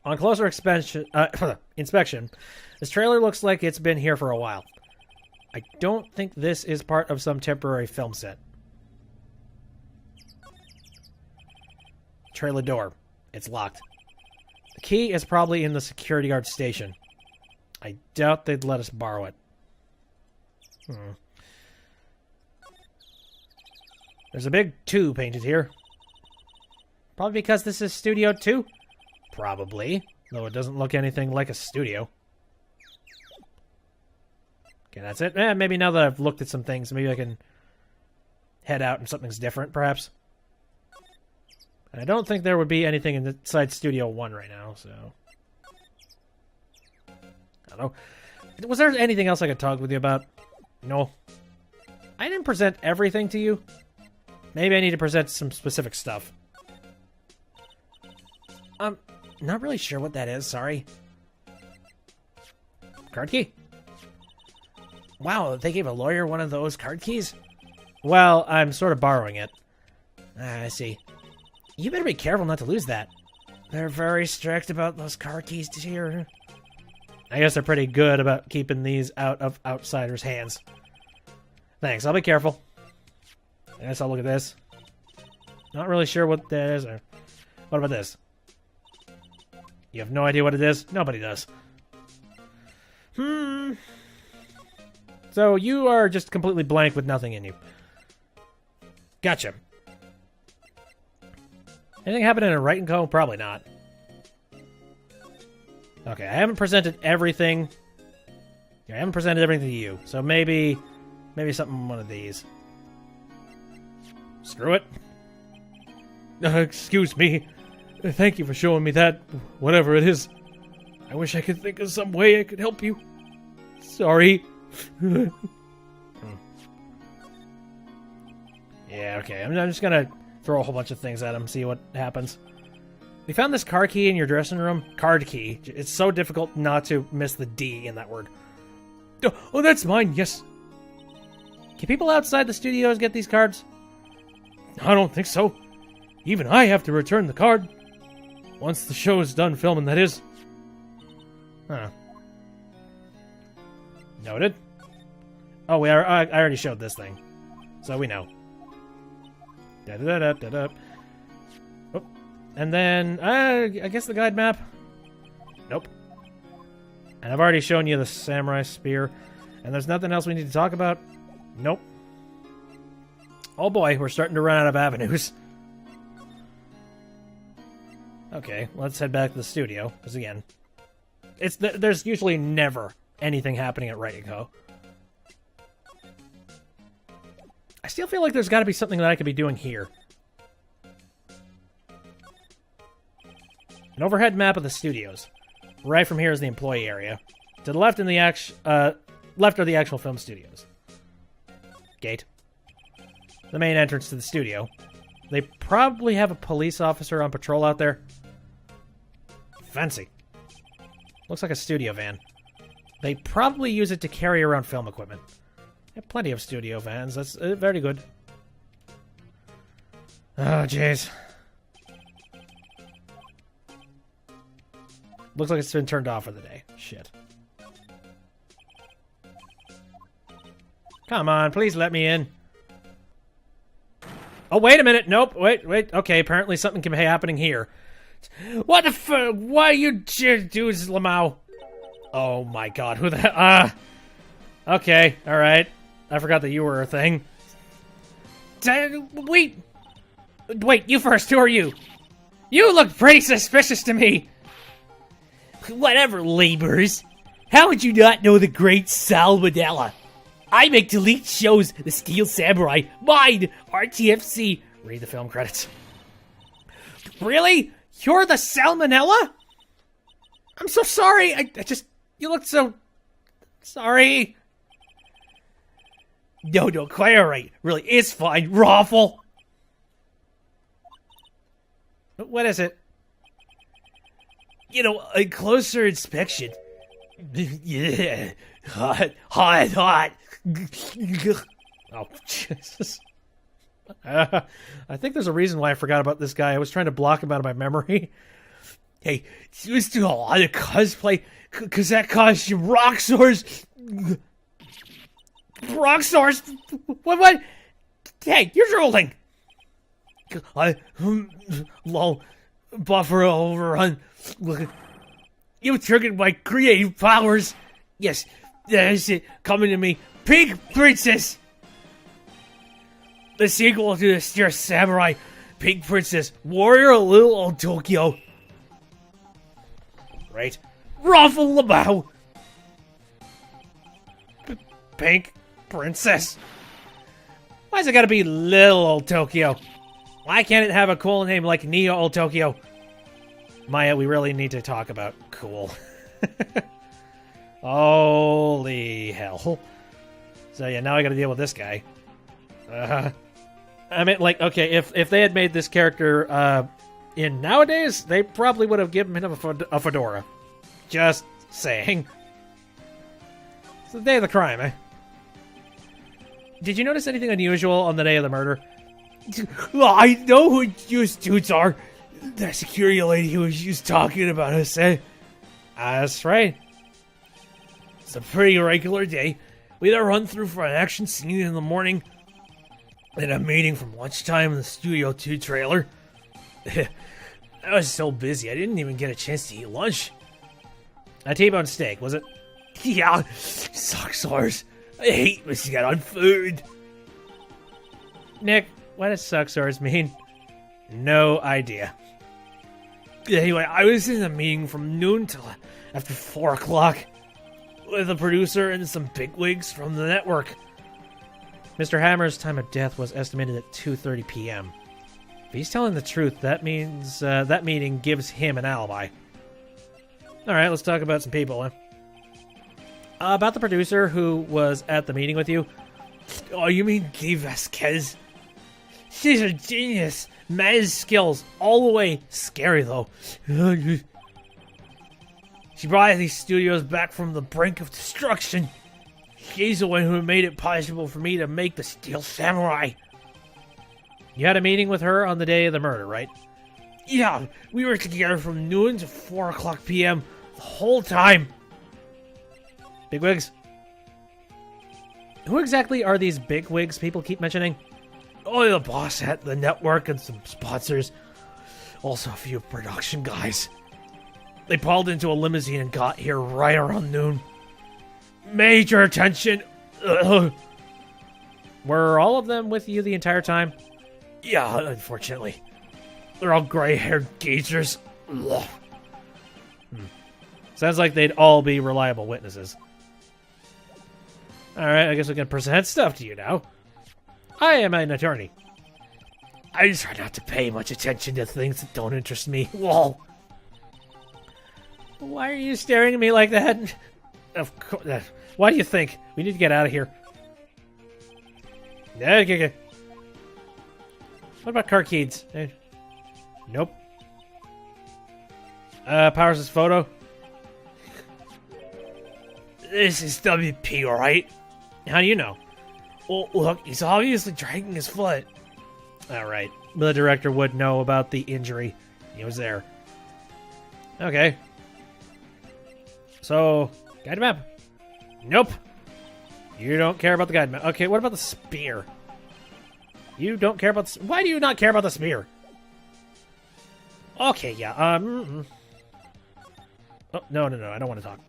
On closer inspection, this trailer looks like it's been here for a while. I don't think this is part of some temporary film set. Trailer door. It's locked. The key is probably in the security guard station. I doubt they'd let us borrow it. There's a big 2 painted here. Probably because this is Studio 2? Probably. Though it doesn't look anything like a studio. Okay, that's it. Maybe now that I've looked at some things, maybe I can head out and something's different, perhaps. And I don't think there would be anything inside Studio 1 right now, so... I don't know. Was there anything else I could talk with you about? No. I didn't present everything to you. Maybe I need to present some specific stuff. Not really sure what that is, sorry. Card key? Wow, they gave a lawyer one of those card keys? Well, I'm sort of borrowing it. I see. You better be careful not to lose that. They're very strict about those card keys here. I guess they're pretty good about keeping these out of outsiders' hands. Thanks, I'll be careful. I guess I'll look at this. Not really sure what that is. Or what about this? You have no idea what it is? Nobody does. So you are just completely blank with nothing in you. Gotcha. Anything happening in Wright and Co? Probably not. Okay, I haven't presented everything. I haven't presented everything to you, so maybe something one of these. Screw it. Excuse me. Thank you for showing me that, whatever it is. I wish I could think of some way I could help you. Sorry. Yeah, okay. I'm just gonna throw a whole bunch of things at him, see what happens. We found this car key in your dressing room. Card key. It's so difficult not to miss the D in that word. Oh, that's mine, yes. Can people outside the studios get these cards? I don't think so. Even I have to return the card. Once the show is done filming, that is. Huh. Noted. Oh, I already showed this thing. So we know. Da-da-da-da-da. Oh. And then, I guess the guide map. Nope. And I've already shown you the samurai spear. And there's nothing else we need to talk about? Nope. Oh boy, we're starting to run out of avenues. Okay, let's head back to the studio, because again, there's usually never anything happening at Wright & Co. I still feel like there's got to be something that I could be doing here. An overhead map of the studios. Right from here is the employee area. To the left in the left are the actual film studios. Gate. The main entrance to the studio. They probably have a police officer on patrol out there. Fancy. Looks like a studio van. They probably use it to carry around film equipment. They have plenty of studio vans. That's very good. Oh, jeez. Looks like it's been turned off for the day. Shit. Come on, please let me in. Oh, wait a minute. Nope. Wait. Okay, apparently something can be happening here. What the fuck? Why you doing, Lamau? Oh my god, who the okay, alright. I forgot that you were a thing. Wait, you first. Who are you? You look pretty suspicious to me. Whatever, laborers. How would you not know the great Sal Medella? I make delete shows, The Steel Samurai, mine, RTFC. Read the film credits. Really? You're the Salmonella? I'm so sorry. I just... You look so... Sorry. No, quite alright. Really, it's fine. Raffle. What is it? You know, a closer inspection. Yeah. Hot. Oh, Jesus. I think there's a reason why I forgot about this guy. I was trying to block him out of my memory. Hey, you was doing a lot of cosplay, because that caused you rock sores. Rock sores? What? Hey, you're drooling. Lol. Buffer overrun. You triggered my creative powers. Yes, that's it. Coming to me. Pink Princess. The sequel to the Steel Samurai. Pink Princess. Warrior of Little Old Tokyo. Right? Ruffle Lamau. Pink Princess. Why's it gotta be Little Old Tokyo? Why can't it have a cool name like Neo Old Tokyo? Maya, we really need to talk about cool. Holy hell. So yeah, now I gotta deal with this guy. I mean, like, okay, if they had made this character in nowadays, they probably would have given him a fedora. Just saying. It's the day of the crime, eh? Did you notice anything unusual on the day of the murder? I know who you dudes are. That security lady who was just talking about us, eh? That's right. It's a pretty regular day. We had a run through for an action scene in the morning. Then a meeting from lunchtime in the Studio 2 trailer. I was so busy, I didn't even get a chance to eat lunch. A T-bone steak, was it? Yeah, sucksores. I hate missing out on food. Nick, what does sucksores mean? No idea. Anyway, I was in a meeting from noon till after 4 o'clock with a producer and some bigwigs from the network. Mr. Hammer's time of death was estimated at 2:30 p.m. If he's telling the truth, that means that meeting gives him an alibi. Alright, let's talk about some people, huh? About the producer who was at the meeting with you. Oh, you mean Dee Vasquez? She's a genius. Mad skills all the way. Scary, though. She brought these studios back from the brink of destruction. She's the one who made it possible for me to make the Steel Samurai. You had a meeting with her on the day of the murder, right? Yeah, we were together from noon to 4 o'clock p.m. the whole time. Bigwigs? Who exactly are these bigwigs people keep mentioning? Oh, the boss at the network and some sponsors. Also a few production guys. They pulled into a limousine and got here right around noon. Major attention. Ugh. Were all of them with you the entire time? Yeah, unfortunately. They're all gray-haired geezers. Ugh. Sounds like they'd all be reliable witnesses. Alright, I guess we can present stuff to you now. I am an attorney. I just try not to pay much attention to things that don't interest me. Whoa. Why are you staring at me like that? Of course. Why do you think? We need to get out of here. Okay. What about car keys? Nope. Powers' photo? This is WP, alright? How do you know? Well, look, he's obviously dragging his foot. All right. The director would know about the injury. He was there. Okay. So, guide map. Nope. You don't care about the guide map. Okay, what about the spear? You don't care about the... Why do you not care about the spear? Okay, yeah. Oh, no, I don't want to talk.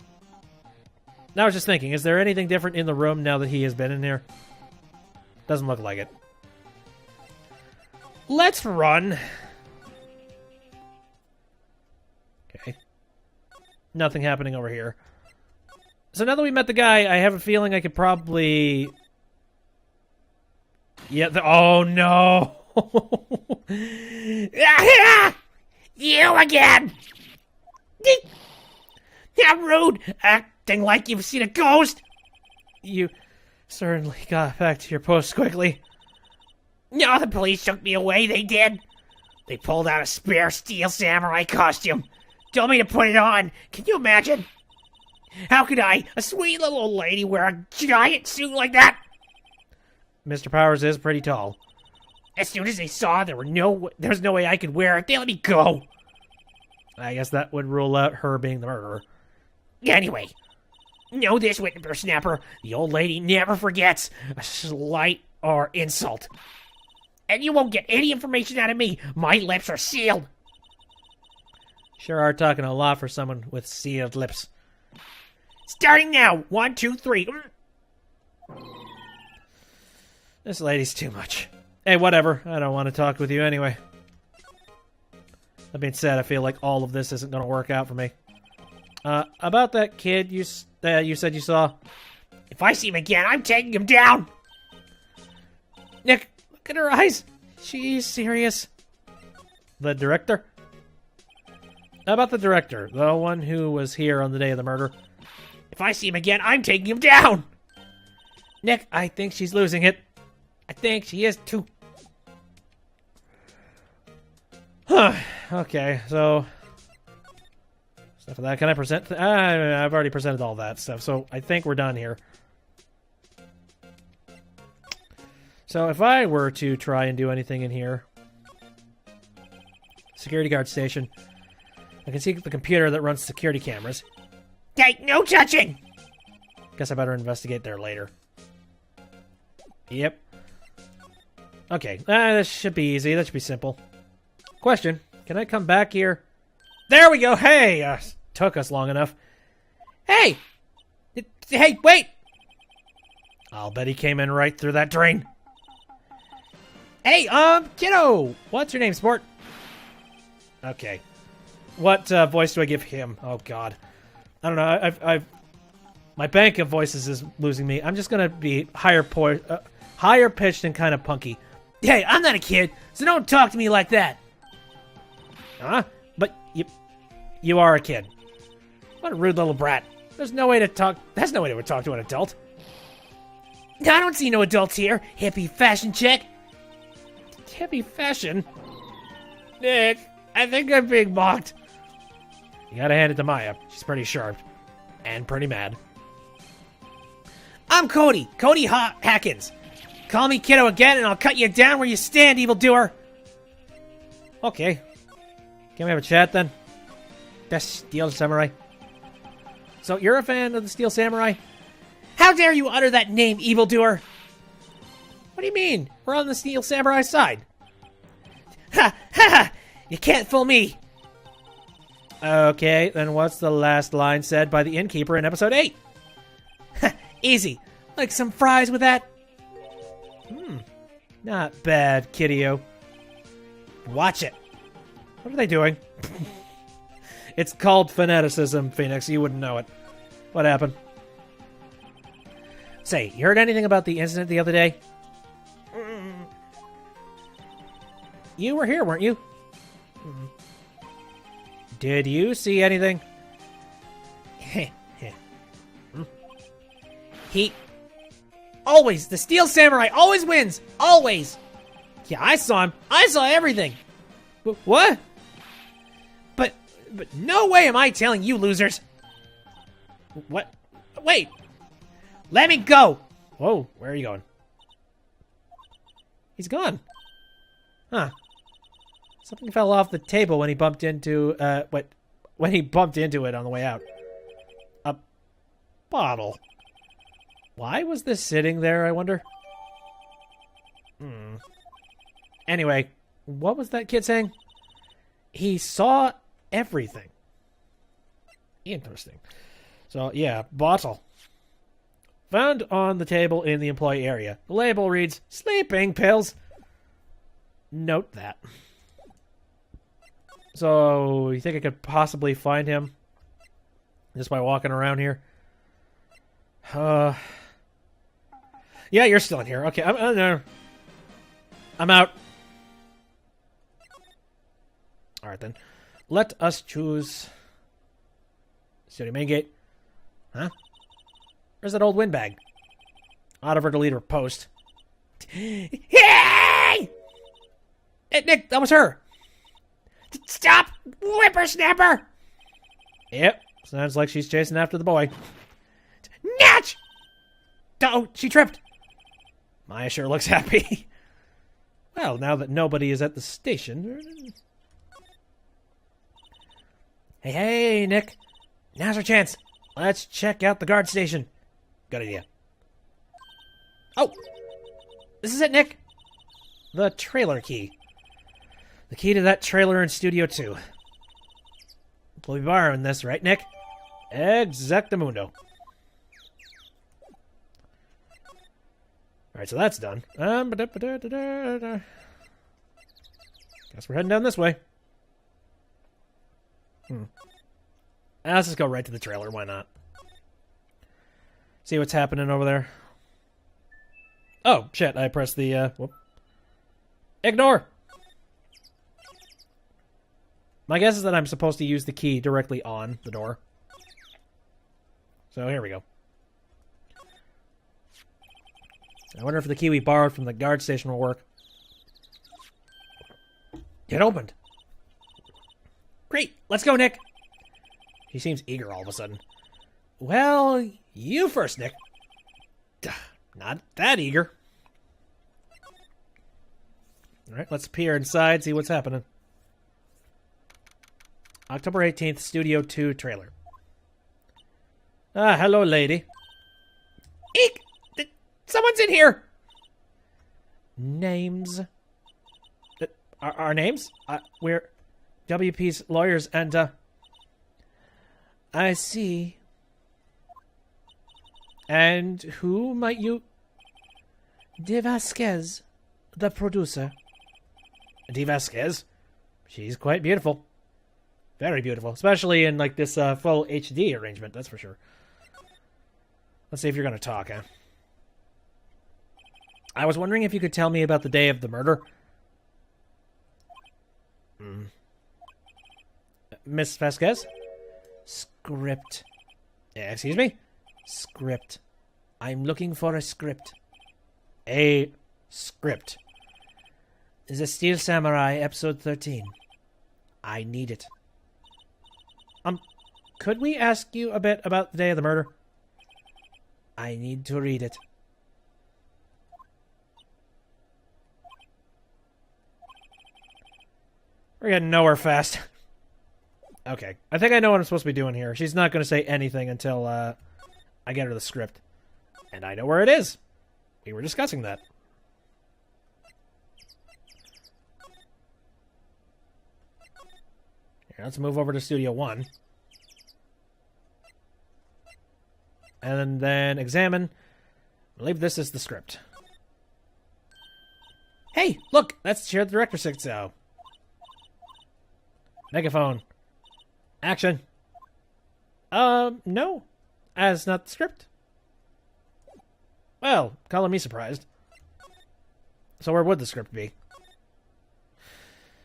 Now I was just thinking, is there anything different in the room now that he has been in here? Doesn't look like it. Let's run. Okay. Nothing happening over here. So now that we met the guy, I have a feeling I could probably... Yeah, oh no! You again! How rude! Acting like you've seen a ghost! You certainly got back to your post quickly. No, the police took me away, they did. They pulled out a spare steel samurai costume. Told me to put it on. Can you imagine? How could I, a sweet little old lady, wear a giant suit like that? Mr. Powers is pretty tall. As soon as they saw there was no way I could wear it, they let me go. I guess that would rule out her being the murderer. Anyway, know this, whippersnapper. The old lady never forgets a slight or insult. And you won't get any information out of me. My lips are sealed. Sure are talking a lot for someone with sealed lips. Starting now. 1, 2, 3. This lady's too much. Hey, whatever. I don't want to talk with you anyway. That being said, I feel like all of this isn't going to work out for me. About that kid you said you saw. If I see him again, I'm taking him down. Nick, look at her eyes. She's serious. The director? How about the director? The one who was here on the day of the murder? If I see him again, I'm taking him down. Nick, I think she's losing it. I think she is too. Okay, so... Stuff of that. Can I present? I've already presented all that stuff, so I think we're done here. So if I were to try and do anything in here... Security guard station. I can see the computer that runs security cameras. Hey, no touching! Guess I better investigate there later. Yep. Okay, that should be easy. That should be simple. Question, can I come back here? There we go! Hey! Took us long enough. Hey! Hey, wait! I'll bet he came in right through that drain. Hey, kiddo! What's your name, sport? Okay. What voice do I give him? Oh, God. I don't know. I've my bank of voices is losing me. I'm just gonna be higher pitched and kind of punky. Hey, I'm not a kid, so don't talk to me like that. Huh? But you are a kid. What a rude little brat. There's no way to talk. That's no way to talk to an adult. I don't see no adults here. Hippie fashion chick. Hippie fashion? Nick, I think I'm being mocked. You gotta hand it to Maya. She's pretty sharp. And pretty mad. I'm Cody. Cody Hackins. Call me kiddo again and I'll cut you down where you stand, evildoer. Okay. Can we have a chat then? Best Steel Samurai. So you're a fan of the Steel Samurai? How dare you utter that name, evildoer? What do you mean? We're on the Steel Samurai side. Ha! Ha! Ha! You can't fool me. Okay, then what's the last line said by the innkeeper in episode 8? Easy. Like some fries with that? Not bad, kiddio. Watch it. What are they doing? It's called fanaticism, Phoenix. You wouldn't know it. What happened? Say, you heard anything about the incident the other day? You were here, weren't you? Did you see anything? He... Always! The Steel Samurai always wins! Always! Yeah, I saw him. I saw everything. What? But no way am I telling you losers! What? Wait! Let me go! Whoa, where are you going? He's gone. Huh. Something fell off the table when he bumped into, when he bumped into it on the way out. A bottle. Why was this sitting there, I wonder? Anyway, what was that kid saying? He saw everything. Interesting. So, yeah, bottle. Found on the table in the employee area. The label reads, sleeping pills. Note that. So, you think I could possibly find him just by walking around here? Yeah, you're still in here. Okay, I'm out. Alright then. Let us choose Studio main gate. Huh? Where's that old windbag? Oliver delete her post. Hey! Hey, Nick, that was her. Stop, whippersnapper! Yep, sounds like she's chasing after the boy. Natch! Oh, she tripped. Maya sure looks happy. Well, now that nobody is at the station... Hey, Nick. Now's our chance. Let's check out the guard station. Good idea. Oh! This is it, Nick. The trailer key. The key to that trailer in Studio 2. We'll be borrowing this, right, Nick? Exactamundo. Alright, so that's done. Guess we're heading down this way. Let's just go right to the trailer. Why not? See what's happening over there. Oh, shit. I pressed the, whoop. Ignore! My guess is that I'm supposed to use the key directly on the door. So here we go. I wonder if the key we borrowed from the guard station will work. It opened. Great. Let's go, Nick. He seems eager all of a sudden. Well, you first, Nick. Not that eager. All right, let's peer inside, see what's happening. October 18th, Studio 2 trailer. Ah, hello, lady. Eek! Someone's in here! Names. Our names? We're WP's lawyers and, I see. And who might you... De Vasquez, the producer. De Vasquez? She's quite beautiful. Very beautiful. Especially in, like, this full HD arrangement, that's for sure. Let's see if you're going to talk, huh? I was wondering if you could tell me about the day of the murder. Miss Vasquez? Script. Excuse me? Script. I'm looking for a script. A script. The Steel Samurai, episode 13. I need it. Could we ask you a bit about the day of the murder? I need to read it. We're getting nowhere fast. Okay. I think I know what I'm supposed to be doing here. She's not going to say anything until I get her the script. And I know where it is. We were discussing that. Here, let's move over to Studio 1. And then examine. I believe this is the script. Hey, look! That's Chair the Director 6-0. Megaphone. Action. No. As not the script. Well, calling me surprised. So where would the script be?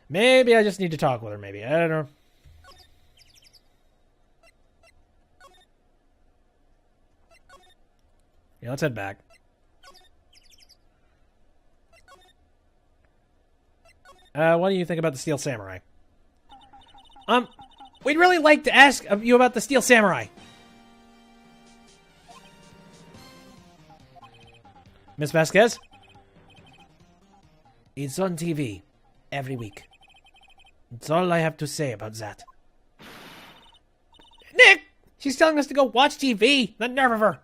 Maybe I just need to talk with her, maybe. I don't know. Yeah, let's head back. What do you think about the Steel Samurai? We'd really like to ask you about the Steel Samurai. Miss Vasquez? It's on TV every week. That's all I have to say about that. Nick! She's telling us to go watch TV. The nerve of her.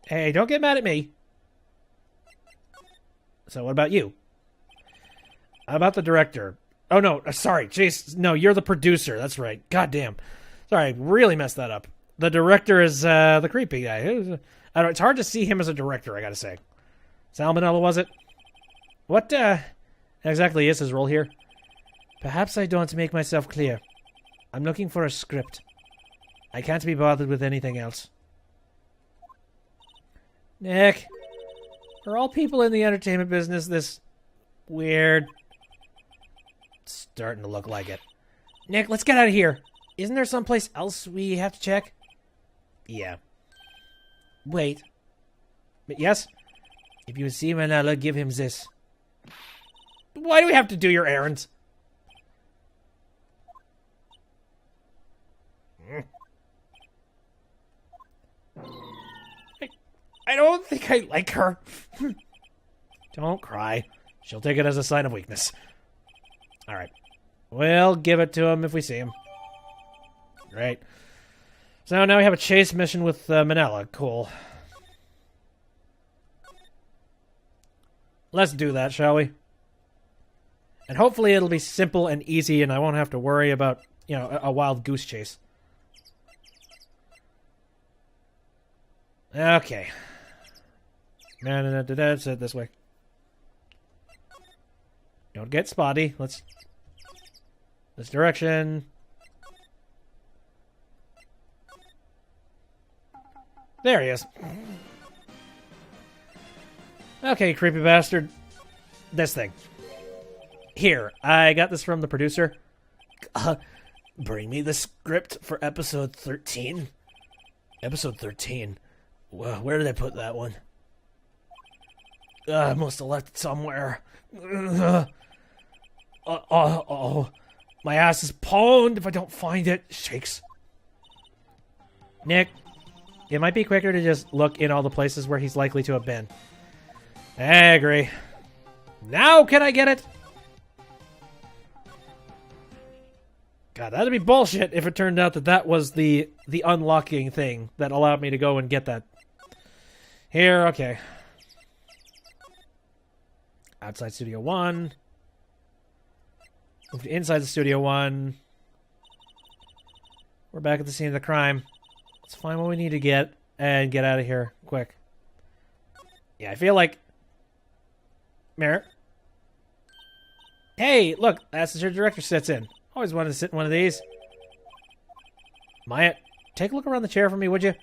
Hey, don't get mad at me. So what about you? How about the director? Oh, no, sorry. Jeez, no, you're the producer. That's right. God damn. Sorry, I really messed that up. The director is the creepy guy. I don't know, it's hard to see him as a director, I gotta say. Salmonella, was it? What exactly is his role here? Perhaps I don't make myself clear. I'm looking for a script. I can't be bothered with anything else. Nick, are all people in the entertainment business this weird? It's starting to look like it. Nick, let's get out of here. Isn't there someplace else we have to check? Yeah. Wait. Yes? If you see Manala, give him this. Why do we have to do your errands? I don't think I like her. Don't cry. She'll take it as a sign of weakness. Alright. We'll give it to him if we see him. Right. So now we have a chase mission with Manila. Cool. Let's do that, shall we? And hopefully it'll be simple and easy and I won't have to worry about, you know, a wild goose chase. Okay. That's it this way. Don't get spotty. Let's... This direction. There he is. Okay, creepy bastard. This thing. Here, I got this from the producer. Bring me the script for episode 13. Episode 13? Where did I put that one? I must have left it somewhere. Oh. My ass is pwned if I don't find it. Shakes. Nick, it might be quicker to just look in all the places where he's likely to have been. I agree. Now can I get it? God, that'd be bullshit if it turned out that that was the unlocking thing that allowed me to go and get that. Here, okay. Outside Studio 1. Move to inside the Studio 1. We're back at the scene of the crime. Let's find what we need to get and get out of here quick. Yeah, I feel like... Merritt? Hey, look, that's your director sits in. Always wanted to sit in one of these. Maya, take a look around the chair for me, would you?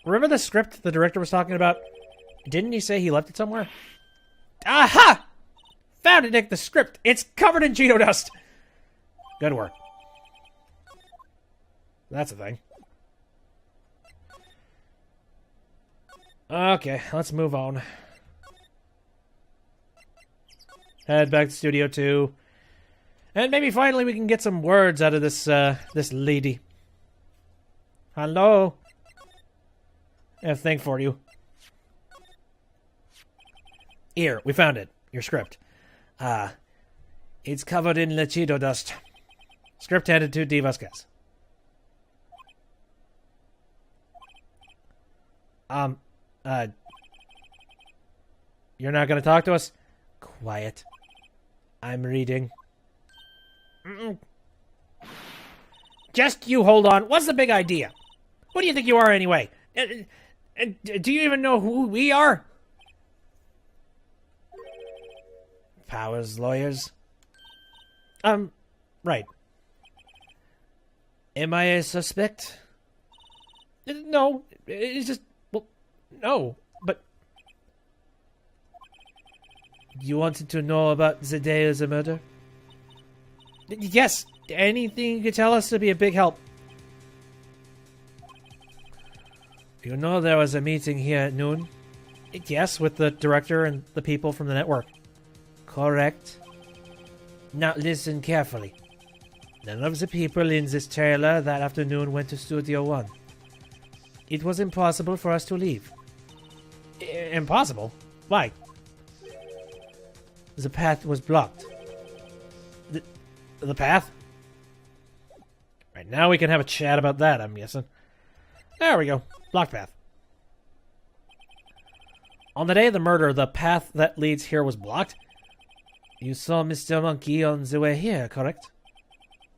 Remember the script the director was talking about? Didn't he say he left it somewhere? Aha! Found it, Nick, the script. It's covered in Cheeto dust. Good work. That's a thing. Okay, let's move on. Head back to Studio 2. And maybe finally we can get some words out of this, this lady. Hello? I have a thing for you. Here, we found it. Your script. It's covered in Cheeto dust. Script handed to D. Vasquez. You're not gonna talk to us? Quiet. I'm reading. Just you hold on. What's the big idea? Who do you think you are anyway? Do you even know who we are? Powers lawyers? Right. Am I a suspect? No, it's just... Well, no, but... You wanted to know about the day of the murder? Yes, anything you could tell us would be a big help. You know there was a meeting here at noon? Yes, with the director and the people from the network. Correct. Now listen carefully. None of the people in this trailer that afternoon went to Studio 1. It was impossible for us to leave. Impossible? Why? The path was blocked. The path? Right, now we can have a chat about that, I'm guessing. There we go. Blocked path. On the day of the murder, the path that leads here was blocked? You saw Mr. Monkey on the way here, correct?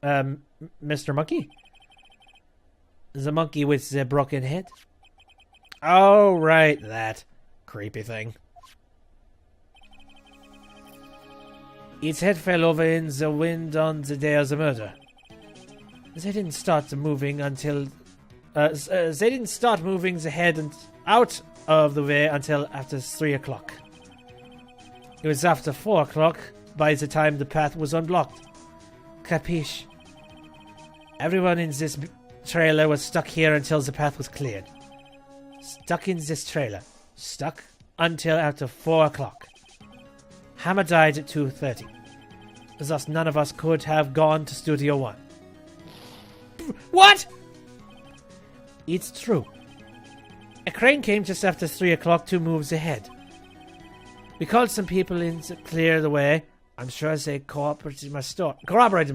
Mr. Monkey? The monkey with the broken head? Oh, right, that creepy thing. Its head fell over in the wind on the day of the murder. They didn't start moving until... they didn't start moving the head out of the way until after 3 o'clock. It was after 4 o'clock by the time the path was unblocked. Capiche? Everyone in this trailer was stuck here until the path was cleared. Stuck in this trailer. Stuck until after 4 o'clock. Hammer died at 2:30. Thus none of us could have gone to Studio One. What? It's true. A crane came just after 3 o'clock to move the head. We called some people in to clear the way. I'm sure they corroborated my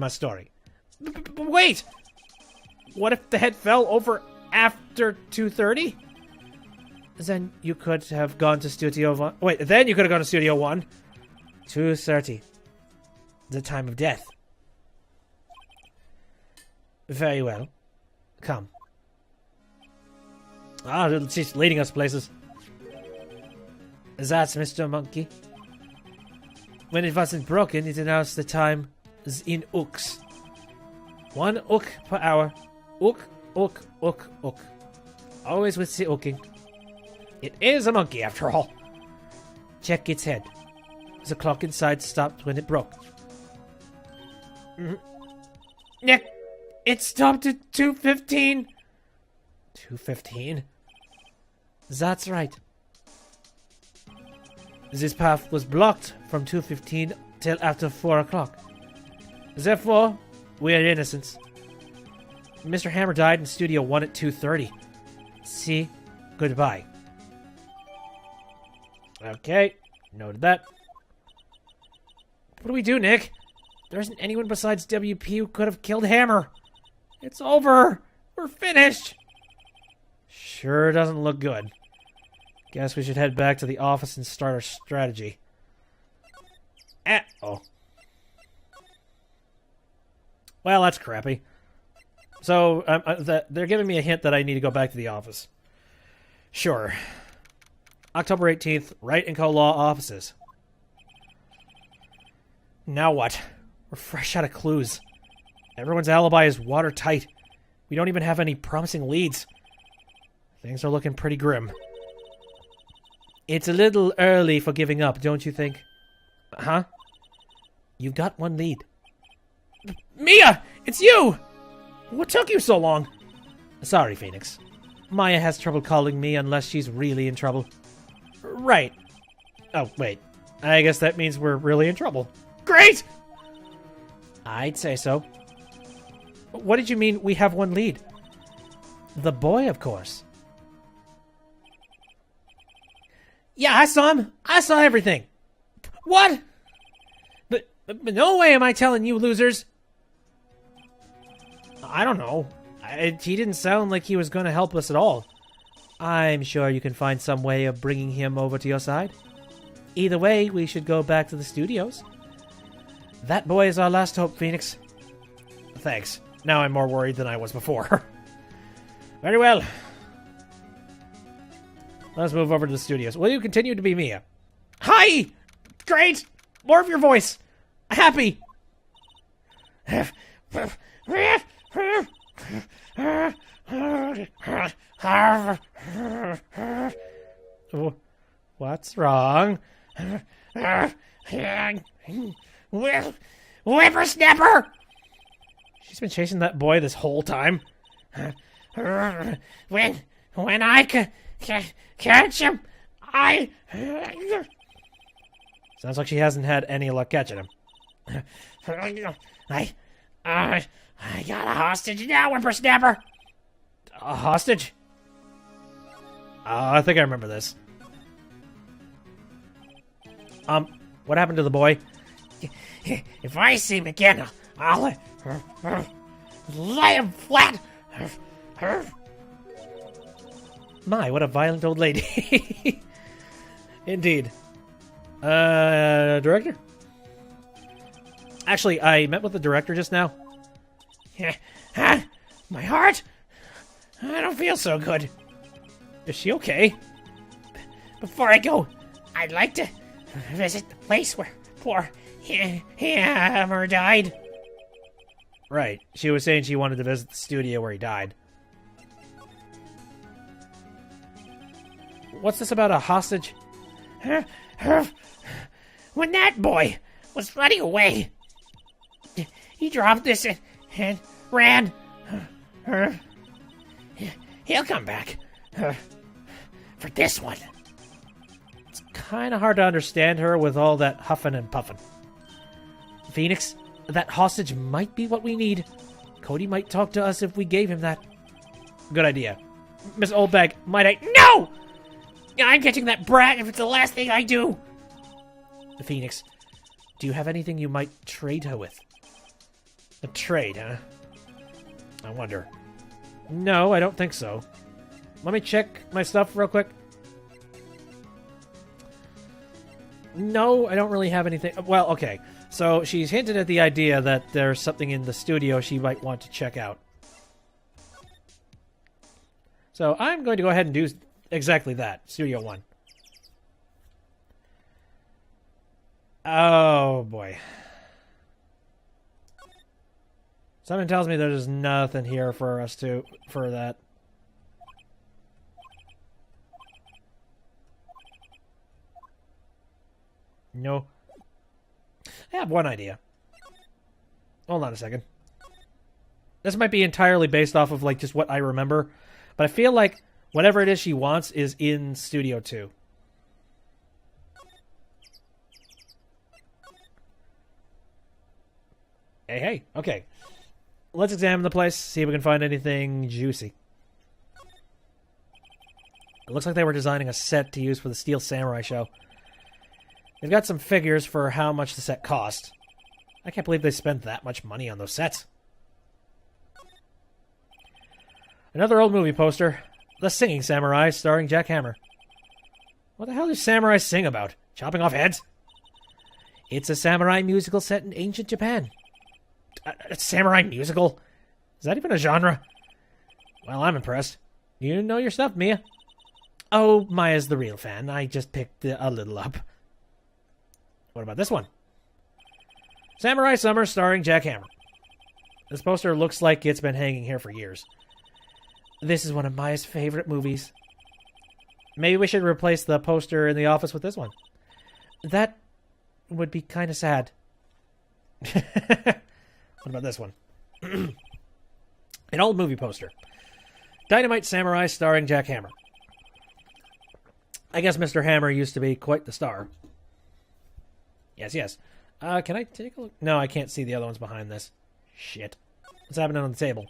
story. Wait! What if the head fell over after 2:30? Then you could have gone to Studio One. Wait, then you could have gone to Studio One. 2:30. The time of death. Very well. Come. Ah, she's leading us places. That's Mr. Monkey. When it wasn't broken, it announced the time in ooks. 1 ook per hour. Ook, ook, ook, ook. Always with the ooking. It is a monkey, after all. Check its head. The clock inside stopped when it broke. Nick, it stopped at 2:15. 2:15? That's right. This path was blocked from 2:15 till after 4 o'clock. Therefore, we are innocent. Mr. Hammer died in Studio 1 at 2:30. See? Goodbye. Okay, noted that. What do we do, Nick? There isn't anyone besides WP who could have killed Hammer. It's over. We're finished. Sure doesn't look good. Guess we should head back to the office and start our strategy. Oh. Well, that's crappy. So, they're giving me a hint that I need to go back to the office. Sure. October 18th, Wright & Co. Law offices. Now what? We're fresh out of clues. Everyone's alibi is watertight. We don't even have any promising leads. Things are looking pretty grim. It's a little early for giving up, don't you think? Huh? You've got one lead. Mia! It's you! What took you so long? Sorry, Phoenix. Maya has trouble calling me unless she's really in trouble. Right. Oh, wait. I guess that means we're really in trouble. Great! I'd say so. What did you mean we have one lead? The boy, of course. Yeah, I saw him. I saw everything. What? But no way am I telling you losers. I don't know. He didn't sound like he was going to help us at all. I'm sure you can find some way of bringing him over to your side. Either way, we should go back to the studios. That boy is our last hope, Phoenix. Thanks. Now I'm more worried than I was before. Very well. Let's move over to the studios. Will you continue to be Mia? Hi! Great! More of your voice. Happy. What's wrong? Whippersnapper! She's been chasing that boy this whole time. When I catch him, I... Sounds like she hasn't had any luck catching him. I got a hostage now, Whippersnapper. A hostage? I think I remember this. What happened to the boy? If I see him again, I'll lay him flat. My, what a violent old lady. Indeed. Director? Actually, I met with the director just now. Huh? My heart? I don't feel so good. Is she okay? Before I go, I'd like to visit the place where poor Hammer died. Right. She was saying she wanted to visit the studio where he died. What's this about a hostage? When that boy was running away, he dropped this and ran. He'll come back for this one. It's kind of hard to understand her with all that huffing and puffing. Phoenix, that hostage might be what we need. Cody might talk to us if we gave him that. Good idea. Miss Oldbag, might I... No! I'm catching that brat if it's the last thing I do. Phoenix, do you have anything you might trade her with? A trade, huh? I wonder. No, I don't think so. Let me check my stuff real quick. No, I don't really have anything. Well, okay. So she's hinted at the idea that there's something in the studio she might want to check out. So I'm going to go ahead and do exactly that. Studio 1. Oh, boy. Something tells me there's nothing here for us to... for that. No. I have one idea. Hold on a second. This might be entirely based off of, like, just what I remember. But I feel like whatever it is she wants is in Studio 2. Hey. Okay. Let's examine the place, see if we can find anything juicy. It looks like they were designing a set to use for the Steel Samurai show. They've got some figures for how much the set cost. I can't believe they spent that much money on those sets. Another old movie poster. The Singing Samurai, starring Jack Hammer. What the hell do samurai sing about? Chopping off heads? It's a samurai musical set in ancient Japan. A samurai musical? Is that even a genre? Well, I'm impressed. You know your stuff, Mia. Oh, Maya's the real fan. I just picked a little up. What about this one? Samurai Summer, starring Jack Hammer. This poster looks like it's been hanging here for years. This is one of Maya's favorite movies. Maybe we should replace the poster in the office with this one. That would be kind of sad. What about this one? An old movie poster. Dynamite Samurai, starring Jack Hammer. I guess Mr. Hammer used to be quite the star. Yes. Can I take a look? No, I can't see the other ones behind this. Shit. What's happening on the table?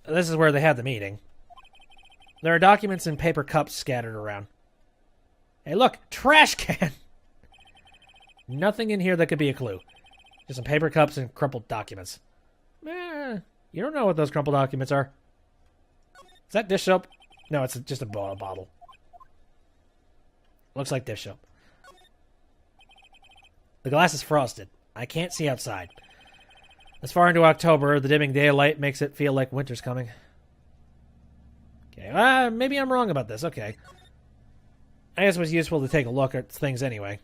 This is where they had the meeting. There are documents and paper cups scattered around. Hey, look! Trash can! Nothing in here that could be a clue. Just some paper cups and crumpled documents. You don't know what those crumpled documents are. Is that dish soap? No, it's just a bottle. Looks like dish soap. The glass is frosted. I can't see outside. As far into October, the dimming daylight makes it feel like winter's coming. Okay, maybe I'm wrong about this. Okay. I guess it was useful to take a look at things anyway.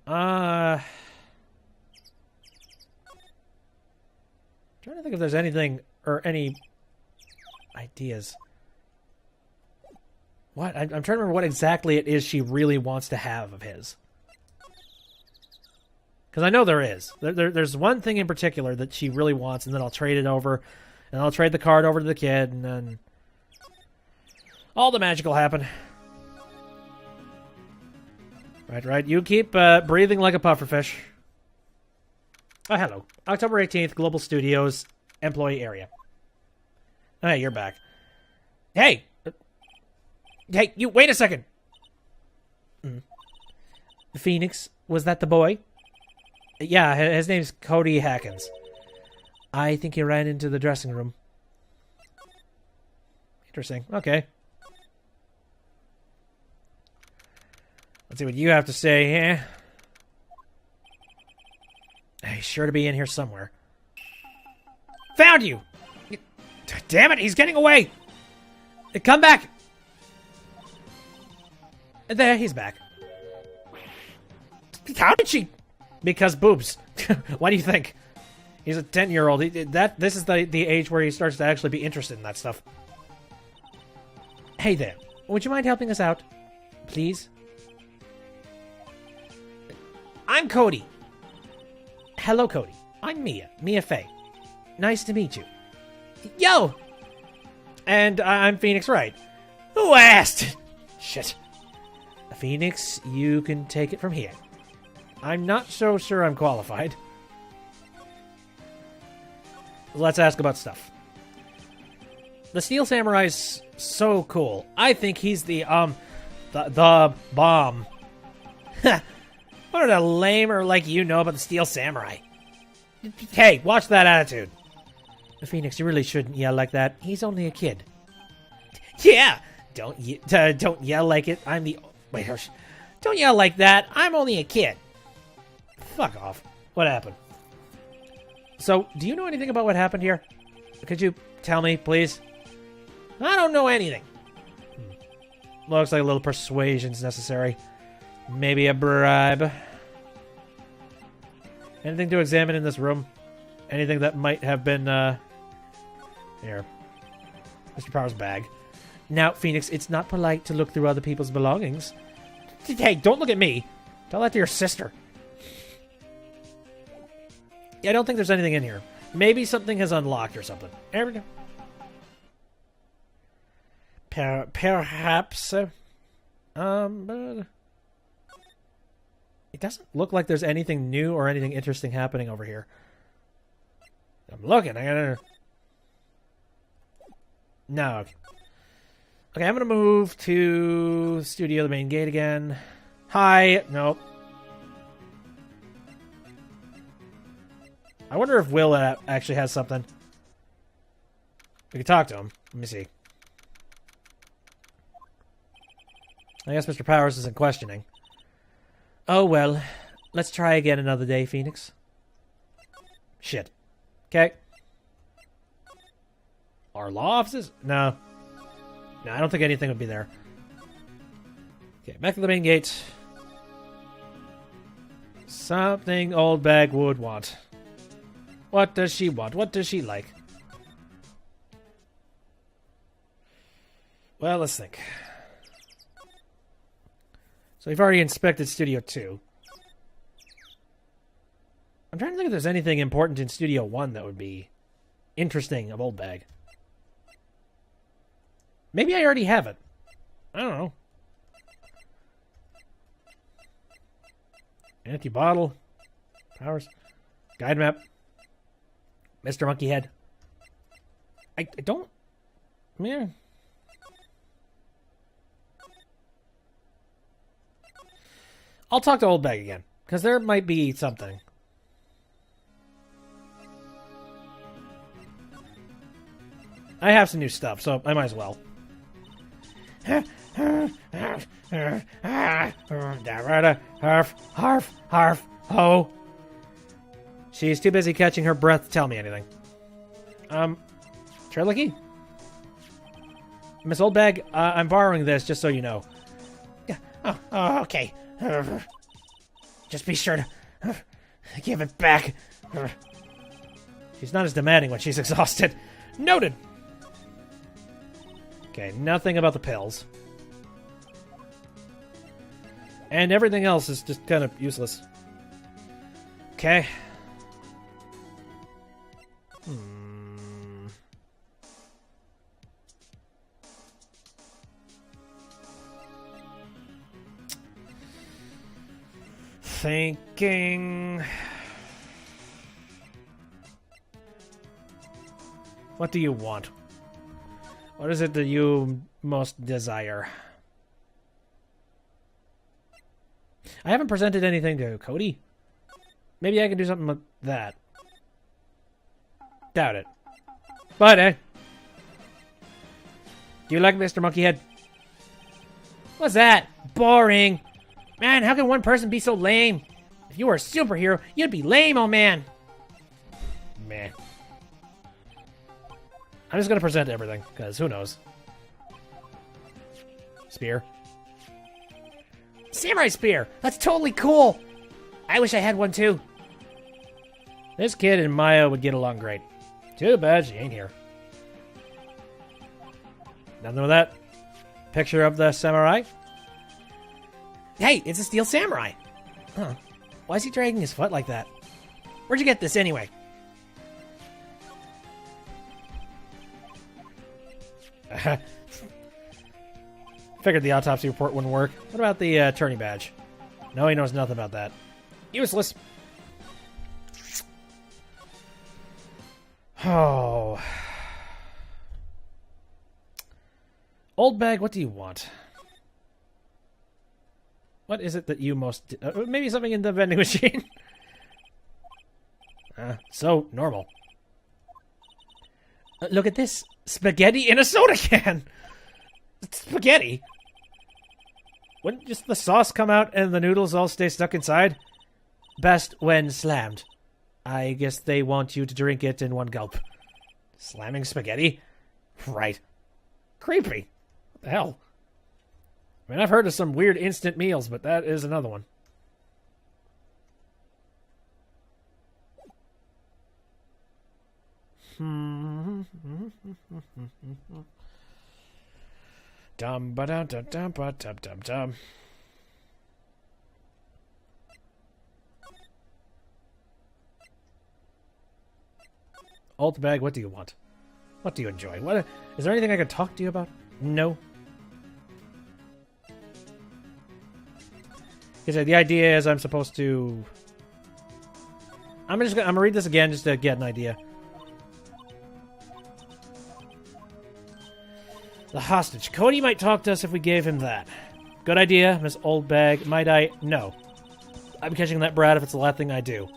Trying to think if there's anything or any ideas. What? I'm trying to remember what exactly it is she really wants to have of his. Because I know there is. There's one thing in particular that she really wants, and then I'll trade it over, and I'll trade the card over to the kid, and then all the magic will happen. Right. You keep breathing like a pufferfish. Oh, hello. October 18th, Global Studios, employee area. Hey, you're back. Hey, you, wait a second. Phoenix, was that the boy? Yeah, his name's Cody Hackins. I think he ran into the dressing room. Interesting. Okay. Let's see what you have to say here. He's sure to be in here somewhere. Found you! Damn it, he's getting away! Come back! There, he's back. How did she? Because boobs. Why do you think? He's a 10-year-old. This is the age where he starts to actually be interested in that stuff. Hey there. Would you mind helping us out? Please? I'm Cody. Hello, Cody. I'm Mia Fey. Nice to meet you. Yo! And I'm Phoenix Wright. Who asked? Shit. Phoenix, you can take it from here. I'm not so sure I'm qualified. Let's ask about stuff. The Steel Samurai's so cool. I think he's the bomb. What did a lamer like you know about the Steel Samurai? Hey, watch that attitude. Phoenix, you really shouldn't yell like that. He's only a kid. Yeah! Don't yell like it. I'm the... Wait, don't yell like that. I'm only a kid. Fuck off. What happened? So, do you know anything about what happened here? Could you tell me, please? I don't know anything. Looks like a little persuasion's necessary. Maybe a bribe. Anything to examine in this room? Anything that might have been, Here. Mr. Power's bag. Now, Phoenix, it's not polite to look through other people's belongings. Hey, don't look at me. Tell that to your sister. Yeah, I don't think there's anything in here. Maybe something has unlocked or something. There we go. Perhaps. It doesn't look like there's anything new or anything interesting happening over here. I'm looking. I gotta... No. Okay, I'm gonna move to studio, the main gate again. Hi. Nope. I wonder if Will actually has something. We can talk to him. Let me see. I guess Mr. Powers isn't questioning. Oh, well. Let's try again another day, Phoenix. Shit. Okay. Our law offices? No. No, I don't think anything would be there. Okay, back to the main gate. Something old bag would want. What does she want? What does she like? Well, let's think. So we've already inspected Studio 2. I'm trying to think if there's anything important in Studio 1 that would be interesting of old bag. Maybe I already have it. I don't know. Empty bottle. Powers. Guide map. Mr. Monkey Head. I don't... Yeah. I'll talk to Old Bag again, because there might be something. I have some new stuff, so I might as well. Harf, harf, ho. She's too busy catching her breath to tell me anything. Trilogy? Miss Oldbag, I'm borrowing this, just so you know. Oh, okay. Just be sure to give it back. She's not as demanding when she's exhausted. Noted! Okay, nothing about the pills. And everything else is just kind of useless. Okay. Thinking... What do you want? What is it that you most desire? I haven't presented anything to Cody. Maybe I can do something with that. Doubt it. But, do you like Mr. Monkeyhead? What's that? Boring. Man, how can one person be so lame? If you were a superhero, you'd be lame, oh man. Meh. I'm just gonna present everything, because who knows? Spear. Samurai spear! That's totally cool! I wish I had one too. This kid and Maya would get along great. Too bad she ain't here. Nothing with that. Picture of the samurai. Hey, it's a steel samurai. Huh. Why is he dragging his foot like that? Where'd you get this anyway? Figured the autopsy report wouldn't work. What about the attorney badge? No, he knows nothing about that. Useless. Oh. Old bag, what do you want? What is it that you most... maybe something in the vending machine? So normal. Look at this. Spaghetti in a soda can! Spaghetti? Wouldn't just the sauce come out and the noodles all stay stuck inside? Best when slammed. I guess they want you to drink it in one gulp. Slamming spaghetti? Right. Creepy. What the hell? I mean, I've heard of some weird instant meals, but that is another one. Dum ba dum dum dum ba dum dum dum. Alt bag, what do you want? What do you enjoy? What is there anything I can talk to you about? No. Because the idea is I'm supposed to. I'm gonna read this again just to get an idea. The hostage. Cody might talk to us if we gave him that. Good idea, Miss Oldbag. Might I? No. I'm catching that brat if it's the last thing I do.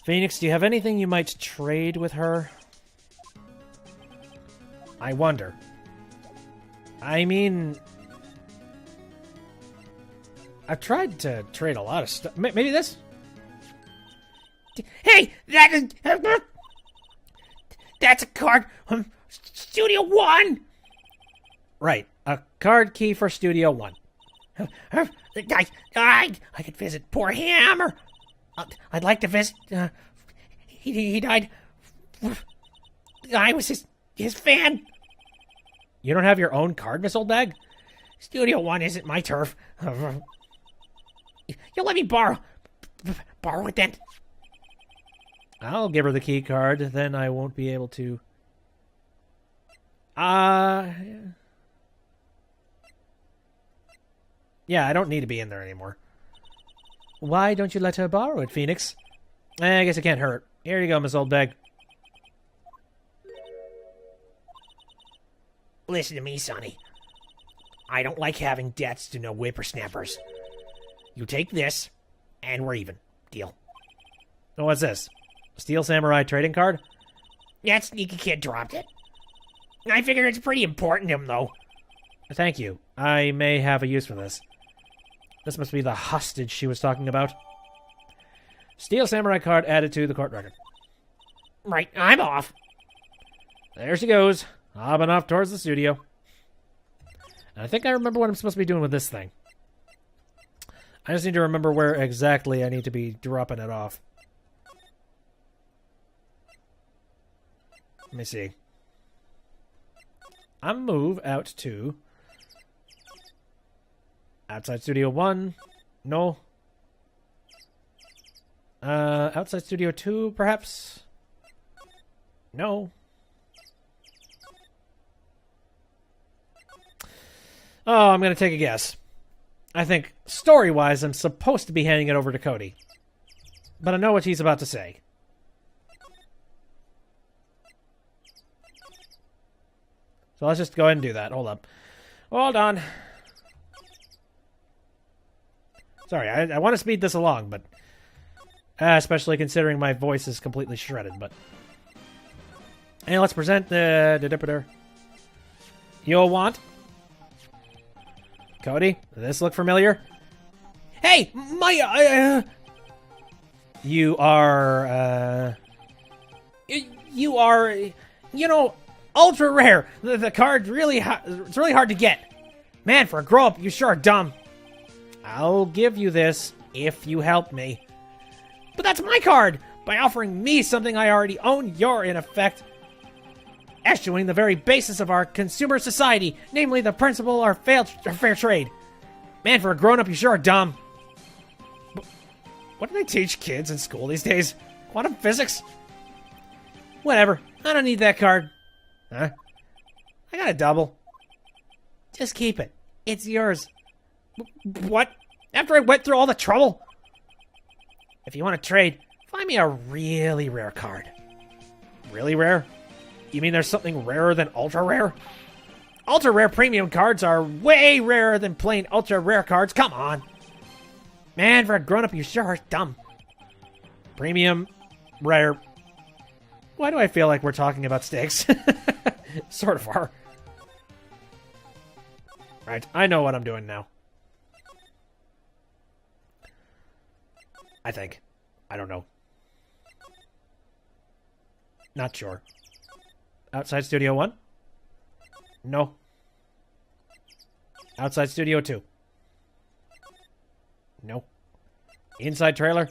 Phoenix, do you have anything you might trade with her? I wonder. I mean... I've tried to trade a lot of stuff. Maybe this? Hey! That's a card from Studio One! Right. A card key for Studio One. I could visit poor Hammer. I'd like to visit. He died. I was his fan. You don't have your own card, Miss Oldbag? Studio One isn't my turf. You'll let me borrow it then. I'll give her the key card, then I won't be able to. Yeah, I don't need to be in there anymore. Why don't you let her borrow it, Phoenix? I guess it can't hurt. Here you go, Miss Oldbag. Listen to me, Sonny. I don't like having debts to no whippersnappers. You take this, and we're even. Deal. Oh, what's this? Steel Samurai trading card? That sneaky kid dropped it. I figure it's pretty important to him, though. Thank you. I may have a use for this. This must be the hostage she was talking about. Steel Samurai card added to the court record. Right, I'm off. There she goes, hopping off towards the studio. And I think I remember what I'm supposed to be doing with this thing. I just need to remember where exactly I need to be dropping it off. Let me see. I'll move out to... Outside Studio 1. No. Outside Studio 2, perhaps? No. Oh, I'm going to take a guess. I think, story-wise, I'm supposed to be handing it over to Cody. But I know what he's about to say. So let's just go ahead and do that. Hold up. Hold on. Sorry, I want to speed this along, but... especially considering my voice is completely shredded, but... And let's present the Dipiter. You'll want... Cody, does this look familiar? Hey, my, You are, You are, ultra rare. The card's really it's really hard to get. Man, for a grow-up, you sure are dumb. I'll give you this if you help me. But that's my card! By offering me something I already own, you're, in effect, eschewing the very basis of our consumer society, namely the principle of fair trade. Man, for a grown-up, you sure are dumb. What do they teach kids in school these days? Quantum physics? Whatever. I don't need that card. Huh? I got a double. Just keep it. It's yours. What? After I went through all the trouble? If you want to trade, find me a really rare card. Really rare? You mean there's something rarer than ultra rare? Ultra rare premium cards are way rarer than plain ultra rare cards. Come on. Man, for a grown-up, you sure are dumb. Premium, rare. Why do I feel like we're talking about steaks? Sort of are. Right, I know what I'm doing now. I think. I don't know. Not sure. Outside Studio 1? No. Outside Studio 2? No. Inside trailer?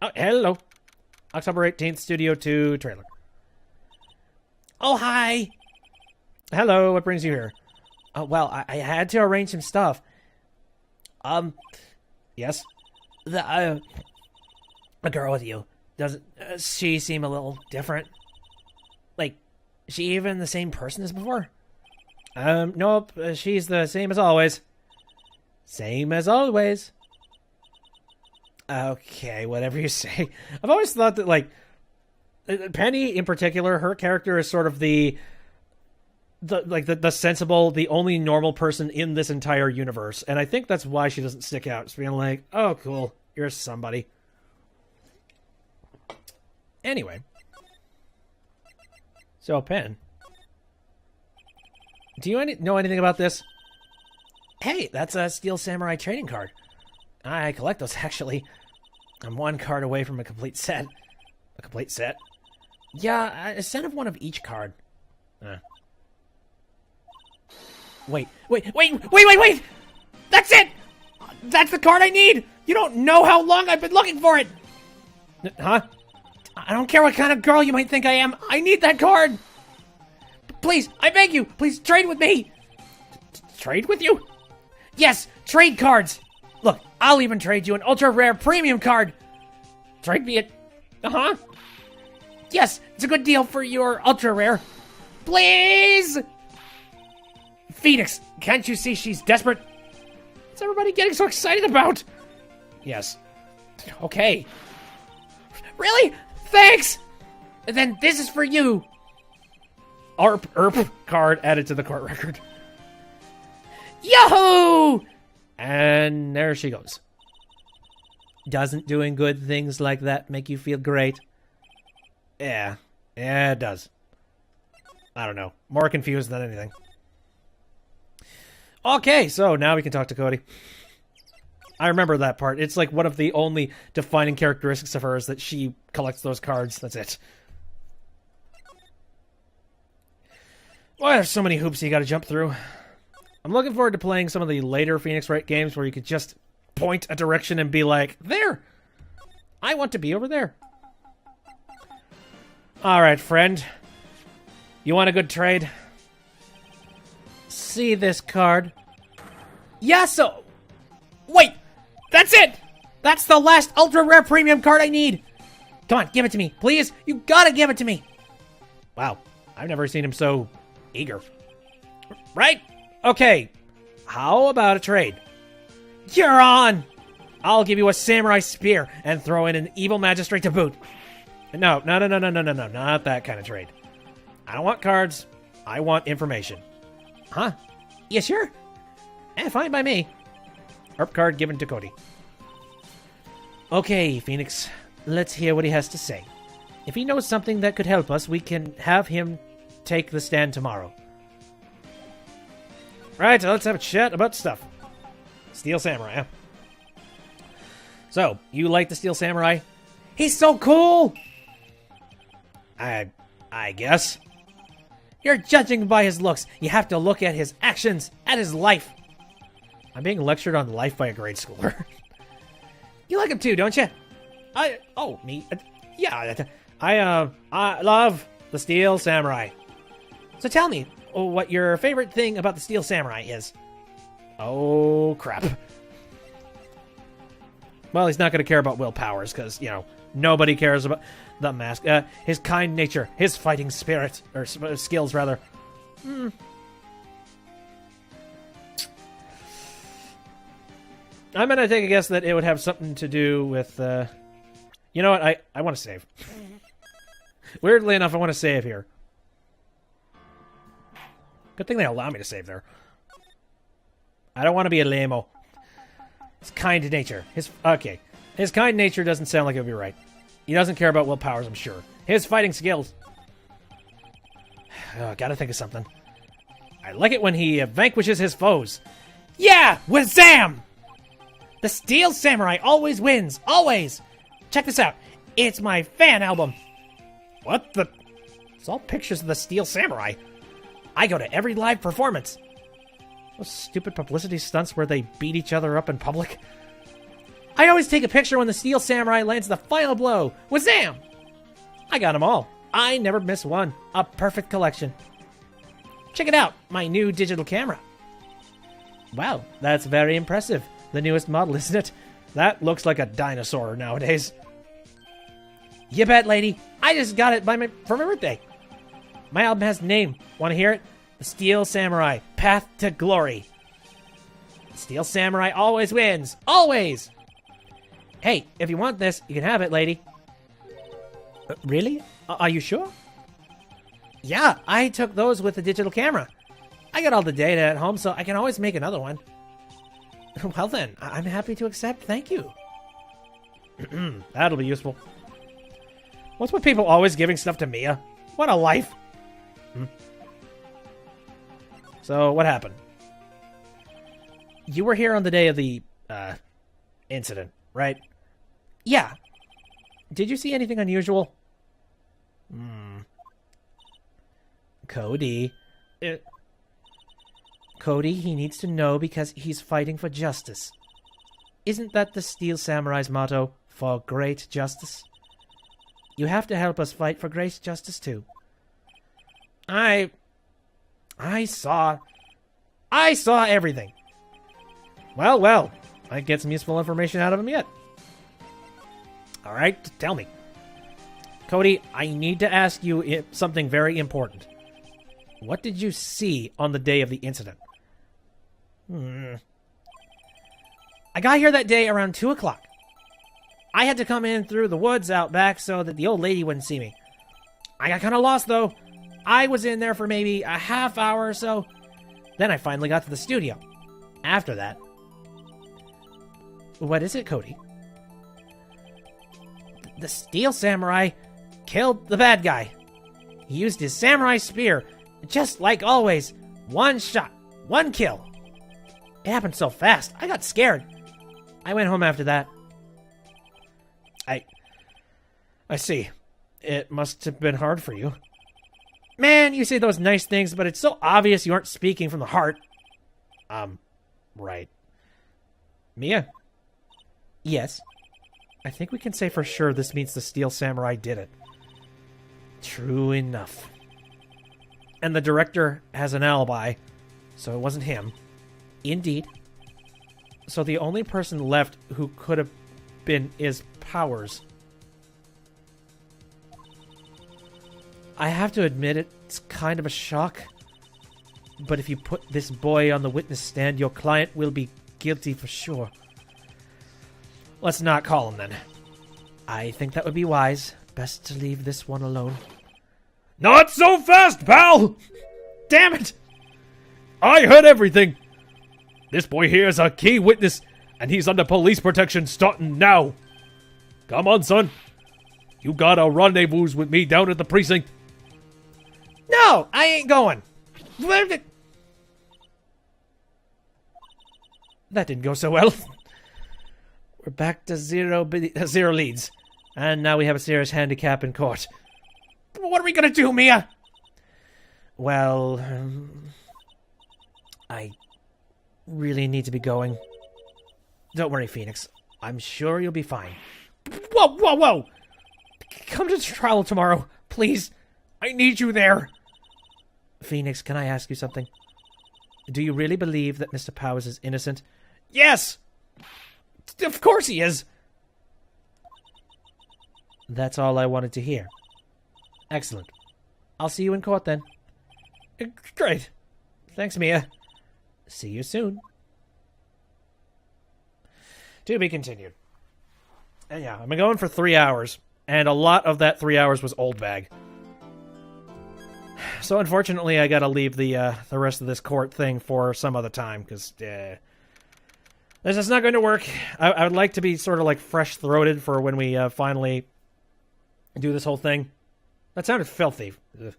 Oh, hello. October 18th, Studio 2 trailer. Oh, hi. Hello, what brings you here? Well, I had to arrange some stuff. Yes? The girl with you, doesn't she seem a little different? Like, is she even the same person as before? Nope, she's the same as always. Same as always. Okay, whatever you say. I've always thought that, like, Penny in particular, her character is sort of the sensible, the only normal person in this entire universe. And I think that's why she doesn't stick out. Just being like, oh, cool, you're somebody. Anyway. So, Pen, do you know anything about this? Hey, that's a Steel Samurai trading card. I collect those, actually. I'm one card away from a complete set. A complete set? Yeah, a set of one of each card. Wait! That's it! That's the card I need! You don't know how long I've been looking for it! Huh? I don't care what kind of girl you might think I am. I need that card! Please, I beg you, please trade with me! Trade with you? Yes, trade cards! Look, I'll even trade you an ultra-rare premium card! Trade me it? Uh-huh. Yes, it's a good deal for your ultra-rare. Please! Phoenix, can't you see she's desperate? What's everybody getting so excited about? Yes. Okay. Really? Thanks! And then this is for you. ARP card added to the court record. Yahoo! And there she goes. Doesn't doing good things like that make you feel great? Yeah, it does. I don't know. More confused than anything. Okay, so now we can talk to Cody. I remember that part. It's like one of the only defining characteristics of hers that she collects those cards. That's it. Well, there's so many hoops you gotta jump through. I'm looking forward to playing some of the later Phoenix Wright games where you could just point a direction and be like, there! I want to be over there. Alright, friend. You want a good trade? See this card? Yeah, so... Wait! That's it! That's the last ultra-rare premium card I need! Come on, give it to me, please! You gotta give it to me! Wow, I've never seen him so eager. Right? Okay, how about a trade? You're on! I'll give you a samurai spear and throw in an evil magistrate to boot. No, not that kind of trade. I don't want cards. I want information. Huh? You sure? Fine by me. ARP card given to Cody. Okay, Phoenix. Let's hear what he has to say. If he knows something that could help us, we can have him take the stand tomorrow. Right, so let's have a chat about stuff. Steel Samurai, huh? So, you like the Steel Samurai? He's so cool! I guess. You're judging by his looks. You have to look at his actions, at his life. I'm being lectured on life by a grade schooler. You like him too, don't you? Me? Yeah, I love the Steel Samurai. So tell me what your favorite thing about the Steel Samurai is. Oh, crap. Well, he's not going to care about Will Powers because, nobody cares about the mask. His kind nature, his fighting spirit, or skills, rather. I'm going to take a guess that it would have something to do with, you know what, I want to save. Weirdly enough, I want to save here. Good thing they allow me to save there. I don't want to be a lame-o. His kind nature. His kind nature doesn't sound like it would be right. He doesn't care about Will Powers, I'm sure. His fighting skills. Gotta think of something. I like it when he vanquishes his foes. Yeah! Wazam! The Steel Samurai always wins. Always! Check this out. It's my fan album. What the? It's all pictures of the Steel Samurai. I go to every live performance. Those stupid publicity stunts where they beat each other up in public. I always take a picture when the Steel Samurai lands the final blow. Wazam! I got them all. I never miss one. A perfect collection. Check it out, my new digital camera. Wow, that's very impressive. The newest model, isn't it? That looks like a dinosaur nowadays. You bet, lady. I just got it for my birthday. My album has a name. Want to hear it? The Steel Samurai, Path to Glory. The Steel Samurai always wins. Always! Hey, if you want this, you can have it, lady. Really? Are you sure? Yeah, I took those with the digital camera. I got all the data at home, so I can always make another one. Well then, I'm happy to accept. Thank you. That'll be useful. What's with people always giving stuff to Mia? What a life. So, what happened? You were here on the day of the, incident, right? Yeah. Did you see anything unusual? Cody. Cody, he needs to know because he's fighting for justice. Isn't that the Steel Samurai's motto? For great justice? You have to help us fight for great justice, too. I saw everything. Well, might get some useful information out of him yet. All right, tell me. Cody, I need to ask you something very important. What did you see on the day of the incident? I got here that day around 2 o'clock. I had to come in through the woods out back so that the old lady wouldn't see me. I got kind of lost, though. I was in there for maybe a half hour or so. Then I finally got to the studio. After that... What is it, Cody? The Steel Samurai killed the bad guy. He used his samurai spear, just like always. One shot, one kill. It happened so fast, I got scared. I went home after that. I see. It must have been hard for you. Man, you say those nice things, but it's so obvious you aren't speaking from the heart. Right. Mia? Yes? I think we can say for sure this means the Steel Samurai did it. True enough. And the director has an alibi, so it wasn't him. Indeed. So the only person left who could have been is Powers. I have to admit it's kind of a shock. But if you put this boy on the witness stand, your client will be guilty for sure. Let's not call him then. I think that would be wise. Best to leave this one alone. Not so fast, pal! Damn it! I heard everything. This boy here is a key witness, and he's under police protection starting now. Come on, son. You got a rendezvous with me down at the precinct. No, I ain't going. That didn't go so well. We're back to zero leads. And now we have a serious handicap in court. What are we gonna do, Mia? Well, I really need to be going. Don't worry, Phoenix. I'm sure you'll be fine. Whoa, whoa, whoa! Come to the trial tomorrow, please. I need you there. Phoenix, can I ask you something? Do you really believe that Mr. Powers is innocent? Yes! Of course he is! That's all I wanted to hear. Excellent. I'll see you in court then. Great. Thanks, Mia. See you soon. To be continued. And yeah, I've been going for 3 hours, and a lot of that 3 hours was old bag. So unfortunately, I gotta leave the rest of this court thing for some other time, because this is not going to work. I would like to be sort of like fresh-throated for when we finally do this whole thing. That sounded filthy. Ugh.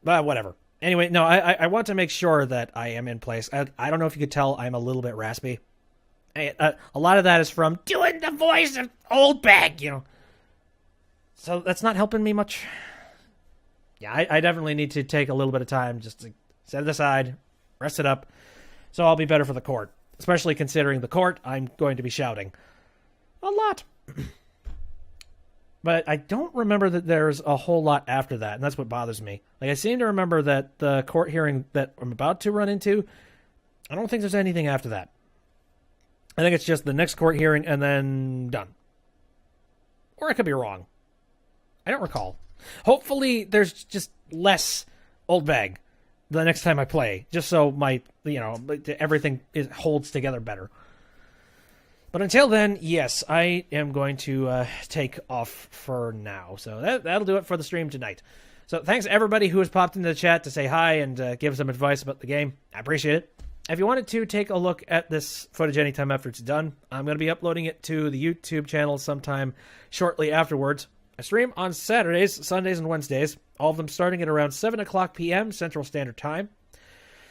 But whatever. Anyway, no, I want to make sure that I am in place. I don't know if you could tell I'm a little bit raspy. A lot of that is from Doing the voice of old bag, you know. So that's not helping me much. Yeah, I definitely need to take a little bit of time just to set it aside, rest it up, so I'll be better for the court. Especially considering the court, I'm going to be shouting a lot. But I don't remember that there's a whole lot after that, and that's what bothers me. Like, I seem to remember that the court hearing that I'm about to run into, I don't think there's anything after that. I think it's just the next court hearing and then done. Or I could be wrong. I don't recall. Hopefully there's just less old bag the next time I play, just so my, everything holds together better. But until then, yes, I am going to take off for now. So that'll do it for the stream tonight. So thanks everybody who has popped into the chat to say hi and give some advice about the game. I appreciate it. If you wanted to take a look at this footage anytime after it's done, I'm going to be uploading it to the YouTube channel sometime shortly afterwards. I stream on Saturdays, Sundays, and Wednesdays, all of them starting at around 7 o'clock p.m. Central Standard Time.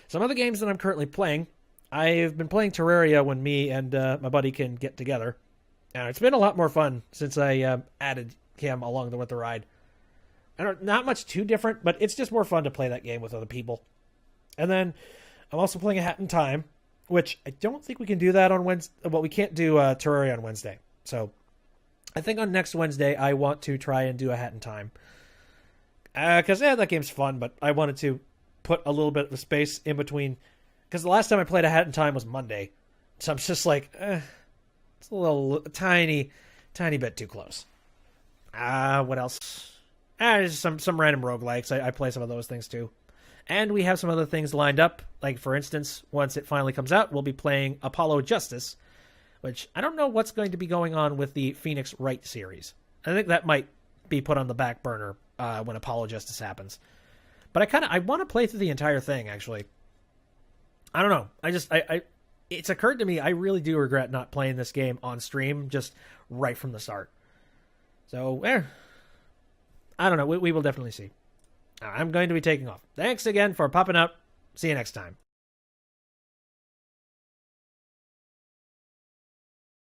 Some other games that I'm currently playing, I've been playing Terraria when me and my buddy can get together. And it's been a lot more fun since I added him along with the ride. Not much too different, but it's just more fun to play that game with other people. And then I'm also playing A Hat in Time, which I don't think we can do that on Wednesday. Well, we can't do Terraria on Wednesday. So I think on next Wednesday, I want to try and do A Hat in Time. Because, that game's fun, but I wanted to put a little bit of space in between. Because the last time I played A Hat in Time was Monday. So I'm just like, it's a tiny bit too close. What else? There's some random roguelikes. I play some of those things too. And we have some other things lined up. Like, for instance, once it finally comes out, we'll be playing Apollo Justice, which I don't know what's going to be going on with the Phoenix Wright series. I think that might be put on the back burner when Apollo Justice happens. But I want to play through the entire thing, actually. I don't know. It's occurred to me, I really do regret not playing this game on stream just right from the start. So, I don't know. We will definitely see. I'm going to be taking off. Thanks again for popping up. See you next time.